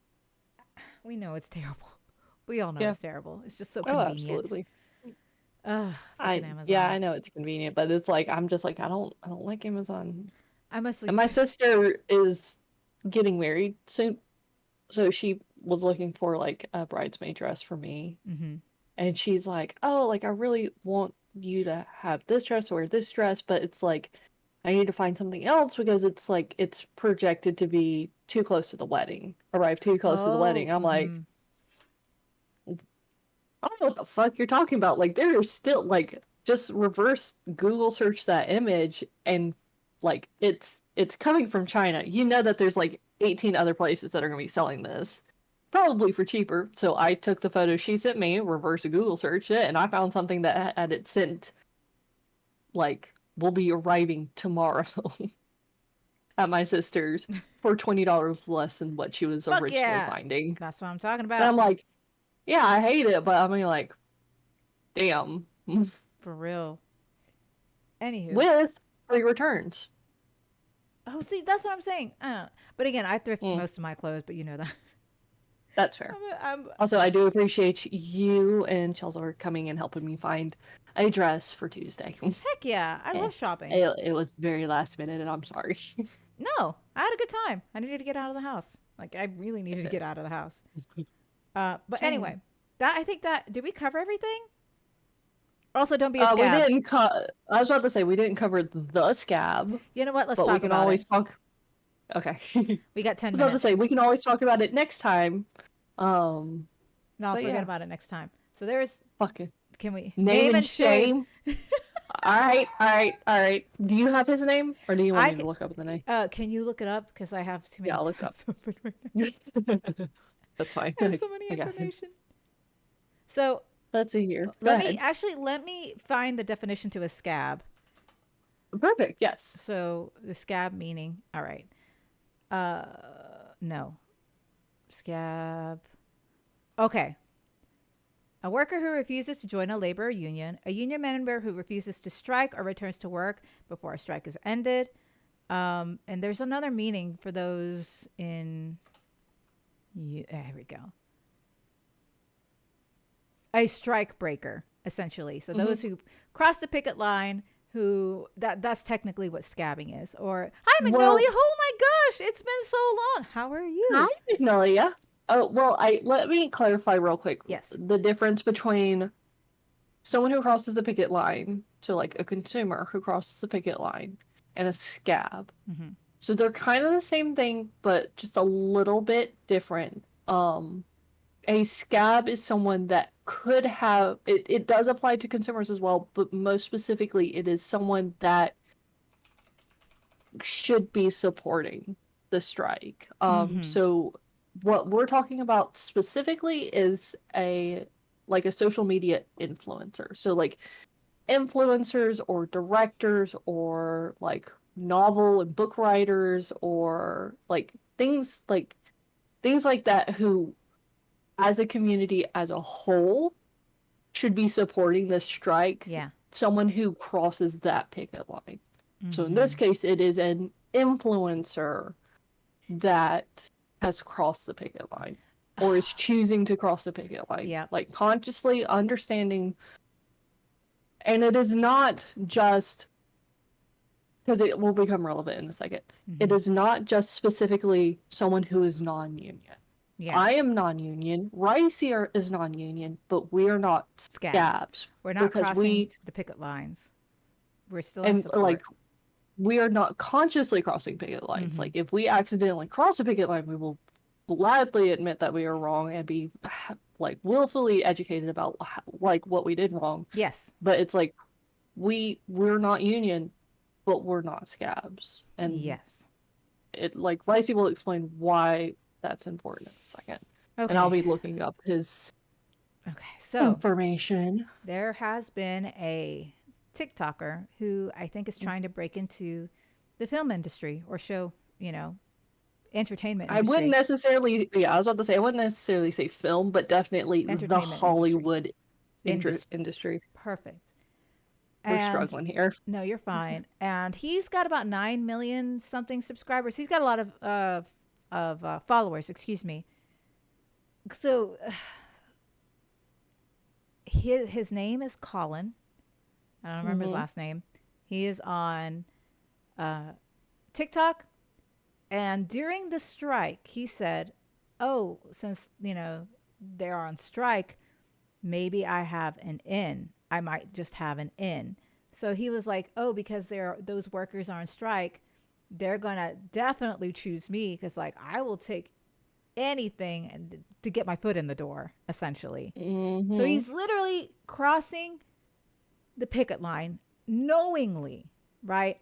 [SPEAKER 1] We know it's terrible. We all know
[SPEAKER 2] Yeah.
[SPEAKER 1] it's terrible. It's just so
[SPEAKER 2] Oh,
[SPEAKER 1] convenient.
[SPEAKER 2] absolutely.
[SPEAKER 1] Ugh, fucking
[SPEAKER 2] Yeah,
[SPEAKER 1] Amazon.
[SPEAKER 2] I know it's convenient, but it's like I'm just like I don't like Amazon.
[SPEAKER 1] I must
[SPEAKER 2] And
[SPEAKER 1] like,
[SPEAKER 2] my sister is getting married soon, so she was looking for like a bridesmaid dress for me,
[SPEAKER 1] mm-hmm.
[SPEAKER 2] and she's like, "Oh, like I really want you to have this dress or this dress, but it's like I need to find something else because it's like it's projected to be too close to the wedding, arrive too close to the
[SPEAKER 1] Oh,
[SPEAKER 2] wedding." I'm like,
[SPEAKER 1] mm-hmm.
[SPEAKER 2] I don't know what the fuck you're talking about. Like there is still like just reverse Google search that image and like it's coming from China. You know that there's like 18 other places that are going to be selling this. Probably for cheaper. So I took the photo she sent me, reverse Google searched it, and I found something that had it sent like will be arriving tomorrow at my sister's for $20 less than what she was
[SPEAKER 1] Fuck
[SPEAKER 2] originally
[SPEAKER 1] yeah.
[SPEAKER 2] finding.
[SPEAKER 1] That's what I'm talking
[SPEAKER 2] And
[SPEAKER 1] about.
[SPEAKER 2] I'm like, yeah, I hate it, but I mean like, damn.
[SPEAKER 1] For real. Anywho.
[SPEAKER 2] With free returns.
[SPEAKER 1] Oh, see, that's what I'm saying. But again, I thrift
[SPEAKER 2] Mm,
[SPEAKER 1] most of my clothes, but you know that.
[SPEAKER 2] that's fair.
[SPEAKER 1] I'm
[SPEAKER 2] Also, I do appreciate you and Chelsea coming and helping me find a dress for Tuesday.
[SPEAKER 1] heck yeah. I
[SPEAKER 2] Eh,
[SPEAKER 1] love shopping.
[SPEAKER 2] it was very last minute, and I'm sorry.
[SPEAKER 1] No, I had a good time. I needed to get out of the house. Like I really needed to get out of the house. But anyway,
[SPEAKER 2] Same.
[SPEAKER 1] that I think that did we cover everything? Also, don't be a
[SPEAKER 2] We
[SPEAKER 1] scab.
[SPEAKER 2] didn't I was about to say we didn't cover the scab,
[SPEAKER 1] You know what? Let's
[SPEAKER 2] but we
[SPEAKER 1] talk
[SPEAKER 2] can
[SPEAKER 1] about it.
[SPEAKER 2] always talk. Okay. I
[SPEAKER 1] We got 10
[SPEAKER 2] was about to say
[SPEAKER 1] minutes.
[SPEAKER 2] we can always talk about it next time. Um,
[SPEAKER 1] No, I'll
[SPEAKER 2] but
[SPEAKER 1] forget
[SPEAKER 2] yeah,
[SPEAKER 1] about it next time. So there's,
[SPEAKER 2] fucking
[SPEAKER 1] can we
[SPEAKER 2] name
[SPEAKER 1] name
[SPEAKER 2] and
[SPEAKER 1] and shame?
[SPEAKER 2] shame. All right, all right, all right. Do you have his name, or do you want
[SPEAKER 1] I
[SPEAKER 2] me to look up the name?
[SPEAKER 1] can you look it up because I have too
[SPEAKER 2] Yeah,
[SPEAKER 1] many
[SPEAKER 2] I'll look it up.
[SPEAKER 1] tabs open right now.
[SPEAKER 2] That's fine.
[SPEAKER 1] I have so many
[SPEAKER 2] I got it.
[SPEAKER 1] information. So
[SPEAKER 2] Let's see here. Go
[SPEAKER 1] let me
[SPEAKER 2] ahead.
[SPEAKER 1] find the definition to a scab.
[SPEAKER 2] Perfect. Yes.
[SPEAKER 1] So the scab meaning, all right. No, scab. Okay. A worker who refuses to join a labor union, a union member who refuses to strike or returns to work before a strike is ended. And there's another meaning for those in. There we go. A strike breaker, essentially. So
[SPEAKER 2] Hmm.
[SPEAKER 1] those who cross the picket line, that's technically what scabbing is. Or hi Magnolia.
[SPEAKER 2] Well,
[SPEAKER 1] Oh my gosh, it's been so long. How are
[SPEAKER 2] hi,
[SPEAKER 1] you?
[SPEAKER 2] Magnolia. Oh, well, I let me clarify real quick
[SPEAKER 1] Yes.
[SPEAKER 2] the difference between someone who crosses the picket line to like a consumer who crosses the picket line and a scab.
[SPEAKER 1] Mm-hmm.
[SPEAKER 2] So they're kind of the same thing, but just a little bit different. A scab is someone that could have it does apply to consumers as well, but most specifically it is someone that should be supporting the strike.
[SPEAKER 1] Mm-hmm.
[SPEAKER 2] So what we're talking about specifically is a like a social media influencer. So like influencers or directors or like novel and book writers or like things like that who as a community as a whole should be supporting the strike,
[SPEAKER 1] Yeah.
[SPEAKER 2] someone who crosses that picket line. So in
[SPEAKER 1] Mm-hmm.
[SPEAKER 2] this case, it is an influencer that has crossed the picket line or is choosing to cross the picket line,
[SPEAKER 1] Yeah.
[SPEAKER 2] like consciously understanding. And it is not just because it will become relevant in a second. It
[SPEAKER 1] Mm-hmm.
[SPEAKER 2] is not just specifically someone who is non union.
[SPEAKER 1] Yeah.
[SPEAKER 2] I am non union. Rice is non union, but we are not
[SPEAKER 1] Scabs.
[SPEAKER 2] scabs
[SPEAKER 1] We're not
[SPEAKER 2] because
[SPEAKER 1] crossing the picket lines. We're still in
[SPEAKER 2] and like,
[SPEAKER 1] support.
[SPEAKER 2] we are not consciously crossing picket lines.
[SPEAKER 1] Mm-hmm.
[SPEAKER 2] Like, if we accidentally cross a picket line, we will gladly admit that we are wrong and be like willfully educated about like what we did wrong.
[SPEAKER 1] Yes.
[SPEAKER 2] But it's like we're not union, but we're not scabs. And
[SPEAKER 1] Yes.
[SPEAKER 2] it like Lacey will explain why that's important in a second. And I'll
[SPEAKER 1] Okay.
[SPEAKER 2] be looking up his
[SPEAKER 1] Okay. So
[SPEAKER 2] information.
[SPEAKER 1] there has been a TikToker who I think is trying to break into the film industry or show, entertainment
[SPEAKER 2] I wouldn't
[SPEAKER 1] industry.
[SPEAKER 2] necessarily, yeah, I was about to say, I wouldn't necessarily say film, but definitely the
[SPEAKER 1] Entertainment industry.
[SPEAKER 2] Hollywood industry.
[SPEAKER 1] Perfect.
[SPEAKER 2] We're
[SPEAKER 1] And
[SPEAKER 2] struggling here.
[SPEAKER 1] no, you're fine. And he's got about 9 million something subscribers. He's got a lot of followers. Excuse me. So his name is Colin. I don't remember his
[SPEAKER 2] Mm-hmm.
[SPEAKER 1] last name. He is on TikTok, and during the strike, he said, "Oh, since they're on strike, maybe I have an in. I might just have an in." So he was like, "Oh, because those workers are on strike, they're gonna definitely choose me because like I will take anything and to get my foot in the door, essentially." So
[SPEAKER 2] Mm-hmm.
[SPEAKER 1] he's literally crossing the picket line knowingly, right?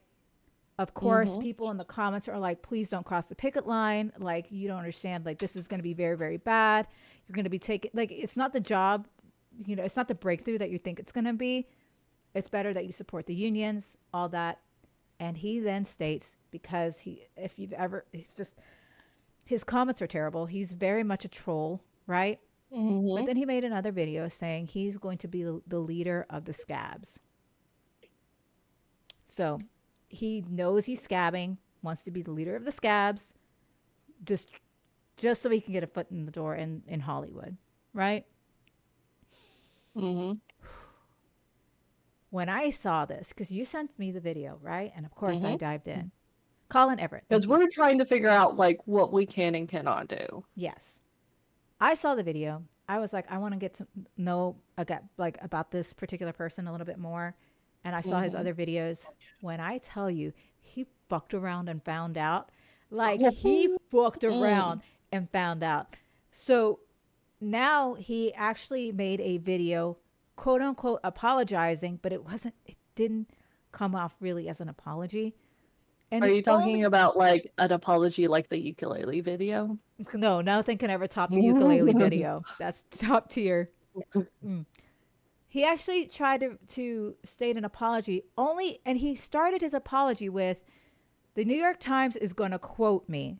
[SPEAKER 1] Of course,
[SPEAKER 2] Mm-hmm.
[SPEAKER 1] people in the comments are like, please don't cross the picket line. Like, you don't understand. Like, this is going to be very, very bad. You're going to be taken, like, it's not the job, it's not the breakthrough that you think it's going to be. It's better that you support the unions, all that. And he then states, because if you've ever, it's just, his comments are terrible. He's very much a troll, right? But
[SPEAKER 2] Mm-hmm.
[SPEAKER 1] then he made another video saying he's going to be the leader of the scabs. So he knows he's scabbing, wants to be the leader of the scabs, just so he can get a foot in the door in Hollywood, right?
[SPEAKER 2] Mm-hmm.
[SPEAKER 1] When I saw this, because you sent me the video, right? And of course I
[SPEAKER 2] Mm-hmm.
[SPEAKER 1] dived in. Colin Everett,
[SPEAKER 2] Because
[SPEAKER 1] thank you.
[SPEAKER 2] we're trying to figure out like what we can and cannot do.
[SPEAKER 1] Yes. I saw the video. I was like, I want to get to know about this particular person a little bit more. And I saw his
[SPEAKER 2] Mm-hmm.
[SPEAKER 1] other videos. When I tell you, he fucked around and found out. Like he fucked
[SPEAKER 2] Mm.
[SPEAKER 1] around and found out. So now he actually made a video, quote unquote, apologizing, but it didn't come off really as an apology. And
[SPEAKER 2] Are
[SPEAKER 1] the
[SPEAKER 2] you talking
[SPEAKER 1] only,
[SPEAKER 2] about like an apology like the ukulele video?
[SPEAKER 1] no, nothing can ever top the ukulele video. That's top tier. Mm. He actually tried to state an apology only, and he started his apology with, the New York Times is going to quote me.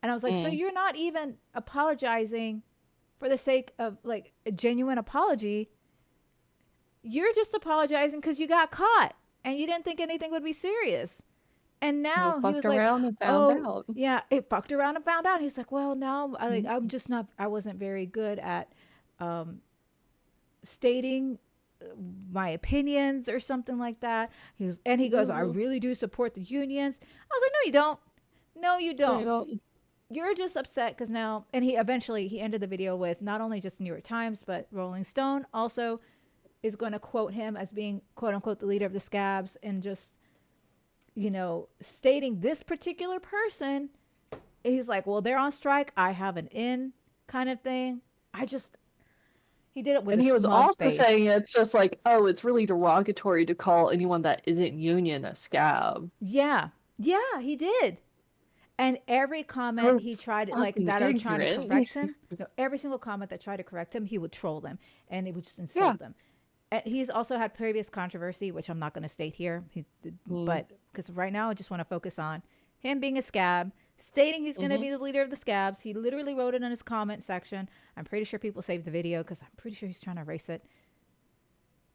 [SPEAKER 1] And I was like, so
[SPEAKER 2] Mm.
[SPEAKER 1] you're not even apologizing for the sake of like a genuine apology. You're just apologizing because you got caught and you didn't think anything would be serious. And
[SPEAKER 2] We
[SPEAKER 1] now he
[SPEAKER 2] fucked
[SPEAKER 1] was like,
[SPEAKER 2] around and found
[SPEAKER 1] oh,
[SPEAKER 2] out.
[SPEAKER 1] yeah, it fucked around and found out. He's like, well, now I'm
[SPEAKER 2] Mhm.
[SPEAKER 1] just not, I wasn't very good at um, stating my opinions or something like that. He goes, I
[SPEAKER 2] Mhm.
[SPEAKER 1] really do support the unions. I was like, no, you don't. No, you
[SPEAKER 2] You
[SPEAKER 1] don't.
[SPEAKER 2] know,
[SPEAKER 1] You're just upset because now, and he ended the video with not only just the New York Times, but Rolling Stone also is going to quote him as being quote unquote the leader of the scabs, and just, stating this particular person. He's like, well, they're on strike. I have an in kind of thing. He did it with
[SPEAKER 2] and
[SPEAKER 1] a
[SPEAKER 2] he was
[SPEAKER 1] smug
[SPEAKER 2] also
[SPEAKER 1] face.
[SPEAKER 2] saying it's just like, oh, it's really derogatory to call anyone that isn't union a scab.
[SPEAKER 1] Yeah. Yeah, he did. And every comment
[SPEAKER 2] So
[SPEAKER 1] he tried, like
[SPEAKER 2] fucking
[SPEAKER 1] that are trying to
[SPEAKER 2] ignorant.
[SPEAKER 1] correct him, every single comment that tried to correct him, he would troll them and he would just
[SPEAKER 2] Yeah.
[SPEAKER 1] insult them. And he's also had previous controversy, which I'm not going to state here,
[SPEAKER 2] Mm.
[SPEAKER 1] but because right now I just want to focus on him being a scab, stating he's going to
[SPEAKER 2] Mm-hmm.
[SPEAKER 1] be the leader of the scabs. He literally wrote it in his comment section. I'm pretty sure people saved the video because I'm pretty sure he's trying to erase it.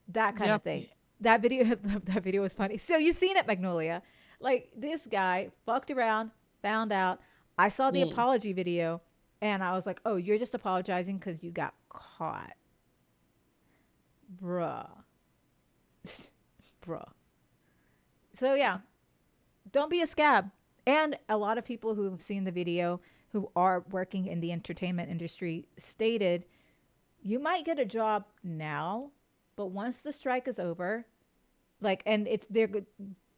[SPEAKER 1] That kind
[SPEAKER 2] Yeah.
[SPEAKER 1] of thing. That video, that video was funny. So you've seen it, Magnolia. Like this guy fucked around, found out. I saw the
[SPEAKER 2] Mm.
[SPEAKER 1] apology video, and I was like, "Oh, you're just apologizing because you got caught, bruh, bruh." So yeah, don't be a scab. And a lot of people who have seen the video, who are working in the entertainment industry, stated you might get a job now, but once the strike is over, like, and it's the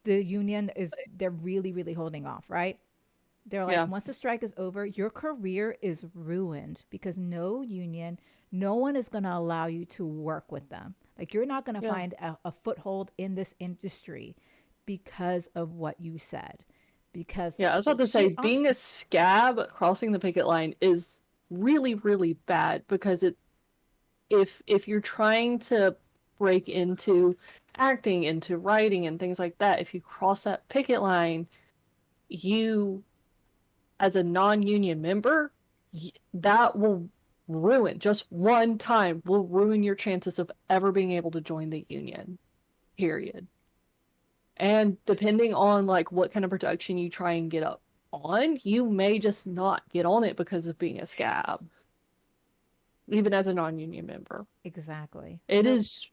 [SPEAKER 1] union is, they're really really holding off, right? They're like,
[SPEAKER 2] Yeah.
[SPEAKER 1] once the strike is over, your career is ruined because no union, no one is going to allow you to work with them. Like, you're not going to
[SPEAKER 2] Yeah.
[SPEAKER 1] find a foothold in this industry because of what you said. Because
[SPEAKER 2] Yeah, I was about
[SPEAKER 1] the
[SPEAKER 2] to say
[SPEAKER 1] shit on.
[SPEAKER 2] being a scab crossing the picket line is really, really bad because if you're trying to break into acting, into writing and things like that, if you cross that picket line, you as a non-union member, that will ruin just one time will ruin your chances of ever being able to join the union. Period. And depending on like what kind of production you try and get up on, you may just not get on it because of being a scab, even as a non-union member.
[SPEAKER 1] Exactly.
[SPEAKER 2] It
[SPEAKER 1] So
[SPEAKER 2] is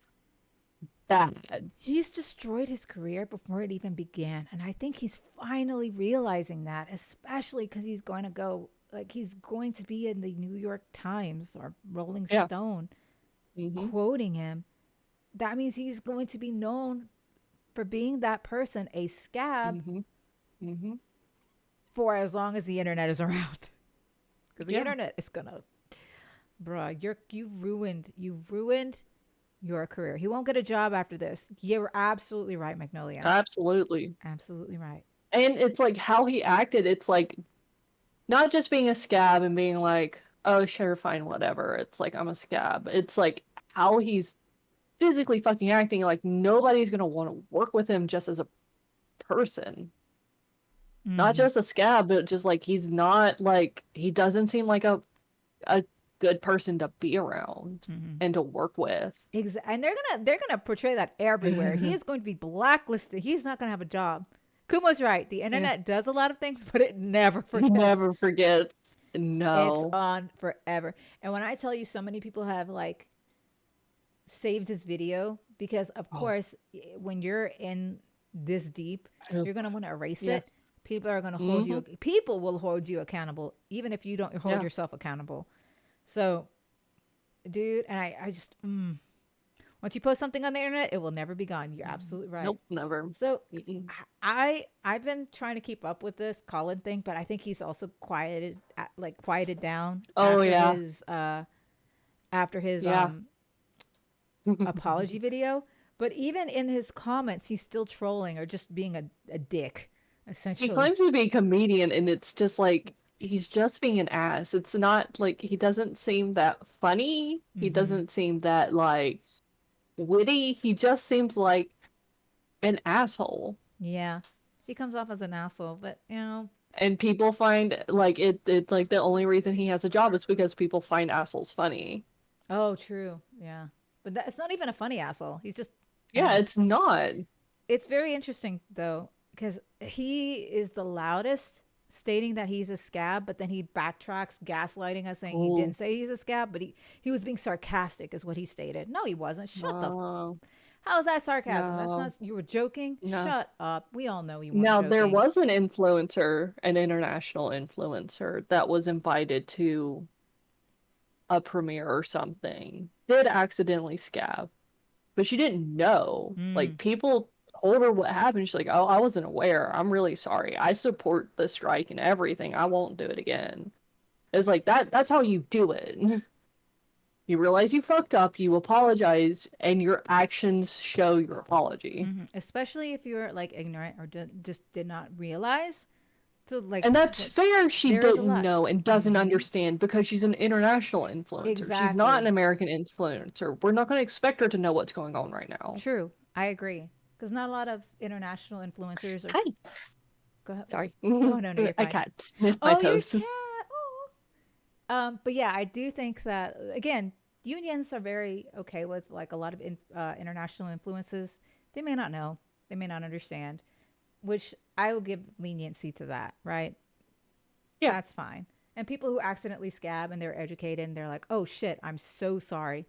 [SPEAKER 2] bad.
[SPEAKER 1] he's destroyed his career before it even began. And I think he's finally realizing that, especially because he's going to go, like, he's going to be in the New York Times or Rolling
[SPEAKER 2] Yeah.
[SPEAKER 1] Stone
[SPEAKER 2] Mm-hmm.
[SPEAKER 1] quoting him. That means he's going to be known for being that person, a scab,
[SPEAKER 2] Mm-hmm. Mm-hmm.
[SPEAKER 1] for as long as the internet is around. Because the
[SPEAKER 2] Yeah.
[SPEAKER 1] internet is going to, bruh, you ruined your career. He won't get a job after this. You're absolutely right, Magnolia.
[SPEAKER 2] Absolutely.
[SPEAKER 1] Absolutely right.
[SPEAKER 2] And it's like how he acted, it's like not just being a scab and being like, oh, sure, fine, whatever. It's like, I'm a scab. It's like how he's physically fucking acting like nobody's gonna want to work with him just as a person. Not
[SPEAKER 1] Mm-hmm.
[SPEAKER 2] just a scab, but just like he's not like he doesn't seem like a good person to be around
[SPEAKER 1] Mm-hmm.
[SPEAKER 2] and to work with.
[SPEAKER 1] And they're gonna portray that everywhere. He is going to be blacklisted. He's not gonna have a job. Kumo's right. The
[SPEAKER 2] Yeah.
[SPEAKER 1] internet does a lot of things, but it never
[SPEAKER 2] He
[SPEAKER 1] forgets.
[SPEAKER 2] never forgets.
[SPEAKER 1] It's
[SPEAKER 2] No.
[SPEAKER 1] on forever. And when I tell you, so many people have like saved his video because, of
[SPEAKER 2] Oh.
[SPEAKER 1] course, when you're in this deep, you're gonna want to erase
[SPEAKER 2] Yeah.
[SPEAKER 1] it. People are gonna hold
[SPEAKER 2] Mm-hmm.
[SPEAKER 1] you. People will hold you accountable, even if you don't hold
[SPEAKER 2] Yeah.
[SPEAKER 1] yourself accountable. So, dude, and I just once you post something on the internet, it will never be gone. You're absolutely right.
[SPEAKER 2] Nope, never.
[SPEAKER 1] So
[SPEAKER 2] Mm-mm.
[SPEAKER 1] I've been trying to keep up with this Colin thing, but I think he's also quieted down
[SPEAKER 2] Oh yeah.
[SPEAKER 1] after his
[SPEAKER 2] Yeah.
[SPEAKER 1] apology video. But even in his comments, he's still trolling or just being a dick,
[SPEAKER 2] He
[SPEAKER 1] essentially.
[SPEAKER 2] claims to be a comedian, and it's just like he's just being an ass. It's not like he doesn't seem that funny. He
[SPEAKER 1] Mm-hmm.
[SPEAKER 2] doesn't seem that like witty. He just seems like an asshole.
[SPEAKER 1] Yeah, he comes off as an asshole, but
[SPEAKER 2] And people find like it's like the only reason he has a job is because people find assholes funny.
[SPEAKER 1] oh, true, yeah. But it's not even a funny asshole. He's just an
[SPEAKER 2] Yeah,
[SPEAKER 1] ass.
[SPEAKER 2] it's not.
[SPEAKER 1] It's very interesting though, because he is the loudest stating that he's a scab, but then he backtracks, gaslighting us, saying he
[SPEAKER 2] Oh,
[SPEAKER 1] didn't say he's a scab, but he was being sarcastic, is what he stated. No, he wasn't. Shut the.
[SPEAKER 2] no,
[SPEAKER 1] How is that sarcasm? That's
[SPEAKER 2] no,
[SPEAKER 1] not. You were joking.
[SPEAKER 2] no.
[SPEAKER 1] Shut up. We all know you weren't
[SPEAKER 2] Now, there
[SPEAKER 1] joking.
[SPEAKER 2] was an influencer, an international influencer, that was invited to a premiere or something, did accidentally scab, but she didn't know. Like,
[SPEAKER 1] Mm.
[SPEAKER 2] people told her what happened. She's like, oh, I wasn't aware. I'm really sorry. I support the strike and everything. I won't do it again. It's like that's how you do it. You realize you fucked up, you apologize, and your actions show your apology.
[SPEAKER 1] Hmm. Especially if you're like ignorant or just did not realize. So like,
[SPEAKER 2] And that's fair. She
[SPEAKER 1] there is a
[SPEAKER 2] didn't
[SPEAKER 1] lot.
[SPEAKER 2] know and doesn't
[SPEAKER 1] Hmm.
[SPEAKER 2] understand because she's an international influencer. She's not an
[SPEAKER 1] Exactly.
[SPEAKER 2] American influencer. We're not going to expect her to know what's going on right now.
[SPEAKER 1] True. I agree. Because not a lot of international influencers are.
[SPEAKER 2] Hi.
[SPEAKER 1] Go ahead.
[SPEAKER 2] Sorry.
[SPEAKER 1] Oh no, no, you're
[SPEAKER 2] I
[SPEAKER 1] fine.
[SPEAKER 2] can't sniff my
[SPEAKER 1] Oh, your
[SPEAKER 2] toes.
[SPEAKER 1] cat. Oh. But yeah, I do think that again, unions are very okay with like a lot of international influences. They may not know, they may not understand, which I will give leniency to that. Right,
[SPEAKER 2] Yeah.
[SPEAKER 1] that's fine. And people who accidentally scab and they're educated and they're like, "Oh shit, I'm so sorry,"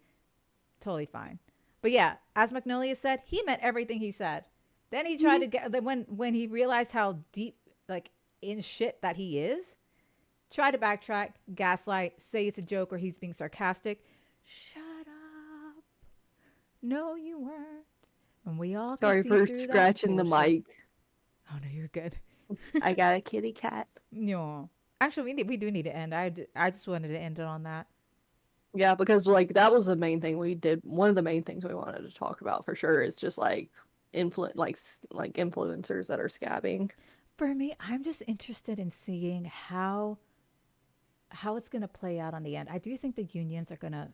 [SPEAKER 1] totally fine. But yeah, as Magnolia said, he meant everything he said. Then he tried
[SPEAKER 2] Mhm.
[SPEAKER 1] to get then when he realized how deep like in shit that he is, try to backtrack, gaslight, say it's a joke or he's being sarcastic. Shut up. No, you weren't. And we all can
[SPEAKER 2] Sorry
[SPEAKER 1] see
[SPEAKER 2] for
[SPEAKER 1] through that
[SPEAKER 2] scratching the
[SPEAKER 1] bullshit.
[SPEAKER 2] mic.
[SPEAKER 1] Oh, no, you're good.
[SPEAKER 2] I got a kitty cat.
[SPEAKER 1] No. Actually, we do need to end. I just wanted to end it on that.
[SPEAKER 2] Yeah, because like that was the main thing we did. One of the main things we wanted to talk about for sure is just like like influencers that are scabbing.
[SPEAKER 1] For me, I'm just interested in seeing how it's going to play out on the end. I do think the unions are going to,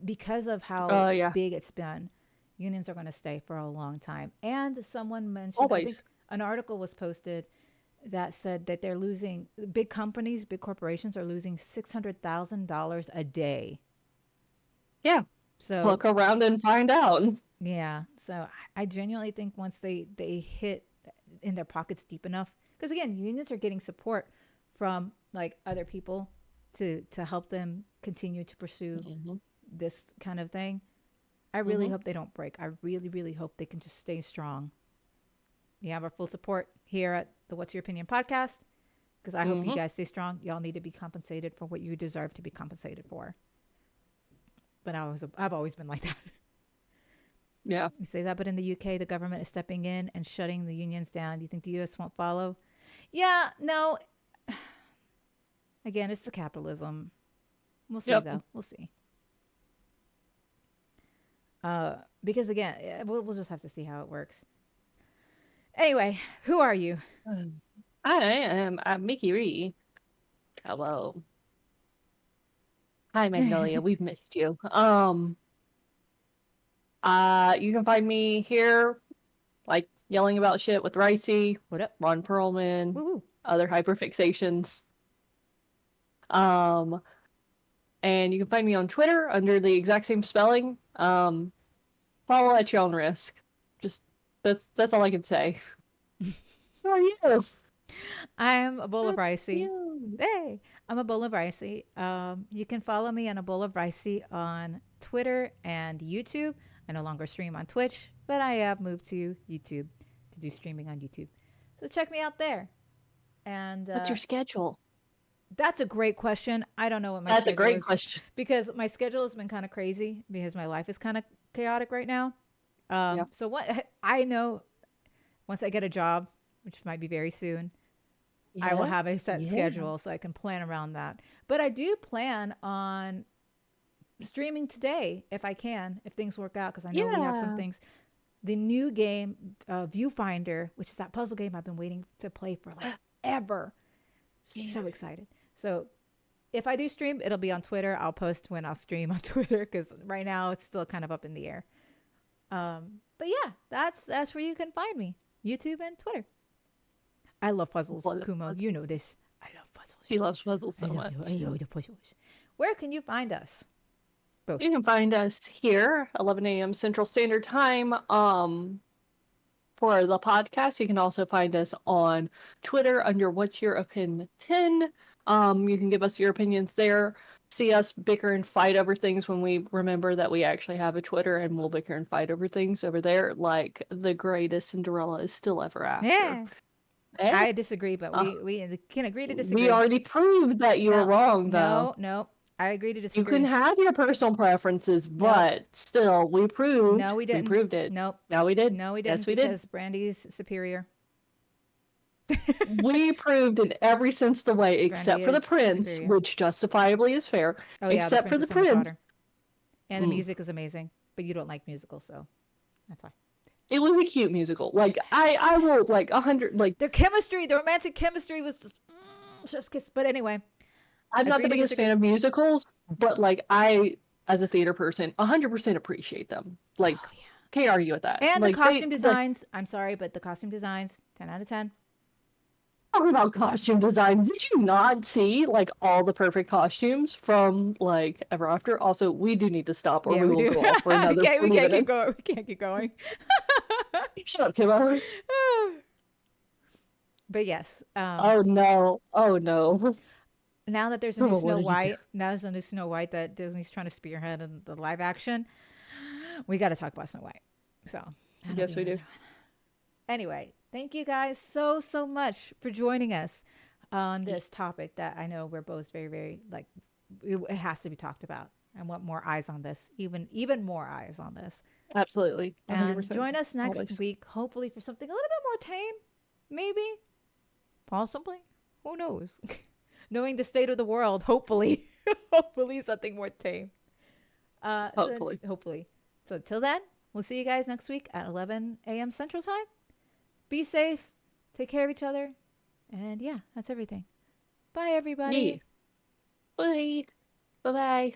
[SPEAKER 1] because of how
[SPEAKER 2] Yeah,
[SPEAKER 1] big it's been, unions are going to stay for a long time. And someone mentioned, I think
[SPEAKER 2] always.
[SPEAKER 1] an article was posted that said that they're losing, big companies, big corporations are losing $600,000 a day.
[SPEAKER 2] Yeah,
[SPEAKER 1] So
[SPEAKER 2] look around and find out.
[SPEAKER 1] yeah, so I genuinely think once they hit in their pockets deep enough, because again, unions are getting support from like other people to help them continue to pursue
[SPEAKER 2] Hmm.
[SPEAKER 1] this kind of thing. I really
[SPEAKER 2] Hmm.
[SPEAKER 1] hope they don't break. I really, really hope they can just stay strong. You have our full support here at the What's Your Opinion podcast because I hope you
[SPEAKER 2] Hmm.
[SPEAKER 1] guys stay strong. Y'all need to be compensated for what you deserve to be compensated for. But I've always been like that.
[SPEAKER 2] Yeah.
[SPEAKER 1] You say that, but in the UK, the government is stepping in and shutting the unions down. Do you think the US won't follow? Yeah, no. Again, it's the capitalism. We'll see,
[SPEAKER 2] Yep.
[SPEAKER 1] though. We'll see. Because again, we'll just have to see how it works. Anyway, who are you?
[SPEAKER 2] I'm Mickey Ree. Hello. Hi Magnolia, we've missed you. You can find me here, like yelling about shit with Ricey,
[SPEAKER 1] What up?
[SPEAKER 2] Ron Perlman,
[SPEAKER 1] Woo.
[SPEAKER 2] other hyperfixations. Um, and you can find me on Twitter under the exact same spelling. Follow at your own risk. Just that's all I can say. Who are you?
[SPEAKER 1] I'm a bowl of
[SPEAKER 2] That's
[SPEAKER 1] ricey.
[SPEAKER 2] you.
[SPEAKER 1] Hey, I'm a bowl of ricey. You can follow me on a bowl of ricey on Twitter and YouTube. I no longer stream on Twitch, but I have moved to YouTube to do streaming on YouTube. So check me out there. And
[SPEAKER 2] What's your schedule?
[SPEAKER 1] that's a great question. I don't know what my
[SPEAKER 2] That's a
[SPEAKER 1] schedule
[SPEAKER 2] great
[SPEAKER 1] is
[SPEAKER 2] question.
[SPEAKER 1] because my schedule has been kind of crazy because my life is kind of chaotic right now.
[SPEAKER 2] Yeah.
[SPEAKER 1] So what I know, once I get a job, which might be very soon, I will
[SPEAKER 2] Yeah.
[SPEAKER 1] have a set
[SPEAKER 2] Yeah.
[SPEAKER 1] schedule so I can plan around that. But I do plan on streaming today if I can, if things work out, because I know we have some
[SPEAKER 2] Yeah.
[SPEAKER 1] things. The new game, Viewfinder, which is that puzzle game I've been waiting to play for like ever.
[SPEAKER 2] Yeah.
[SPEAKER 1] So excited. So if I do stream, it'll be on Twitter. I'll post when I'll stream on Twitter because right now it's still kind of up in the air. But yeah, that's where you can find me. YouTube and Twitter. I love puzzles,
[SPEAKER 2] Love
[SPEAKER 1] Kumo. You
[SPEAKER 2] puzzles.
[SPEAKER 1] know this. I love puzzles.
[SPEAKER 2] She loves puzzles
[SPEAKER 1] I
[SPEAKER 2] so
[SPEAKER 1] love you. I
[SPEAKER 2] much.
[SPEAKER 1] love the puzzles. Where can you find us?
[SPEAKER 2] You
[SPEAKER 1] Both.
[SPEAKER 2] can find us here, 11 a.m. Central Standard Time. For the podcast, you can also find us on Twitter under What's Your Opinion 10. You can give us your opinions there. See us bicker and fight over things when we remember that we actually have a Twitter, and we'll bicker and fight over things over there, like the greatest Cinderella is still ever after.
[SPEAKER 1] Yeah.
[SPEAKER 2] Eh?
[SPEAKER 1] I disagree, but
[SPEAKER 2] Uh,
[SPEAKER 1] we can agree to
[SPEAKER 2] we
[SPEAKER 1] disagree.
[SPEAKER 2] already proved that you were
[SPEAKER 1] No,
[SPEAKER 2] wrong, though.
[SPEAKER 1] no. I agree to
[SPEAKER 2] You can
[SPEAKER 1] disagree.
[SPEAKER 2] have your personal preferences,
[SPEAKER 1] No,
[SPEAKER 2] but still,
[SPEAKER 1] no, we
[SPEAKER 2] we
[SPEAKER 1] didn't.
[SPEAKER 2] proved it.
[SPEAKER 1] Nope.
[SPEAKER 2] Now we did.
[SPEAKER 1] No, we
[SPEAKER 2] Yes,
[SPEAKER 1] didn't
[SPEAKER 2] we did.
[SPEAKER 1] because Brandy's superior.
[SPEAKER 2] We proved in every sense of the way,
[SPEAKER 1] Brandy
[SPEAKER 2] except for the
[SPEAKER 1] is
[SPEAKER 2] prince,
[SPEAKER 1] superior.
[SPEAKER 2] which justifiably is fair,
[SPEAKER 1] Oh yeah, the
[SPEAKER 2] except for
[SPEAKER 1] prince
[SPEAKER 2] the
[SPEAKER 1] is so much
[SPEAKER 2] prince.
[SPEAKER 1] hotter, and the
[SPEAKER 2] Mm.
[SPEAKER 1] music is amazing. But you don't like musicals, so that's why.
[SPEAKER 2] It was a cute musical. Like I will like 100. Like
[SPEAKER 1] Their chemistry, the romantic chemistry was just, chef's kiss. But anyway,
[SPEAKER 2] I'm not
[SPEAKER 1] agree
[SPEAKER 2] the
[SPEAKER 1] to
[SPEAKER 2] biggest fan
[SPEAKER 1] disagree.
[SPEAKER 2] of musicals, but like I, as a theater person, 100% appreciate them. Like,
[SPEAKER 1] Oh yeah.
[SPEAKER 2] can't argue with that.
[SPEAKER 1] And the
[SPEAKER 2] Like
[SPEAKER 1] costume
[SPEAKER 2] the
[SPEAKER 1] designs. I'm sorry, but the costume designs, 10 out of 10.
[SPEAKER 2] talking about costume design, did you not see like all the perfect costumes from like Ever After? Also, we do need to stop or
[SPEAKER 1] Yeah,
[SPEAKER 2] we
[SPEAKER 1] we
[SPEAKER 2] will
[SPEAKER 1] do.
[SPEAKER 2] go off for another
[SPEAKER 1] We
[SPEAKER 2] 40
[SPEAKER 1] can't keep
[SPEAKER 2] minutes.
[SPEAKER 1] going. We can't keep going.
[SPEAKER 2] Shut up, Kimbo.
[SPEAKER 1] But yes,
[SPEAKER 2] Oh no. Oh no.
[SPEAKER 1] now that there's a new
[SPEAKER 2] Oh, what
[SPEAKER 1] Snow
[SPEAKER 2] did you do?
[SPEAKER 1] White, now there's a new Snow White that Disney's trying to spearhead in the live action. We got to talk about Snow White. So that'll be
[SPEAKER 2] Yes, we
[SPEAKER 1] another
[SPEAKER 2] do.
[SPEAKER 1] one. Anyway, thank you guys so much for joining us on this topic that I know we're both very like. It has to be talked about. I want more eyes on this, even more eyes on this.
[SPEAKER 2] Absolutely.
[SPEAKER 1] And
[SPEAKER 2] 100%.
[SPEAKER 1] join us next
[SPEAKER 2] Always.
[SPEAKER 1] week, hopefully for something a little bit more tame, maybe, possibly. Who knows? Knowing the state of the world, hopefully, hopefully something more tame.
[SPEAKER 2] Hopefully.
[SPEAKER 1] Hopefully. So until then, we'll see you guys next week at 11 a.m. Central Time. Be safe. Take care of each other. And yeah, that's everything. Bye,
[SPEAKER 2] Yeah.
[SPEAKER 1] everybody.
[SPEAKER 2] Bye. Bye-bye.